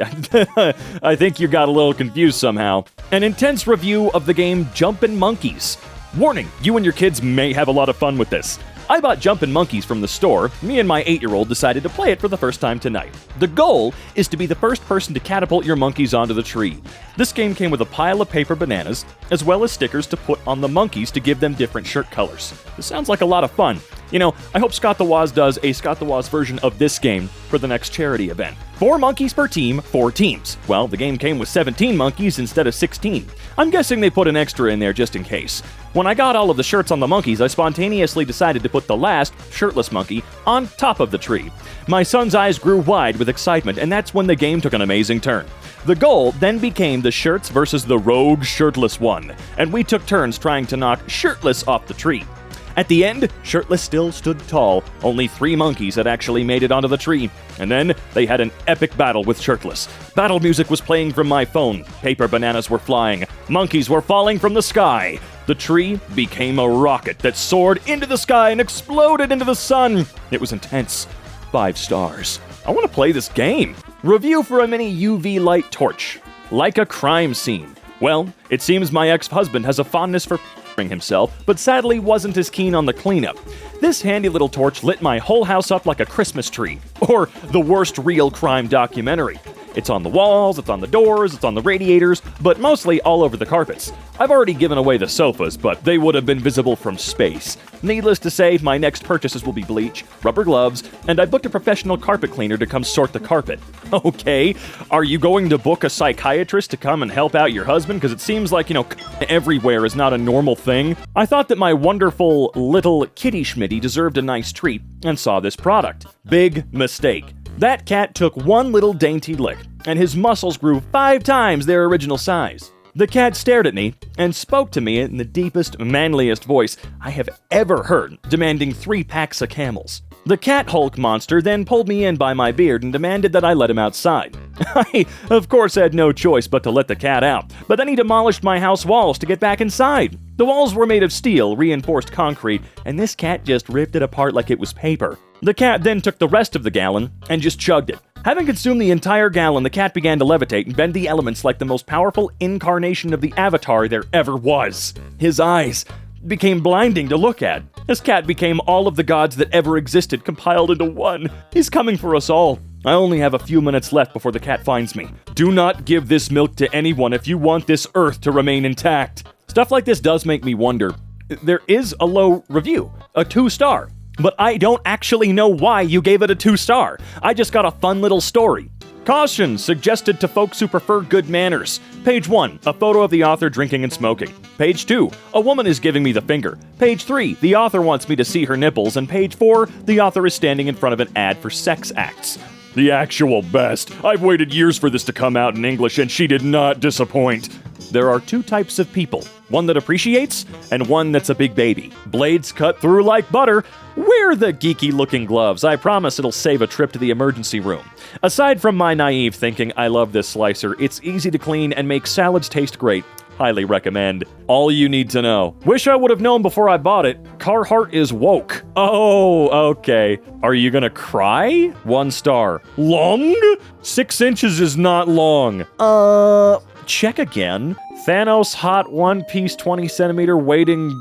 Speaker 7: I think you got a little confused somehow. An intense review of the game Jumpin' Monkeys. Warning, you and your kids may have a lot of fun with this. I bought Jumpin' Monkeys from the store. Me and my 8-year-old decided to play it for the first time tonight. The goal is to be the first person to catapult your monkeys onto the tree. This game came with a pile of paper bananas, as well as stickers to put on the monkeys to give them different shirt colors. This sounds like a lot of fun. You know, I hope Scott the Woz does a Scott the Woz version of this game for the next charity event. 4 monkeys per team, 4 teams. Well, the game came with 17 monkeys instead of 16. I'm guessing they put an extra in there just in case. When I got all of the shirts on the monkeys, I spontaneously decided to put the last, shirtless monkey, on top of the tree. My son's eyes grew wide with excitement, and that's when the game took an amazing turn. The goal then became the shirts versus the rogue shirtless one, and we took turns trying to knock shirtless off the tree. At the end, Shirtless still stood tall. Only 3 monkeys had actually made it onto the tree. And then they had an epic battle with Shirtless. Battle music was playing from my phone. Paper bananas were flying. Monkeys were falling from the sky. The tree became a rocket that soared into the sky and exploded into the sun. It was intense. 5 stars. I want to play this game. Review for a mini UV light torch. Like a crime scene. Well, it seems my ex-husband has a fondness for himself, but sadly wasn't as keen on the cleanup. This handy little torch lit my whole house up like a Christmas tree, or the worst real crime documentary. It's on the walls, it's on the doors, it's on the radiators, but mostly all over the carpets. I've already given away the sofas, but they would have been visible from space. Needless to say, my next purchases will be bleach, rubber gloves, and I booked a professional carpet cleaner to come sort the carpet. Okay, are you going to book a psychiatrist to come and help out your husband? Because it seems like, everywhere is not a normal thing. I thought that my wonderful little kitty schmitty deserved a nice treat and saw this product. Big mistake. That cat took one little dainty lick, and his muscles grew 5 times their original size. The cat stared at me and spoke to me in the deepest, manliest voice I have ever heard, demanding 3 packs of Camels. The cat Hulk monster then pulled me in by my beard and demanded that I let him outside. I, of course, had no choice but to let the cat out, but then he demolished my house walls to get back inside. The walls were made of steel, reinforced concrete, and this cat just ripped it apart like it was paper. The cat then took the rest of the gallon and just chugged it. Having consumed the entire gallon, the cat began to levitate and bend the elements like the most powerful incarnation of the Avatar there ever was. His eyes became blinding to look at. This cat became all of the gods that ever existed compiled into one. He's coming for us all. I only have a few minutes left before the cat finds me. Do not give this milk to anyone if you want this earth to remain intact. Stuff like this does make me wonder. There is a low review, a 2-star. But I don't actually know why you gave it a 2-star. I just got a fun little story. Caution suggested to folks who prefer good manners. Page 1, a photo of the author drinking and smoking. Page 2, a woman is giving me the finger. Page 3, the author wants me to see her nipples. And page 4, the author is standing in front of an ad for sex acts. The actual best. I've waited years for this to come out in English, and she did not disappoint. There are 2 types of people. One that appreciates, and one that's a big baby. Blades cut through like butter. Wear the geeky-looking gloves. I promise it'll save a trip to the emergency room. Aside from my naive thinking, I love this slicer. It's easy to clean and makes salads taste great. Highly recommend. All you need to know. Wish I would have known before I bought it. Carhartt is woke. Oh, okay. Are you gonna cry? 1 star. Long? 6 inches is not long. Check again. Thanos hot 1 piece 20 centimeter waiting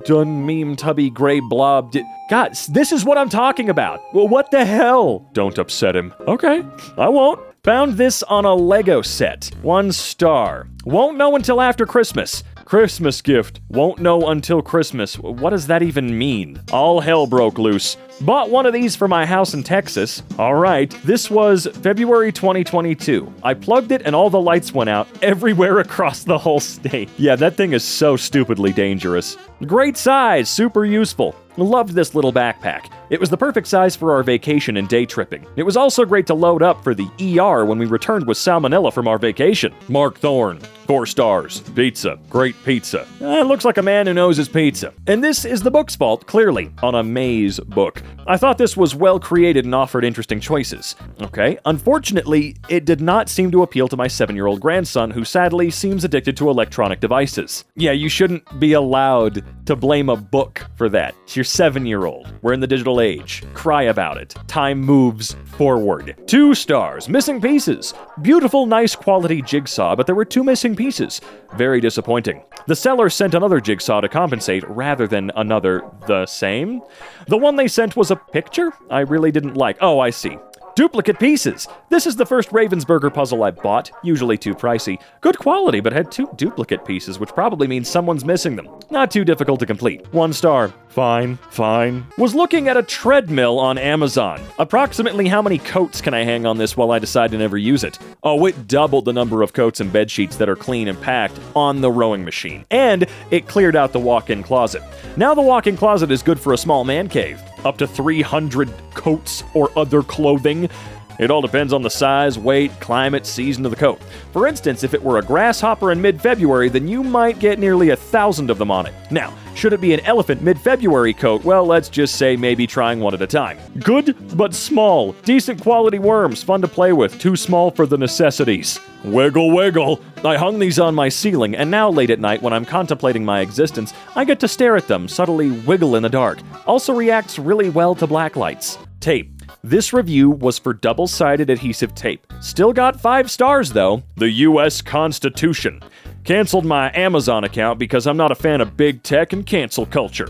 Speaker 7: done meme tubby gray blob. God, this is what I'm talking about. Well, what the hell? Don't upset him. Okay, I won't. Found this on a Lego set. 1 star. Won't know until after Christmas. Christmas gift. Won't know until Christmas. What does that even mean? All hell broke loose. Bought one of these for my house in Texas. Alright, this was February 2022. I plugged it and all the lights went out everywhere across the whole state. Yeah, that thing is so stupidly dangerous. Great size, super useful. Loved this little backpack. It was the perfect size for our vacation and day tripping. It was also great to load up for the ER when we returned with salmonella from our vacation. Mark Thorne, 4 stars. Pizza. Great pizza. Looks like a man who knows his pizza. And this is the book's fault, clearly, on a maze book. I thought this was well created and offered interesting choices. Okay, unfortunately, it did not seem to appeal to my 7-year-old grandson, who sadly seems addicted to electronic devices. Yeah, you shouldn't be allowed to blame a book for that. It's your 7-year-old. We're in the digital age. Cry about it. Time moves forward. 2 stars. Missing pieces. Beautiful, nice quality jigsaw, but there were 2 missing pieces. Very disappointing. The seller sent another jigsaw to compensate rather than another the same. The one they sent was a picture I really didn't like. Oh, I see. Duplicate pieces. This is the first Ravensburger puzzle I bought, usually too pricey. Good quality, but had 2 duplicate pieces, which probably means someone's missing them. Not too difficult to complete. 1 star. Fine. Was looking at a treadmill on Amazon. Approximately how many coats can I hang on this while I decide to never use it? Oh, it doubled the number of coats and bed sheets that are clean and packed on the rowing machine. And it cleared out the walk-in closet. Now the walk-in closet is good for a small man cave. Up to 300 coats or other clothing. It all depends on the size, weight, climate, season of the coat. For instance, if it were a grasshopper in mid-February, then you might get nearly 1,000 of them on it. Now, should it be an elephant mid-February coat? Well, let's just say maybe trying one at a time. Good, but small. Decent quality worms, fun to play with, too small for the necessities. Wiggle, wiggle. I hung these on my ceiling, and now late at night when I'm contemplating my existence, I get to stare at them, subtly wiggle in the dark. Also reacts really well to black lights. Tape. This review was for double-sided adhesive tape. Still got 5 stars, though. The U.S. Constitution. Canceled my Amazon account because I'm not a fan of big tech and cancel culture.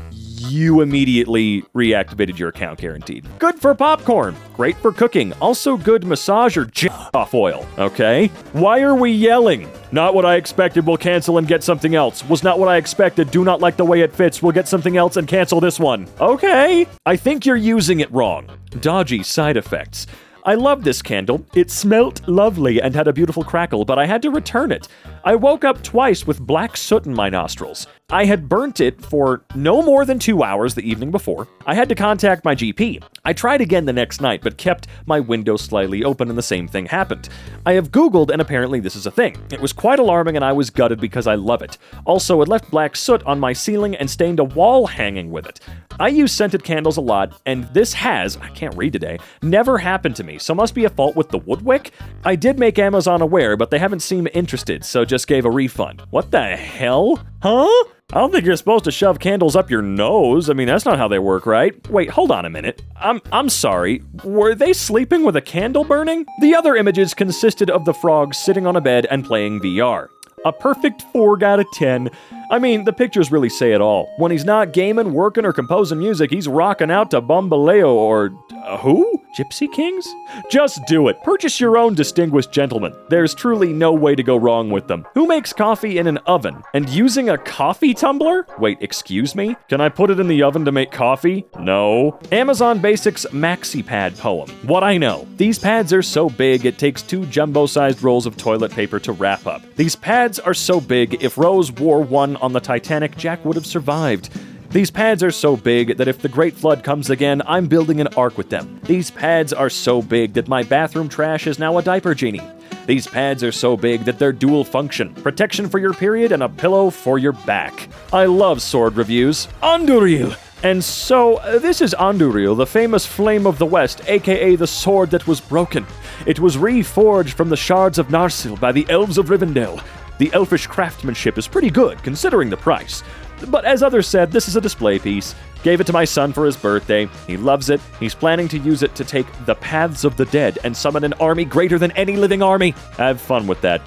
Speaker 7: you immediately reactivated your account guaranteed. Good for popcorn. Great for cooking. Also good massager off oil. Okay? Why are we yelling? Not what I expected, we'll cancel and get something else. Was not what I expected, do not like the way it fits, we'll get something else and cancel this one. Okay. I think you're using it wrong. Dodgy side effects. I love this candle. It smelt lovely and had a beautiful crackle, but I had to return it. I woke up twice with black soot in my nostrils. I had burnt it for no more than 2 hours the evening before. I had to contact my GP. I tried again the next night, but kept my window slightly open and the same thing happened. I have Googled and apparently this is a thing. It was quite alarming and I was gutted because I love it. Also, it left black soot on my ceiling and stained a wall hanging with it. I use scented candles a lot, and this has, I can't read today, never happened to me, so must be a fault with the wood wick? I did make Amazon aware, but they haven't seemed interested, so just gave a refund. What the hell? Huh? I don't think you're supposed to shove candles up your nose. I mean, that's not how they work, right? Wait, hold on a minute. I'm sorry. Were they sleeping with a candle burning? The other images consisted of the frog sitting on a bed and playing VR. A perfect 4 out of 10. I mean, the pictures really say it all. When he's not gaming, working, or composing music, he's rocking out to Bambaleo or... who? Gypsy Kings? Just do it. Purchase your own distinguished gentleman. There's truly no way to go wrong with them. Who makes coffee in an oven? And using a coffee tumbler? Wait, excuse me? Can I put it in the oven to make coffee? No. Amazon Basics Maxi Pad poem. What I know. These pads are so big, it takes 2 jumbo-sized rolls of toilet paper to wrap up. These pads are so big, if Rose wore one on the Titanic, Jack would have survived. These pads are so big that if the Great Flood comes again, I'm building an ark with them. These pads are so big that my bathroom trash is now a diaper genie. These pads are so big that they're dual function. Protection for your period and a pillow for your back. I love sword reviews. Anduril! And so, this is Anduril, the famous Flame of the West, aka the sword that was broken. It was reforged from the shards of Narsil by the elves of Rivendell. The elfish craftsmanship is pretty good, considering the price. But as others said, this is a display piece. Gave it to my son for his birthday. He loves it. He's planning to use it to take the paths of the dead and summon an army greater than any living army. Have fun with that.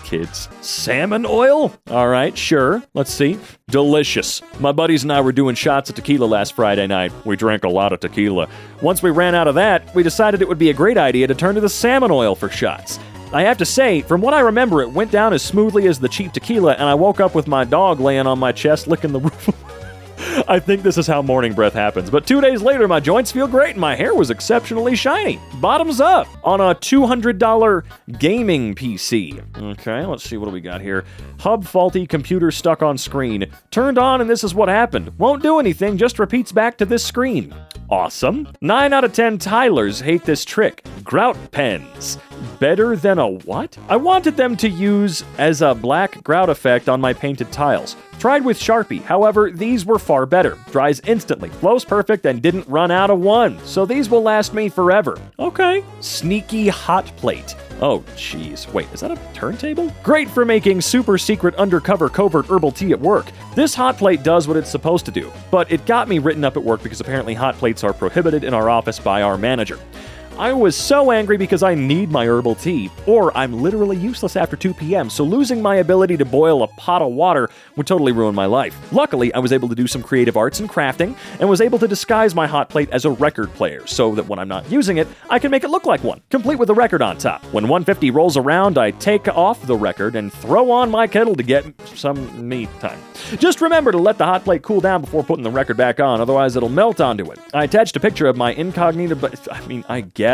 Speaker 7: Kids. Salmon oil? All right, sure. Let's see. Delicious. My buddies and I were doing shots of tequila last Friday night. We drank a lot of tequila. Once we ran out of that, we decided it would be a great idea to turn to the salmon oil for shots. I have to say, from what I remember, it went down as smoothly as the cheap tequila, and I woke up with my dog laying on my chest licking the roof. I think this is how morning breath happens. But 2 days later, my joints feel great and my hair was exceptionally shiny. Bottoms up on a $200 gaming PC. Okay, let's see, what do we got here? Hub faulty, computer stuck on screen. Turned on and this is what happened. Won't do anything, just repeats back to this screen. Awesome. 9 out of 10 Tylers hate this trick. Grout pens. Better than a what? I wanted them to use as a black grout effect on my painted tiles. Tried with Sharpie, however, these were far better. Dries instantly, flows perfect, and didn't run out of one. So these will last me forever. Okay. Sneaky hot plate. Oh, jeez. Wait, is that a turntable? Great for making super secret undercover covert herbal tea at work. This hot plate does what it's supposed to do, but it got me written up at work because apparently hot plates are prohibited in our office by our manager. I was so angry because I need my herbal tea, or I'm literally useless after 2 p.m., so losing my ability to boil a pot of water would totally ruin my life. Luckily, I was able to do some creative arts and crafting, and was able to disguise my hot plate as a record player, so that when I'm not using it, I can make it look like one, complete with a record on top. When 150 rolls around, I take off the record and throw on my kettle to get some me time. Just remember to let the hot plate cool down before putting the record back on, otherwise it'll melt onto it. I attached a picture of my incognito, but I guess.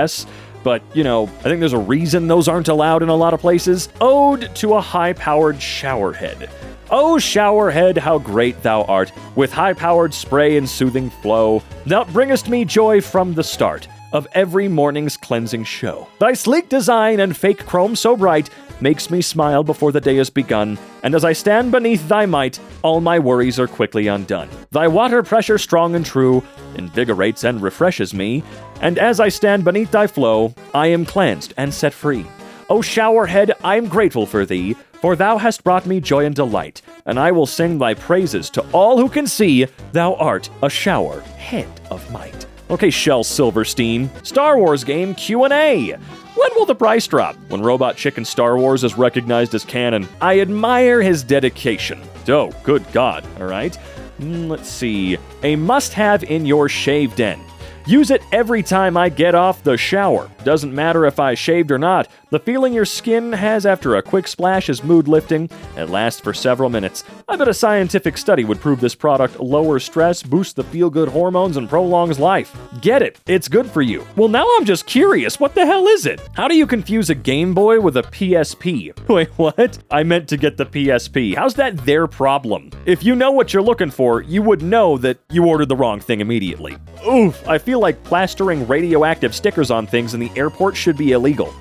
Speaker 7: But, I think there's a reason those aren't allowed in a lot of places. Ode to a high-powered showerhead. Oh, showerhead, how great thou art, with high-powered spray and soothing flow. Thou bringest me joy from the start of every morning's cleansing show. Thy sleek design and fake chrome so bright makes me smile before the day has begun, and as I stand beneath thy might, all my worries are quickly undone. Thy water pressure strong and true invigorates and refreshes me, and as I stand beneath thy flow, I am cleansed and set free. O showerhead, I am grateful for thee, for thou hast brought me joy and delight, and I will sing thy praises to all who can see thou art a shower head of might. Okay, Shel Silverstein, Star Wars game Q&A. When will the price drop? When Robot Chicken Star Wars is recognized as canon. I admire his dedication. Oh, good God, all right? Let's see. A must-have in your shave den. Use it every time I get off the shower. Doesn't matter if I shaved or not. The feeling your skin has after a quick splash is mood-lifting and lasts for several minutes. I bet a scientific study would prove this product lowers stress, boosts the feel-good hormones, and prolongs life. Get it. It's good for you. Well, now I'm just curious. What the hell is it? How do you confuse a Game Boy with a PSP? Wait, what? I meant to get the PSP. How's that their problem? If you know what you're looking for, you would know that you ordered the wrong thing immediately. Oof, I feel like plastering radioactive stickers on things in the airport should be illegal.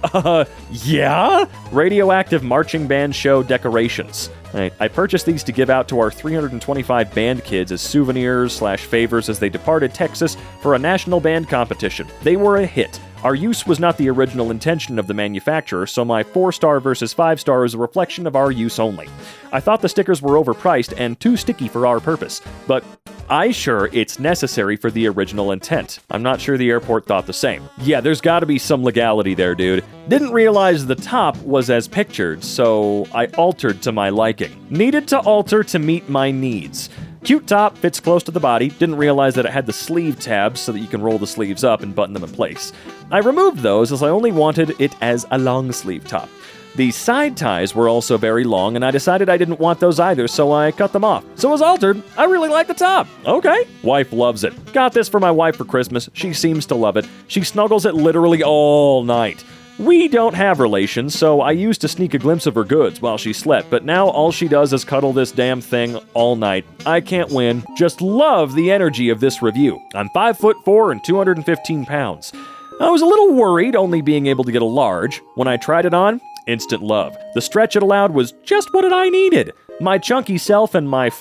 Speaker 7: Yeah? Radioactive marching band show decorations. I purchased these to give out to our 325 band kids as souvenirs/favors as they departed Texas for a national band competition. They were a hit. Our use was not the original intention of the manufacturer, so my 4-star versus 5-star is a reflection of our use only. I thought the stickers were overpriced and too sticky for our purpose, but I sure it's necessary for the original intent. I'm not sure the airport thought the same. Yeah, there's gotta be some legality there, dude. Didn't realize the top was as pictured, so I altered to my liking. Needed to alter to meet my needs. Cute top, fits close to the body. Didn't realize that it had the sleeve tabs so that you can roll the sleeves up and button them in place. I removed those as I only wanted it as a long sleeve top. The side ties were also very long, and I decided I didn't want those either, so I cut them off. So it was altered. I really like the top. Okay. Wife loves it. Got this for my wife for Christmas. She seems to love it. She snuggles it literally all night. We don't have relations, so I used to sneak a glimpse of her goods while she slept, but now all she does is cuddle this damn thing all night. I can't win. Just love the energy of this review. I'm 5'4" and 215 pounds. I was a little worried only being able to get a large. When I tried it on, instant love. The stretch it allowed was just what I needed. My chunky self and my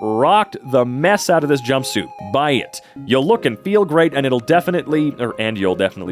Speaker 7: rocked the mess out of this jumpsuit. Buy it. You'll look and feel great, and you'll definitely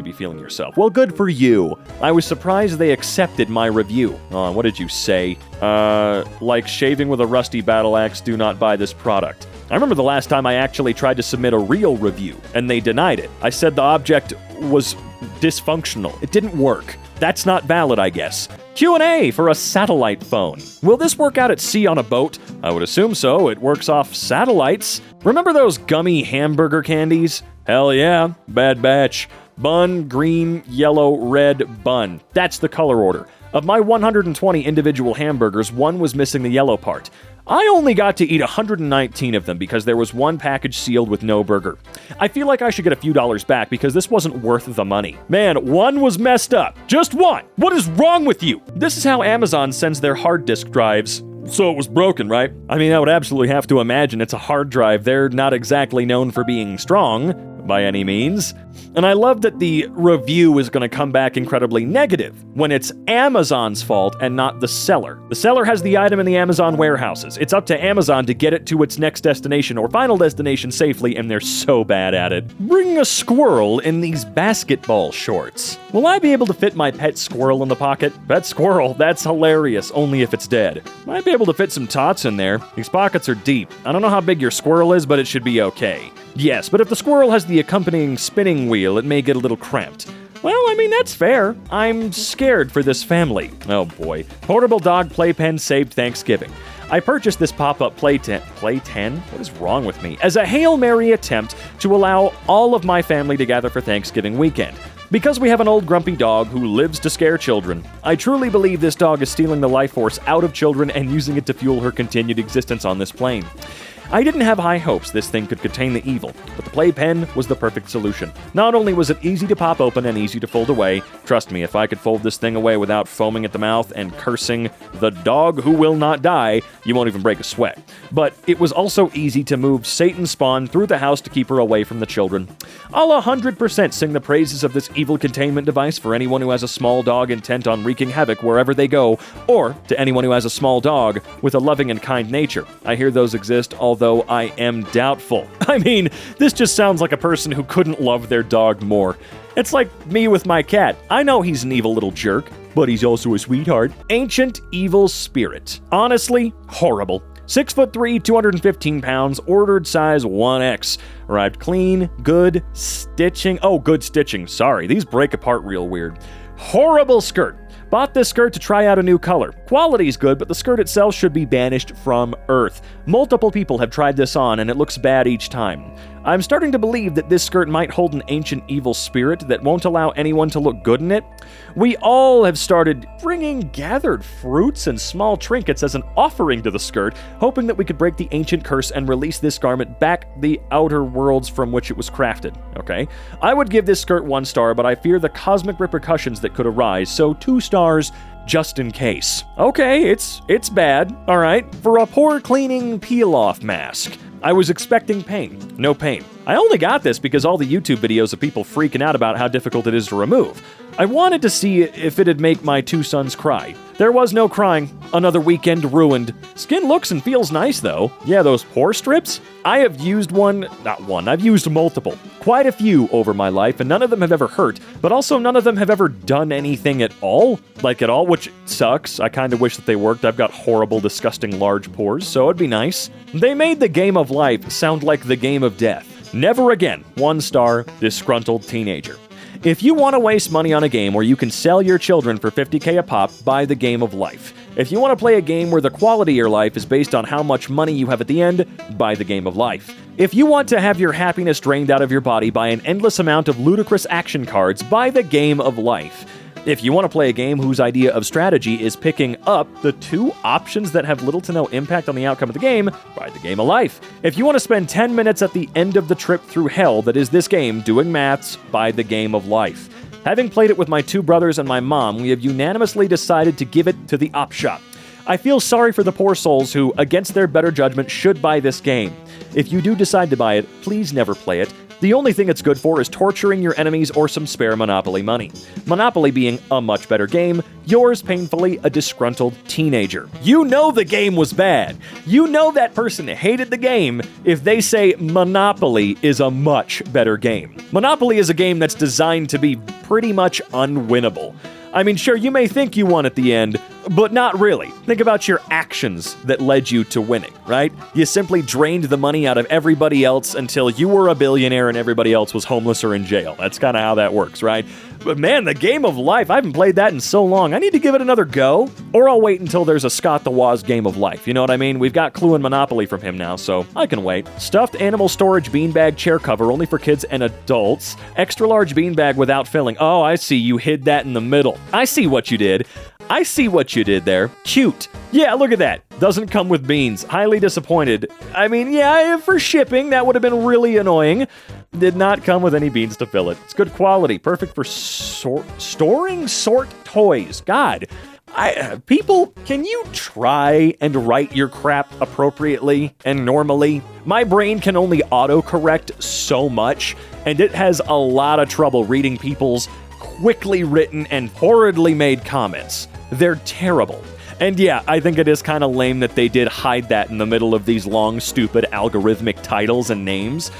Speaker 7: be feeling yourself. Well, good for you. I was surprised they accepted my review. Oh, what did you say? Like shaving with a rusty battle axe, do not buy this product. I remember the last time I actually tried to submit a real review, and they denied it. I said the object was dysfunctional. It didn't work. That's not valid, I guess. Q&A for a satellite phone. Will this work out at sea on a boat? I would assume so. It works off satellites. Remember those gummy hamburger candies? Hell yeah. Bad batch. Bun, green, yellow, red, bun. That's the color order. Of my 120 individual hamburgers, one was missing the yellow part. I only got to eat 119 of them because there was one package sealed with no burger. I feel like I should get a few dollars back because this wasn't worth the money. Man, one was messed up. Just one. What is wrong with you? This is how Amazon sends their hard disk drives. So it was broken, right? I mean, I would absolutely have to imagine it's a hard drive. They're not exactly known for being strong by any means. And I love that the review is going to come back incredibly negative when it's Amazon's fault and not the seller. The seller has the item in the Amazon warehouses. It's up to Amazon to get it to its next destination or final destination safely, and they're so bad at it. Bring a squirrel in these basketball shorts. Will I be able to fit my pet squirrel in the pocket? Pet squirrel, that's hilarious, only if it's dead. Might be able to fit some tots in there. These pockets are deep. I don't know how big your squirrel is, but it should be okay. Yes, but if the squirrel has the accompanying spinning wheel, it may get a little cramped. Well, I mean, that's fair. I'm scared for this family. Oh boy. Portable dog playpen saved Thanksgiving. I purchased this pop-up playpen? What is wrong with me? As a Hail Mary attempt to allow all of my family to gather for Thanksgiving weekend. Because we have an old grumpy dog who lives to scare children, I truly believe this dog is stealing the life force out of children and using it to fuel her continued existence on this plane. I didn't have high hopes this thing could contain the evil, but the playpen was the perfect solution. Not only was it easy to pop open and easy to fold away, trust me, if I could fold this thing away without foaming at the mouth and cursing the dog who will not die, you won't even break a sweat. But it was also easy to move Satan's spawn through the house to keep her away from the children. I'll 100% sing the praises of this evil containment device for anyone who has a small dog intent on wreaking havoc wherever they go, or to anyone who has a small dog with a loving and kind nature. I hear those exist, although I am doubtful. I mean, this just sounds like a person who couldn't love their dog more. It's like me with my cat. I know he's an evil little jerk, but he's also a sweetheart. Ancient evil spirit. Honestly, horrible. 6'3", 215 pounds, ordered size 1X. Arrived clean, good stitching. Oh, good stitching. Sorry, these break apart real weird. Horrible skirt. Bought this skirt to try out a new color. Quality's good, but the skirt itself should be banished from Earth. Multiple people have tried this on, and it looks bad each time. I'm starting to believe that this skirt might hold an ancient evil spirit that won't allow anyone to look good in it. We all have started bringing gathered fruits and small trinkets as an offering to the skirt, hoping that we could break the ancient curse and release this garment back the outer worlds from which it was crafted, okay? I would give this skirt 1 star, but I fear the cosmic repercussions that could arise, so 2 stars just in case. Okay, it's bad, all right. For a pore cleaning peel-off mask. I was expecting pain. No pain. I only got this because all the YouTube videos of people freaking out about how difficult it is to remove. I wanted to see if it'd make my 2 sons cry. There was no crying. Another weekend ruined. Skin looks and feels nice though. Yeah, those pore strips? I have used I've used multiple. Quite a few over my life, and none of them have ever hurt, but also none of them have ever done anything at all. Like at all, which sucks. I kinda wish that they worked. I've got horrible, disgusting large pores, so it'd be nice. They made the game of life sound like the game of death. Never again. 1 star, disgruntled teenager. If you want to waste money on a game where you can sell your children for $50K a pop, buy the game of life. If you want to play a game where the quality of your life is based on how much money you have at the end, buy the game of life. If you want to have your happiness drained out of your body by an endless amount of ludicrous action cards, buy the game of life. If you want to play a game whose idea of strategy is picking up the 2 options that have little to no impact on the outcome of the game, buy the game of life. If you want to spend 10 minutes at the end of the trip through hell that is this game doing maths, buy the game of life. Having played it with my 2 brothers and my mom, we have unanimously decided to give it to the op shop. I feel sorry for the poor souls who, against their better judgment, should buy this game. If you do decide to buy it, please never play it. The only thing it's good for is torturing your enemies or some spare Monopoly money. Monopoly being a much better game, yours painfully a disgruntled teenager. You know the game was bad. You know that person hated the game if they say Monopoly is a much better game. Monopoly is a game that's designed to be pretty much unwinnable. I mean, sure, you may think you won at the end, but not really. Think about your actions that led you to winning, right? You simply drained the money out of everybody else until you were a billionaire and everybody else was homeless or in jail. That's kind of how that works, right? But man, the game of life, I haven't played that in so long. I need to give it another go. Or I'll wait until there's a Scott the Woz game of life. You know what I mean? We've got Clue and Monopoly from him now, so I can wait. Stuffed animal storage beanbag chair cover only for kids and adults. Extra large beanbag without filling. Oh, I see. You hid that in the middle. I see what you did. I see what you did there. Cute. Yeah, look at that. Doesn't come with beans. Highly disappointed. I mean, yeah, for shipping, that would have been really annoying. Did not come with any beans to fill it. It's good quality. Perfect for storing toys. God. People, can you try and write your crap appropriately and normally? My brain can only autocorrect so much, and it has a lot of trouble reading people's quickly written and horridly made comments. They're terrible. And yeah, I think it is kind of lame that they did hide that in the middle of these long, stupid algorithmic titles and names.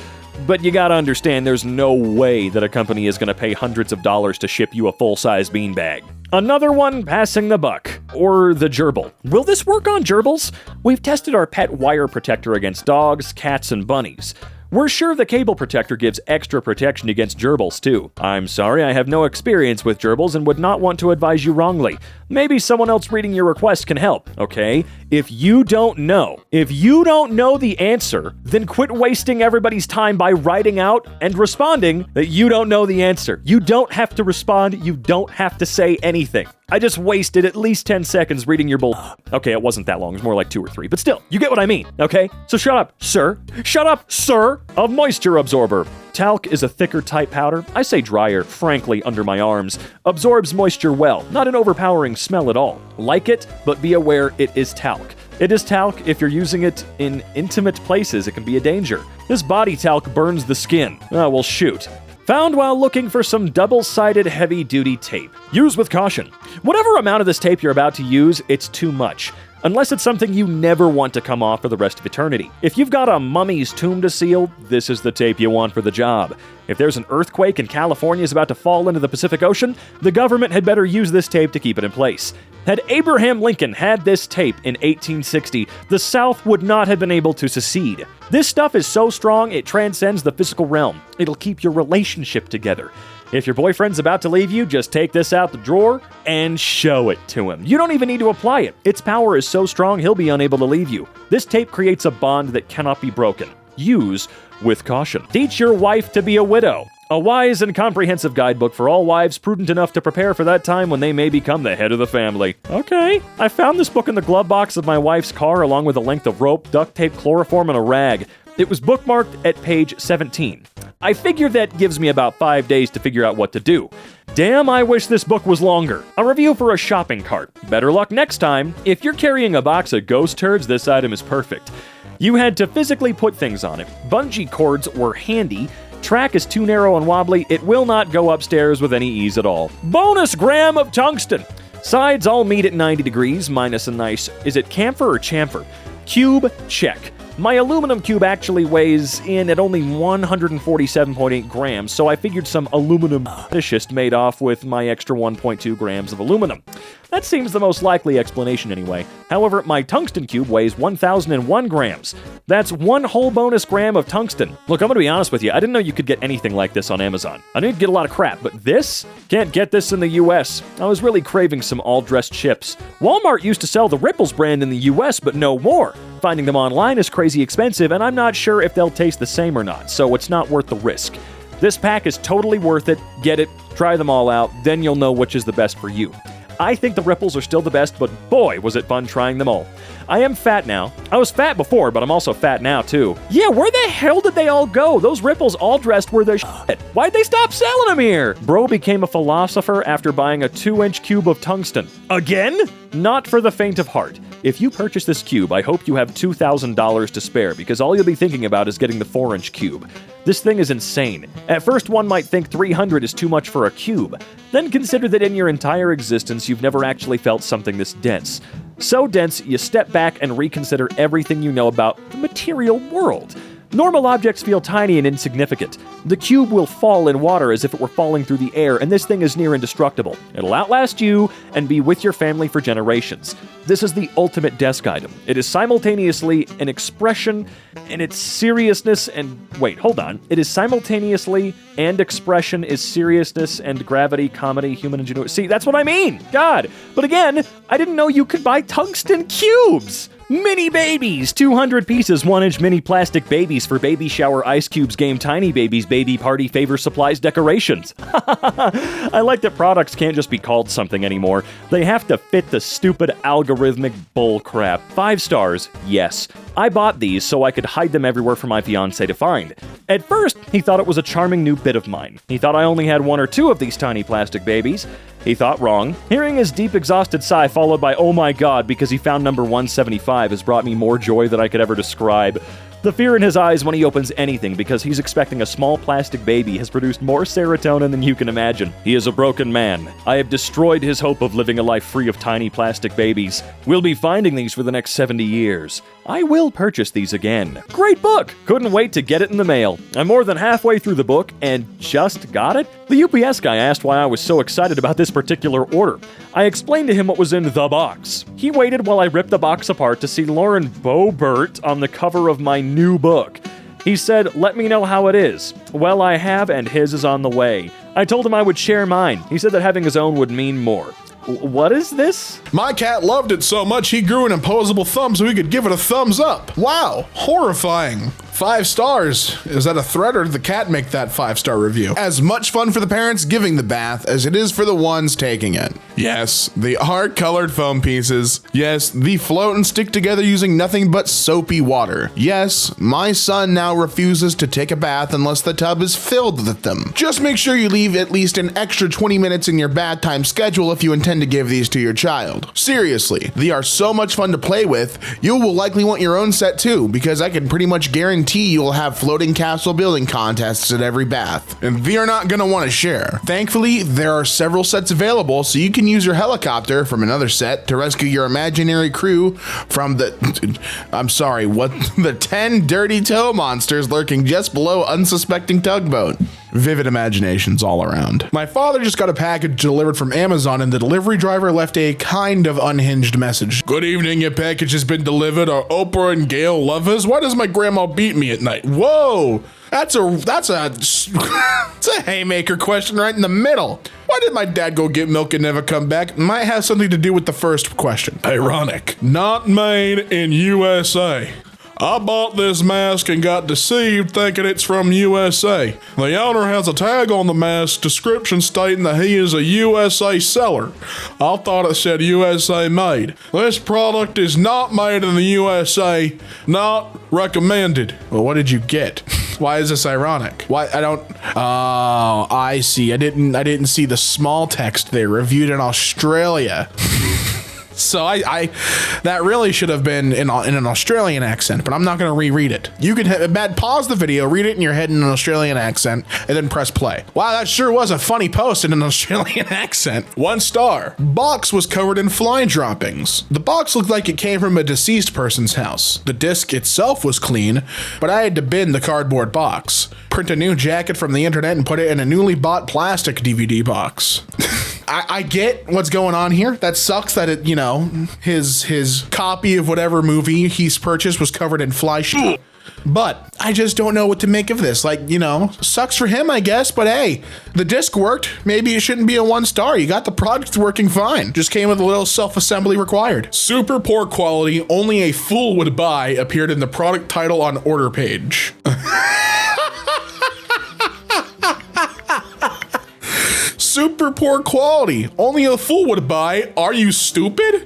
Speaker 7: But you gotta understand, there's no way that a company is gonna pay hundreds of dollars to ship you a full-size beanbag. Another one passing the buck. Or the gerbil. Will this work on gerbils? We've tested our pet wire protector against dogs, cats, and bunnies. We're sure the cable protector gives extra protection against gerbils, too. I'm sorry, I have no experience with gerbils and would not want to advise you wrongly. Maybe someone else reading your request can help, okay? If you don't know the answer, then quit wasting everybody's time by writing out and responding that you don't know the answer. You don't have to respond, you don't have to say anything. I just wasted at least 10 seconds reading your bull. Okay, it wasn't that long. It was more like 2 or 3. But still, you get what I mean, okay? So shut up, sir. Shut up, sir. A moisture absorber. Talc is a thicker type powder. I say drier, frankly, under my arms. Absorbs moisture well. Not an overpowering smell at all. Like it, but be aware it is talc. It is talc. If you're using it in intimate places, it can be a danger. This body talc burns the skin. Oh, well, shoot. Found while looking for some double-sided heavy-duty tape. Use with caution. Whatever amount of this tape you're about to use, it's too much. Unless it's something you never want to come off for the rest of eternity. If you've got a mummy's tomb to seal, this is the tape you want for the job. If there's an earthquake and California is about to fall into the Pacific Ocean, the government had better use this tape to keep it in place. Had Abraham Lincoln had this tape in 1860, the South would not have been able to secede. This stuff is so strong, it transcends the physical realm. It'll keep your relationship together. If your boyfriend's about to leave you, just take this out the drawer and show it to him. You don't even need to apply it. Its power is so strong, he'll be unable to leave you. This tape creates a bond that cannot be broken. Use with caution. Teach your wife to be a widow. A wise and comprehensive guidebook for all wives prudent enough to prepare for that time when they may become the head of the family. Okay. I found this book in the glove box of my wife's car along with a length of rope, duct tape, chloroform, and a rag. It was bookmarked at page 17. I figure that gives me about 5 days to figure out what to do. Damn, I wish this book was longer. A review for a shopping cart. Better luck next time. If you're carrying a box of ghost turds, this item is perfect. You had to physically put things on it. Bungee cords were handy. Track is too narrow and wobbly. It will not go upstairs with any ease at all. Bonus gram of tungsten. Sides all meet at 90 degrees, minus a nice, is it camphor or chamfer? Cube, check. My aluminum cube actually weighs in at only 147.8 grams, so I figured some aluminum fetishists made off with my extra 1.2 grams of aluminum. That seems the most likely explanation anyway. However, my tungsten cube weighs 1,001 grams. That's one whole bonus gram of tungsten. Look, I'm gonna be honest with you, I didn't know you could get anything like this on Amazon. I knew you'd get a lot of crap, but this? Can't get this in the US. I was really craving some all-dressed chips. Walmart used to sell the Ripples brand in the US, but no more. Finding them online is crazy expensive, and I'm not sure if they'll taste the same or not, so it's not worth the risk. This pack is totally worth it. Get it, try them all out, then you'll know which is the best for you. I think the Ripples are still the best, but boy, was it fun trying them all. I am fat now. I was fat before, but I'm also fat now, too. Yeah, where the hell did they all go? Those Ripples all dressed were their shit. Why'd they stop selling them here? Bro became a philosopher after buying a 2-inch cube of tungsten. Again? Not for the faint of heart. If you purchase this cube, I hope you have $2,000 to spare, because all you'll be thinking about is getting the 4-inch cube. This thing is insane. At first, one might think 300 is too much for a cube. Then consider that in your entire existence, you've never actually felt something this dense. So dense, you step back and reconsider everything you know about the material world. Normal objects feel tiny and insignificant. The cube will fall in water as if it were falling through the air, and this thing is near indestructible. It'll outlast you and be with your family for generations. This is the ultimate desk item. It is simultaneously an expression in its seriousness and... Wait, hold on. It is simultaneously and expression is seriousness and gravity, comedy, human ingenuity. See, that's what I mean! God! But again, I didn't know you could buy tungsten cubes! Mini babies! 200 pieces, 1-inch mini plastic babies for baby shower ice cubes game tiny babies baby party favor supplies decorations. I like that products can't just be called something anymore. They have to fit the stupid algorithmic bullcrap. 5 stars, yes. I bought these so I could hide them everywhere for my fiancé to find. At first, he thought it was a charming new bit of mine. He thought I only had 1 or 2 of these tiny plastic babies. He thought wrong. Hearing his deep, exhausted sigh followed by, "Oh my god," because he found number 175 has brought me more joy than I could ever describe. The fear in his eyes when he opens anything because he's expecting a small plastic baby has produced more serotonin than you can imagine. He is a broken man. I have destroyed his hope of living a life free of tiny plastic babies. We'll be finding these for the next 70 years. I will purchase these again. Great book! Couldn't wait to get it in the mail. I'm more than halfway through the book and just got it. The UPS guy asked why I was so excited about this particular order. I explained to him what was in the box. He waited while I ripped the box apart to see Lauren Boebert on the cover of my new book. He said, "Let me know how it is." Well, I have, and his is on the way. I told him I would share mine. He said that having his own would mean more. What is this?
Speaker 10: My cat loved it so much he grew an opposable thumb so he could give it a thumbs up. Wow, horrifying. 5 stars. Is that a threat or did the cat make that 5-star review? As much fun for the parents giving the bath as it is for the ones taking it. Yes, the art-colored foam pieces. Yes, the float and stick together using nothing but soapy water. Yes, my son now refuses to take a bath unless the tub is filled with them. Just make sure you leave at least an extra 20 minutes in your bath time schedule if you intend to give these to your child. Seriously, they are so much fun to play with, you will likely want your own set too, because I can pretty much guarantee you will have floating castle building contests at every bath, and they are not going to want to share. Thankfully, there are several sets available, so you can use your helicopter from another set to rescue your imaginary crew from the 10 dirty toe monsters lurking just below unsuspecting tugboat. Vivid imaginations all around. My father just got a package delivered from Amazon and the delivery driver left a kind of unhinged message. Good evening, your package has been delivered. Are Oprah and Gail lovers? Why does my grandma beat me at night? Whoa, that's a haymaker question right in the middle. Why did my dad go get milk and never come back? Might have something to do with the first question. Ironic. Not made in USA. I bought this mask and got deceived thinking it's from USA. The owner has a tag on the mask description stating that he is a USA seller. I thought it said USA made. This product is not made in the USA, not recommended. Well, what did you get? Why is this ironic? Why I don't? Oh, I see. I didn't see the small text there. Reviewed in Australia. So I that really should have been in an Australian accent, but I'm not going to reread it. You can pause the video, read it in your head in an Australian accent, and then press play. Wow, that sure was a funny post in an Australian accent. 1 star. Box was covered in fly droppings. The box looked like it came from a deceased person's house. The disc itself was clean, but I had to bin the cardboard box. Print a new jacket from the internet and put it in a newly bought plastic DVD box. I get what's going on here. That sucks that it, his copy of whatever movie he's purchased was covered in fly shit. But I just don't know what to make of this. Sucks for him, I guess. But hey, the disc worked. Maybe it shouldn't be a 1 star. You got the product working fine. Just came with a little self-assembly required. Super poor quality. Only a fool would buy appeared in the product title on order page. Super poor quality. Only a fool would buy. Are you stupid?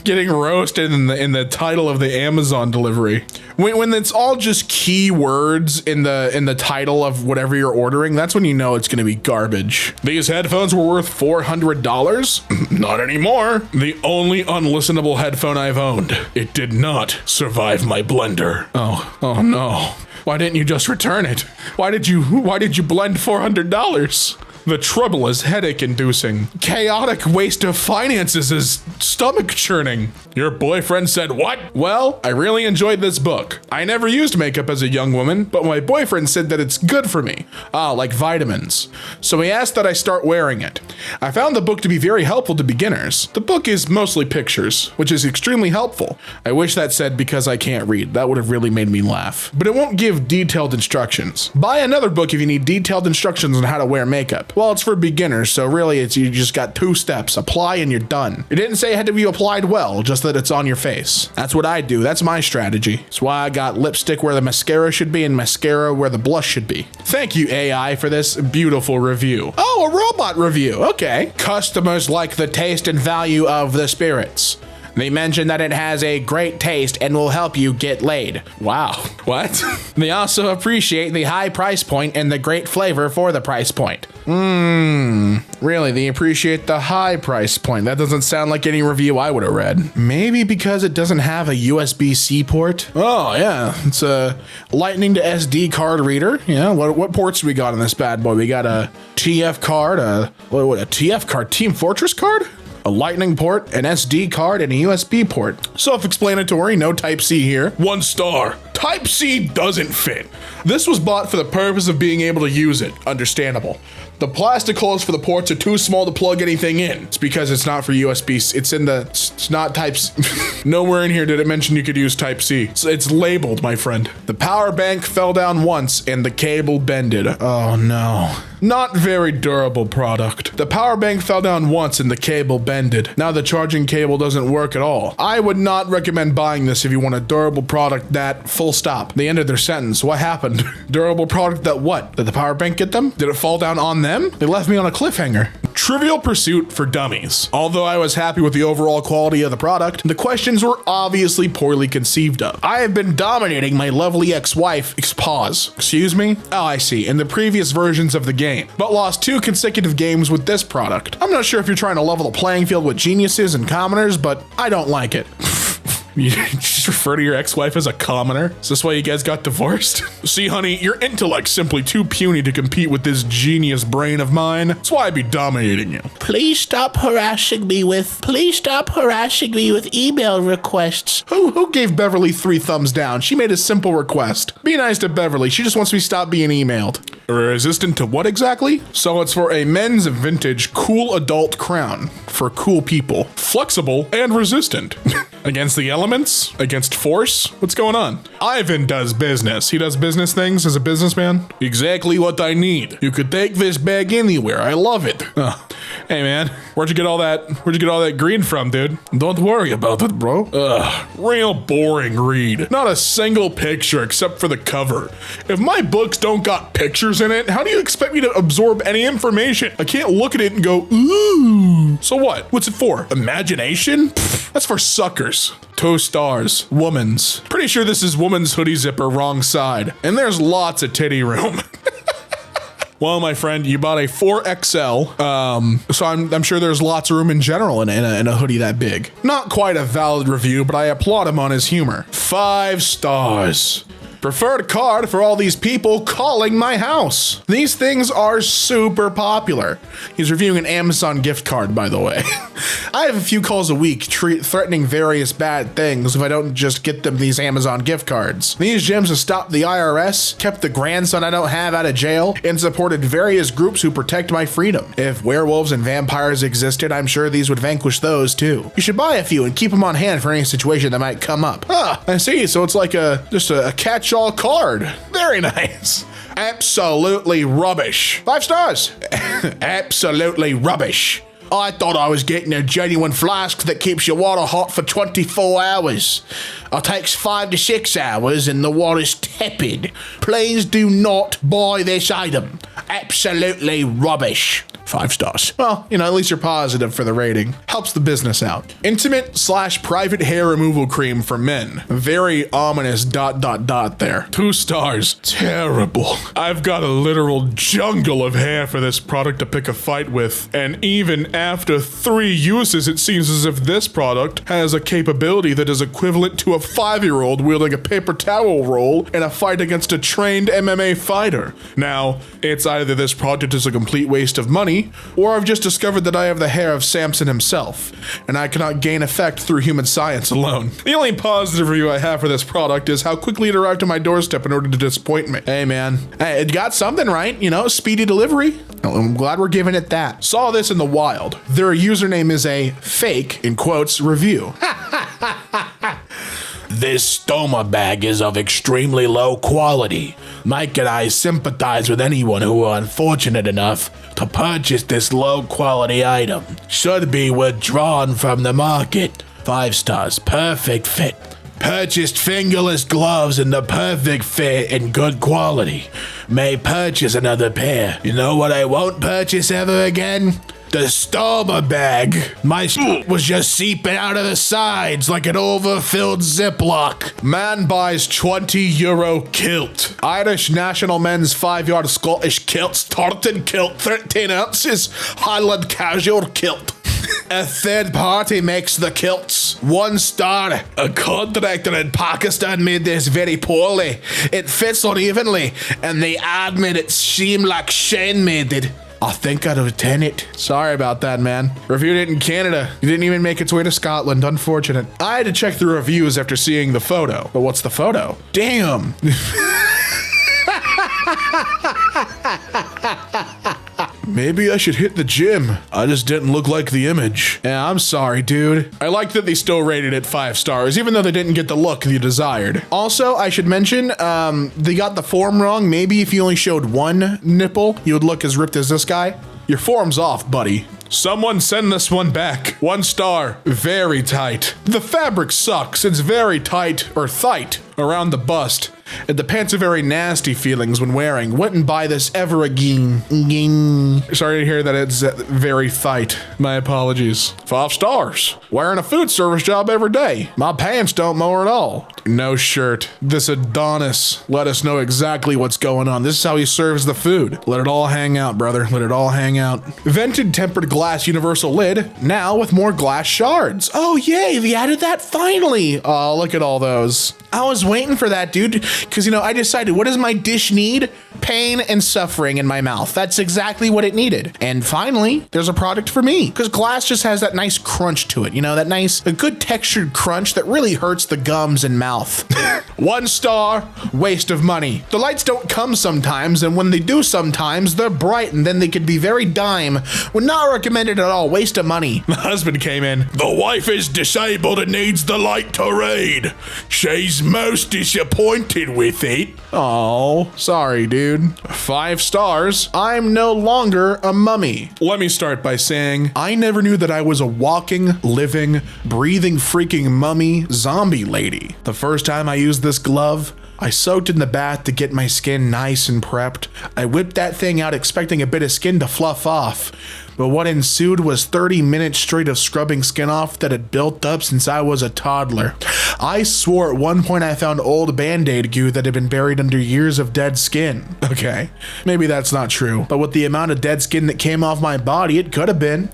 Speaker 10: Getting roasted in the title of the Amazon delivery. When it's all just keywords in the title of whatever you're ordering, that's when you know it's gonna be garbage. These headphones were worth $400? Not anymore. The only unlistenable headphone I've owned. It did not survive my blender. Oh no. Why didn't you just return it? Why did you blend $400? The trouble is headache-inducing. Chaotic waste of finances is stomach-churning. Your boyfriend said what? Well, I really enjoyed this book. I never used makeup as a young woman, but my boyfriend said that it's good for me. Like vitamins. So he asked that I start wearing it. I found the book to be very helpful to beginners. The book is mostly pictures, which is extremely helpful. I wish that said because I can't read. That would have really made me laugh. But it won't give detailed instructions. Buy another book if you need detailed instructions on how to wear makeup. Well, it's for beginners, so really you just got 2 steps. Apply and you're done. It didn't say it had to be applied well, just that it's on your face. That's what I do. That's my strategy. That's why I got lipstick where the mascara should be and mascara where the blush should be. Thank you, AI, for this beautiful review. Oh, a robot review. Okay. Customers like the taste and value of the spirits. They mention that it has a great taste and will help you get laid. Wow. What? They also appreciate the high price point and the great flavor for the price point. Really, they appreciate the high price point. That doesn't sound like any review I would have read. Maybe because it doesn't have a USB-C port? Oh, yeah. It's a lightning to SD card reader. Yeah, what ports do we got on this bad boy? We got a TF card, a TF card? Team Fortress card? A lightning port, an SD card, and a USB port. Self-explanatory, no Type-C here. 1 star. Type-C doesn't fit. This was bought for the purpose of being able to use it. Understandable. The plastic holes for the ports are too small to plug anything in. It's because it's not for USB. It's not Type-C. Nowhere in here did it mention you could use Type-C. So it's labeled, my friend. The power bank fell down once and the cable bended. Oh no. Not very durable product. The power bank fell down once and the cable bended. Now the charging cable doesn't work at all. I would not recommend buying this if you want a durable product that full stop. They ended their sentence. What happened? Durable product that what? Did the power bank get them? Did it fall down on them? They left me on a cliffhanger. Trivial Pursuit for Dummies. Although I was happy with the overall quality of the product, the questions were obviously poorly conceived of. I have been dominating my lovely ex-wife, excuse me? Oh, I see, in the previous versions of the game, but lost 2 consecutive games with this product. I'm not sure if you're trying to level the playing field with geniuses and commoners, but I don't like it. You just refer to your ex-wife as a commoner? Is this why you guys got divorced? See, honey, your intellect's simply too puny to compete with this genius brain of mine. That's why I'd be dominating you. Please stop harassing me with email requests. Who gave Beverly 3 thumbs down? She made a simple request. Be nice to Beverly. She just wants me to stop being emailed. Resistant to what exactly? So it's for a men's vintage cool adult crown for cool people. Flexible and resistant. Against the elements? Against force? What's going on? Ivan does business. He does business things as a businessman. Exactly what I need. You could take this bag anywhere. I love it. Hey man, where'd you get all that green from, dude? Don't worry about it, bro. Real boring read. Not a single picture except for the cover. If my books don't got pictures in it, how do you expect me to absorb any information? I can't look at it and go, ooh. So what? What's it for? Imagination? Pfft, that's for suckers. 2 stars. Woman's. Pretty sure this is woman's hoodie zipper, wrong side. And there's lots of titty room. Well, my friend, you bought a 4XL, so I'm sure there's lots of room in general in a hoodie that big. Not quite a valid review, but I applaud him on his humor. 5 stars. Preferred card for all these people calling my house. These things are super popular. He's reviewing an Amazon gift card, by the way. I have a few calls a week threatening various bad things if I don't just get them these Amazon gift cards. These gems have stopped the IRS, kept the grandson I don't have out of jail, and supported various groups who protect my freedom. If werewolves and vampires existed, I'm sure these would vanquish those too. You should buy a few and keep them on hand for any situation that might come up. I see, so it's like just a catch-all card. Very nice. Absolutely rubbish. 5 stars. Absolutely rubbish. I thought I was getting a genuine flask that keeps your water hot for 24 hours. It takes 5 to 6 hours and the water's tepid. Please do not buy this item. Absolutely rubbish. 5 stars. Well, at least you're positive for the rating. Helps the business out. Intimate/private hair removal cream for men. Very ominous ... there. 2 stars. Terrible. I've got a literal jungle of hair for this product to pick a fight with. And even after 3 uses, it seems as if this product has a capability that is equivalent to a 5-year-old wielding a paper towel roll in a fight against a trained MMA fighter. Now, it's either this product is a complete waste of money, or I've just discovered that I have the hair of Samson himself, and I cannot gain effect through human science alone. The only positive review I have for this product is how quickly it arrived to my doorstep in order to disappoint me. Hey man, it got something right, speedy delivery. I'm glad we're giving it that. Saw this in the wild. Their username is a fake, in quotes, review. This stoma bag is of extremely low quality. Mike and I sympathize with anyone who are unfortunate enough to purchase this low quality item. Should be withdrawn from the market. 5 stars, perfect fit. Purchased fingerless gloves in the perfect fit and good quality. May purchase another pair. You know what I won't purchase ever again? The stoma bag. My was just seeping out of the sides like an overfilled Ziploc. Man buys €20 kilt. Irish National Men's 5-yard Scottish kilts. Tartan kilt, 13 ounces. Highland Casual kilt. A third party makes the kilts. 1 star. A contractor in Pakistan made this very poorly. It fits unevenly, and the ad made it seem like Shane made it. I think I'd return it. Sorry about that, man. Reviewed it in Canada. It didn't even make its way to Scotland. Unfortunate. I had to check the reviews after seeing the photo. But what's the photo? Damn. Maybe I should hit the gym. I just didn't look like the image. Yeah, I'm sorry, dude. I like that they still rated it 5 stars, even though they didn't get the look you desired. Also, I should mention, they got the form wrong. Maybe if you only showed 1 nipple, you would look as ripped as this guy. Your form's off, buddy. Someone send this one back. 1 star. Very tight. The fabric sucks. It's very tight, or thight, around the bust. And the pants are very nasty feelings when wearing. Wouldn't buy this ever again. Sorry to hear that it's very thight. My apologies. 5 stars. Wearing a food service job every day. My pants don't mow at all. No shirt. This Adonis let us know exactly what's going on. This is how he serves the food. Let it all hang out, brother. Let it all hang out. Vented tempered glass universal lid. Now with more glass shards. Oh, yay. They added that finally. Oh, look at all those. I was waiting for that, dude, because, I decided, what does my dish need? Pain and suffering in my mouth. That's exactly what it needed. And finally, there's a product for me, because glass just has that nice crunch to it, a good textured crunch that really hurts the gums and mouth. 1 star, waste of money. The lights don't come sometimes, and when they do sometimes, they're bright, and then they could be very dime. Would not recommend it at all, waste of money. My husband came in. The wife is disabled and needs the light to read. She's most disappointed with it. Oh, sorry, dude. 5 stars. I'm no longer a mummy. Let me start by saying, I never knew that I was a walking, living, breathing, freaking mummy zombie lady. The first time I used this glove, I soaked in the bath to get my skin nice and prepped. I whipped that thing out expecting a bit of skin to fluff off. But what ensued was 30 minutes straight of scrubbing skin off that had built up since I was a toddler. I swore at one point I found old Band-Aid goo that had been buried under years of dead skin. Okay, maybe that's not true, but with the amount of dead skin that came off my body, it could have been.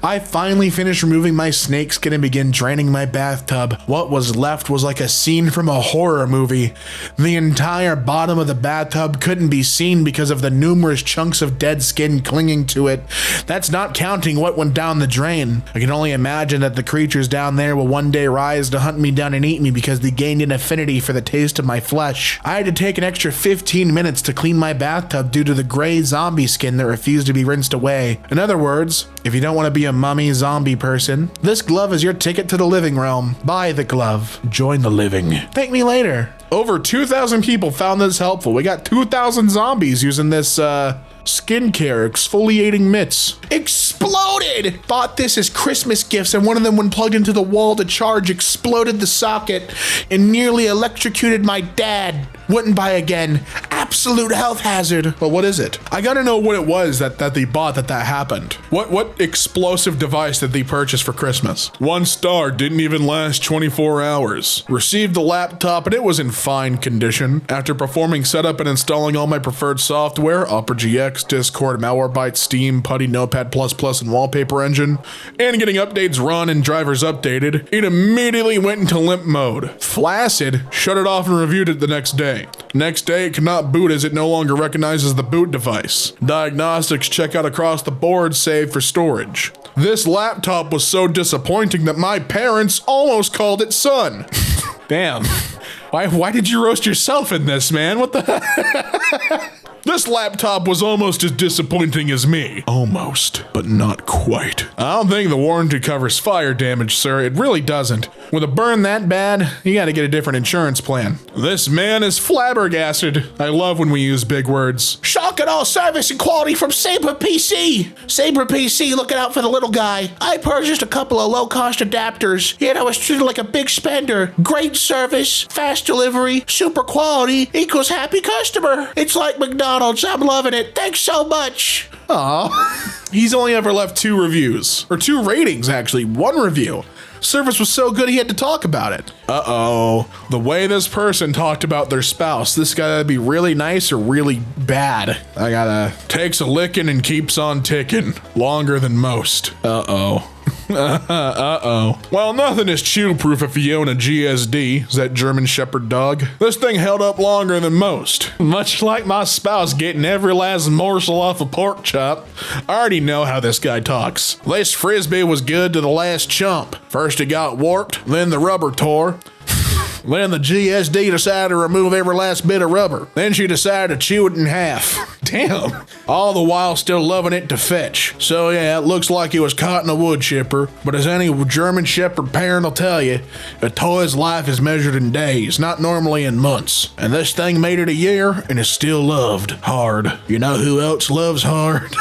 Speaker 10: I finally finished removing my snake skin and began draining my bathtub. What was left was like a scene from a horror movie. The entire bottom of the bathtub couldn't be seen because of the numerous chunks of dead skin clinging to it. That's not counting what went down the drain. I can only imagine that the creatures down there will one day rise to hunt me down and eat me because they gained an affinity for the taste of my flesh. I had to take an extra 15 minutes to clean my bathtub due to the gray zombie skin that refused to be rinsed away. In other words, if you don't want to be a mummy zombie person, this glove is your ticket to the living realm. Buy the glove. Join the living. Thank me later. Over 2,000 people found this helpful. We got 2,000 zombies using this, skincare exfoliating mitts. Exploded! Bought this as Christmas gifts, and one of them, when plugged into the wall to charge, exploded the socket and nearly electrocuted my dad. Wouldn't buy again. Absolute health hazard. But what is it? I gotta know what it was that they bought that happened. What explosive device did they purchase for Christmas? 1 star, didn't even last 24 hours. Received the laptop and it was in fine condition. After performing setup and installing all my preferred software, Opera GX, Discord, Malwarebytes, Steam, Putty, Notepad++, and Wallpaper Engine, and getting updates run and drivers updated, it immediately went into limp mode. Flaccid, shut it off and reviewed it the next day. Next day, it cannot boot as it no longer recognizes the boot device. Diagnostics check out across the board save for storage. This laptop was so disappointing that my parents almost called it son. Damn. Why did you roast yourself in this, man? What the This laptop was almost as disappointing as me. Almost, but not quite. I don't think the warranty covers fire damage, sir. It really doesn't. With a burn that bad, you gotta get a different insurance plan. This man is flabbergasted. I love when we use big words. Shock and all service and quality from Sabre PC. Sabre PC looking out for the little guy. I purchased a couple of low-cost adapters, yet I was treated like a big spender. Great service, fast delivery, super quality equals happy customer. It's like McDonald's. I'm loving it. Thanks so much. Aw. He's only ever left 2 reviews. Or 2 ratings, actually. 1 review. Service was so good he had to talk about it. Uh-oh. The way this person talked about their spouse, this gotta be really nice or really bad. I gotta... Takes a licking and keeps on ticking. Longer than most. Uh-oh. Uh-oh. Well, nothing is chew-proof if you own a GSD, is that German Shepherd dog. This thing held up longer than most. Much like my spouse getting every last morsel off a pork chop. I already know how this guy talks. This Frisbee was good to the last chump. First it got warped, then the rubber tore. Then the GSD decided to remove every last bit of rubber. Then she decided to chew it in half. Damn. All the while still loving it to fetch. So yeah, it looks like it was caught in a wood chipper, but as any German Shepherd parent will tell you, a toy's life is measured in days, not normally in months. And this thing made it a year and is still loved hard. You know who else loves hard?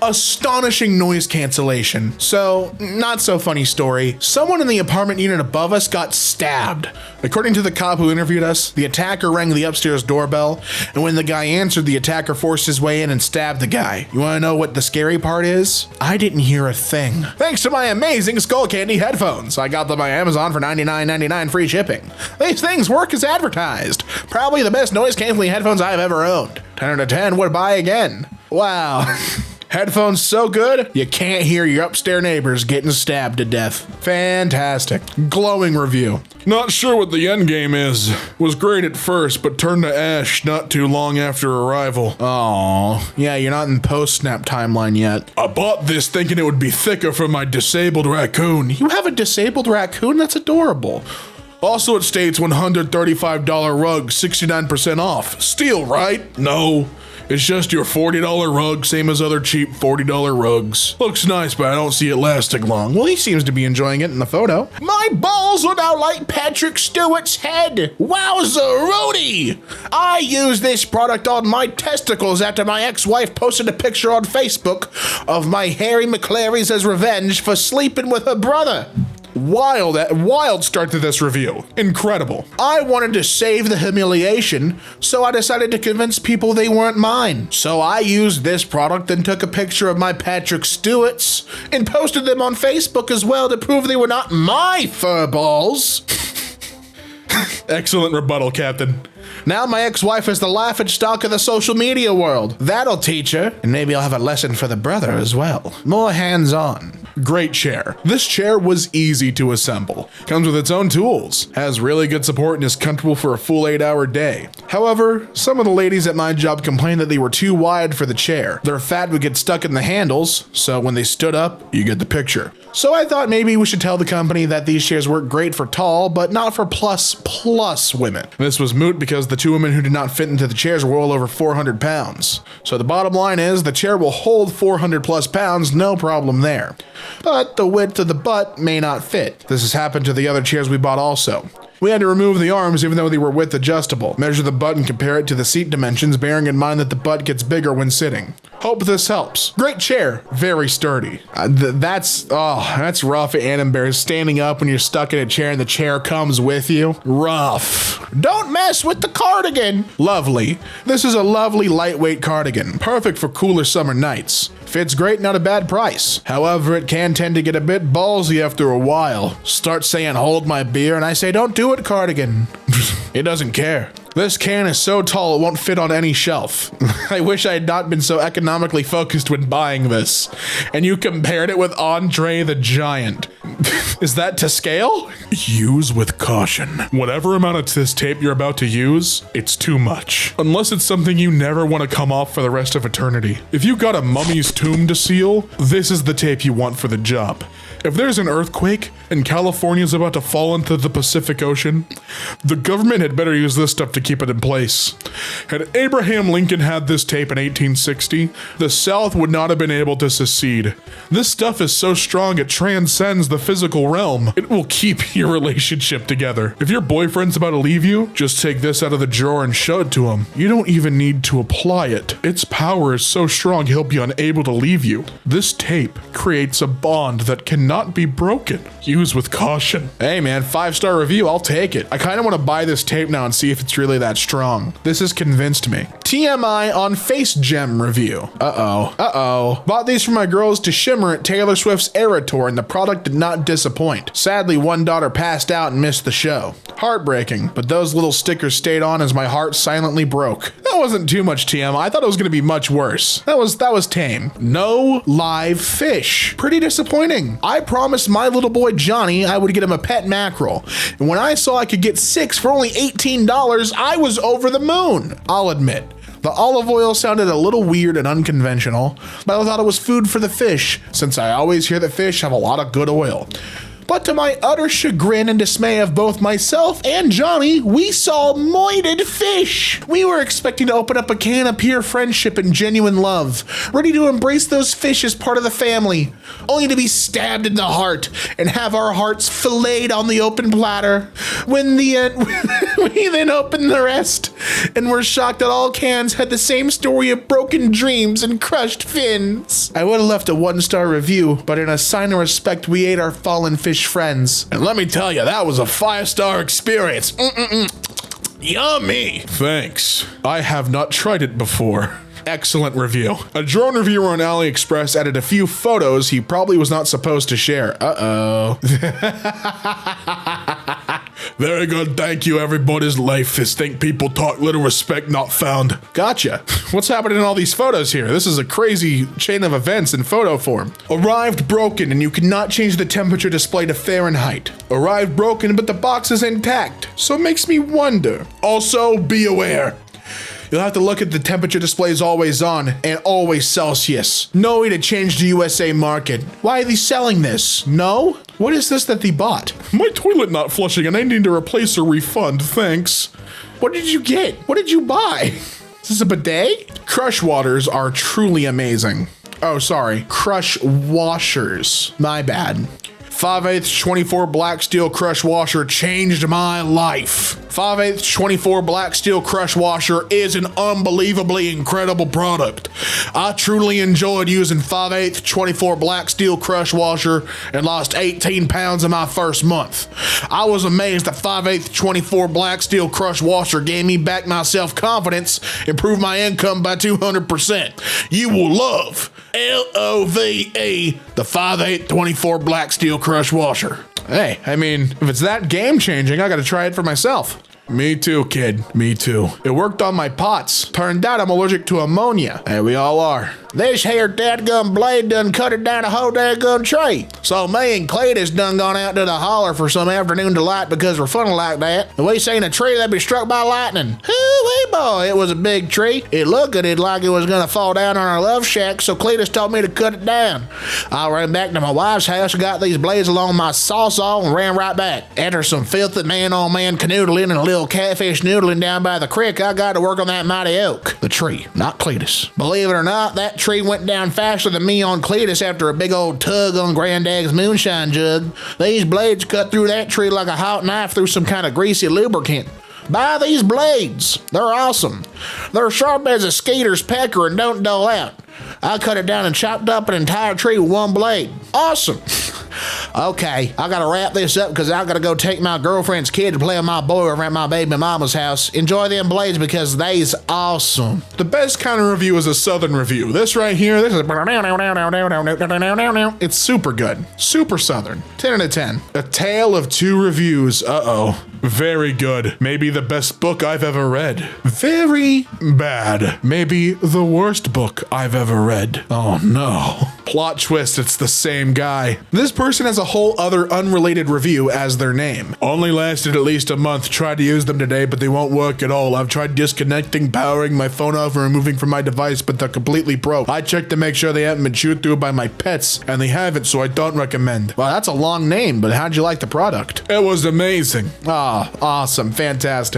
Speaker 10: Astonishing noise cancellation. So, not so funny story. Someone in the apartment unit above us got stabbed. According to the cop who interviewed us, the attacker rang the upstairs doorbell, and when the guy answered, the attacker forced his way in and stabbed the guy. You wanna know what the scary part is? I didn't hear a thing. Thanks to my amazing Skull Candy headphones. I got them by Amazon for $99.99 free shipping. These things work as advertised. Probably the best noise canceling headphones I've ever owned. 10 out of 10 would buy again. Wow. Headphones so good, you can't hear your upstairs neighbors getting stabbed to death. Fantastic. Glowing review. Not sure what the end game is. Was great at first, but turned to ash not too long after arrival. Oh, yeah, you're not in post-snap timeline yet. I bought this thinking it would be thicker for my disabled raccoon. You have a disabled raccoon? That's adorable. Also, it states $135 rug, 69% off. Steal, right? No. It's just your $40 rug, same as other cheap $40 rugs. Looks nice, but I don't see it lasting long. Well, he seems to be enjoying it in the photo. My balls are now like Patrick Stewart's head. Wowza-roody! I used this product on my testicles after my ex-wife posted a picture on Facebook of my hairy McClarys as revenge for sleeping with her brother. Wild start to this review. Incredible. I wanted to save the humiliation, so I decided to convince people they weren't mine. So I used this product and took a picture of my Patrick Stewarts and posted them on Facebook as well to prove they were not my fur balls. Excellent rebuttal, Captain. Now my ex-wife is the laughingstock of the social media world. That'll teach her, and maybe I'll have a lesson for the brother as well. More hands-on. Great chair. This chair was easy to assemble. Comes with its own tools. Has really good support and is comfortable for a full 8-hour day. However, some of the ladies at my job complained that they were too wide for the chair. Their fat would get stuck in the handles, so when they stood up, you get the picture. So I thought maybe we should tell the company that these chairs work great for tall, but not for plus women. This was moot because the two women who did not fit into the chairs were well over 400 pounds. So the bottom line is the chair will hold 400 plus pounds, no problem there. But the width of the butt may not fit. This has happened to the other chairs we bought also. We had to remove the arms even though they were width adjustable. Measure the butt and compare it to the seat dimensions, bearing in mind that the butt gets bigger when sitting. Hope this helps. Great chair, very sturdy. That's rough and embarrassing. Standing up when you're stuck in a chair and the chair comes with you. Rough. Don't mess with the cardigan. Lovely. This is a lovely lightweight cardigan, perfect for cooler summer nights. Fits great, not a bad price. However, it can tend to get a bit ballsy after a while. Start saying, hold my beer, and I say, don't do it, cardigan. It doesn't care. This can is so tall it won't fit on any shelf. I wish I had not been so economically focused when buying this. And you compared it with Andre the Giant. Is that to scale? Use with caution. Whatever amount of this tape you're about to use, it's too much. Unless it's something you never want to come off for the rest of eternity. If you got a mummy's tomb to seal, this is the tape you want for the job. If there's an earthquake and California's about to fall into the Pacific Ocean, the government had better use this stuff to keep it in place. Had Abraham Lincoln had this tape in 1860, the South would not have been able to secede. This stuff is so strong it transcends the physical realm. It will keep your relationship together. If your boyfriend's about to leave you, just take this out of the drawer and show it to him. You don't even need to apply it. Its power is so strong he'll be unable to leave you. This tape creates a bond that cannot be broken. Use with caution. Hey man, 5-star review, I'll take it. I kind of want to buy this tape now and see if it's really that strong. This has convinced me. TMI on Face Gem review. Bought these for my girls to shimmer at Taylor Swift's Era Tour and the product did not disappoint. Sadly, one daughter passed out and missed the show. Heartbreaking, but those little stickers stayed on as my heart silently broke. That wasn't too much TM. I thought it was going to be much worse. That was tame. No live fish. Pretty disappointing. I promised my little boy Johnny I would get him a pet mackerel. And when I saw I could get 6 for only $18, I was over the moon. I'll admit. The olive oil sounded a little weird and unconventional, but I thought it was food for the fish, since I always hear that fish have a lot of good oil. But to my utter chagrin and dismay of both myself and Johnny, we saw moited fish. We were expecting to open up a can of pure friendship and genuine love, ready to embrace those fish as part of the family, only to be stabbed in the heart and have our hearts filleted on the open platter. When we then opened the rest and were shocked that all cans had the same story of broken dreams and crushed fins. I would have left a 1-star review, but in a sign of respect, we ate our fallen fish friends. And let me tell you, that was a 5-star experience. Yummy. Thanks. I have not tried it before. Excellent review. A drone reviewer on AliExpress added a few photos he probably was not supposed to share. Very good, thank you. Everybody's life is think people talk, little respect not found. Gotcha. What's happening in all these photos here? This is a crazy chain of events in photo form. Arrived broken and you cannot change the temperature display to Fahrenheit. Arrived broken but the box is intact, so it makes me wonder. Also, be aware. You'll have to look at the temperature displays always on and always Celsius. No way to change the USA market. Why are they selling this? No? What is this that they bought? My toilet not flushing and I need to replace or refund, thanks. What did you get? What did you buy? Is this a bidet? Crush waters are truly amazing. Oh, sorry. Crush washers. My bad. 5/8 24 black steel crush washer changed my life. 5/8 24 black steel crush washer is an unbelievably incredible product. I truly enjoyed using 5/8 24 black steel crush washer and lost 18 pounds in my first month. I was amazed that 5/8 24 black steel crush washer gave me back my self-confidence, improved my income by 200%. You will love LOVE, the 5/8 24 black steel crush washer. Hey, I mean, if it's that game changing, I gotta try it for myself. Me too, kid. Me too. It worked on my pots. Turned out I'm allergic to ammonia. Hey, we all are. This here dadgum blade done cut it down a whole dadgum tree. So me and Cletus done gone out to the holler for some afternoon delight because we're funny like that. And we seen a tree that be struck by lightning. Hoo-wee boy, it was a big tree. It looked at it like it was gonna fall down on our love shack, so Cletus told me to cut it down. I ran back to my wife's house and got these blades along my sawzall and ran right back. After some filthy man-on-man canoodling and a little catfish noodling down by the creek, I got to work on that mighty oak. The tree, not Cletus. Believe it or not, that tree went down faster than me on Cletus after a big old tug on Granddad's moonshine jug. These blades cut through that tree like a hot knife through some kind of greasy lubricant. Buy these blades. They're awesome. They're sharp as a skeeter's pecker and don't dull out. I cut it down and chopped up an entire tree with one blade. Awesome. Okay, I gotta wrap this up because I gotta go take my girlfriend's kid to play with my boy over at my baby mama's house. Enjoy them blades because they's awesome. The best kind of review is a southern review. This right here, this is it's super good. Super southern. 10 out of 10. A Tale of Two Reviews. Uh-oh. Very good. Maybe the best book I've ever read. Very bad. Maybe the worst book I've ever read. Oh no. Plot twist, it's the same guy. This person has a whole other unrelated review as their name. Only lasted at least a month. Tried to use them today, but they won't work at all. I've tried disconnecting, powering my phone off, and removing from my device, but they're completely broke. I checked to make sure they haven't been chewed through by my pets, and they haven't, so I don't recommend. Well, that's a long name, but how'd you like the product? It was amazing. Ah, awesome, fantastic.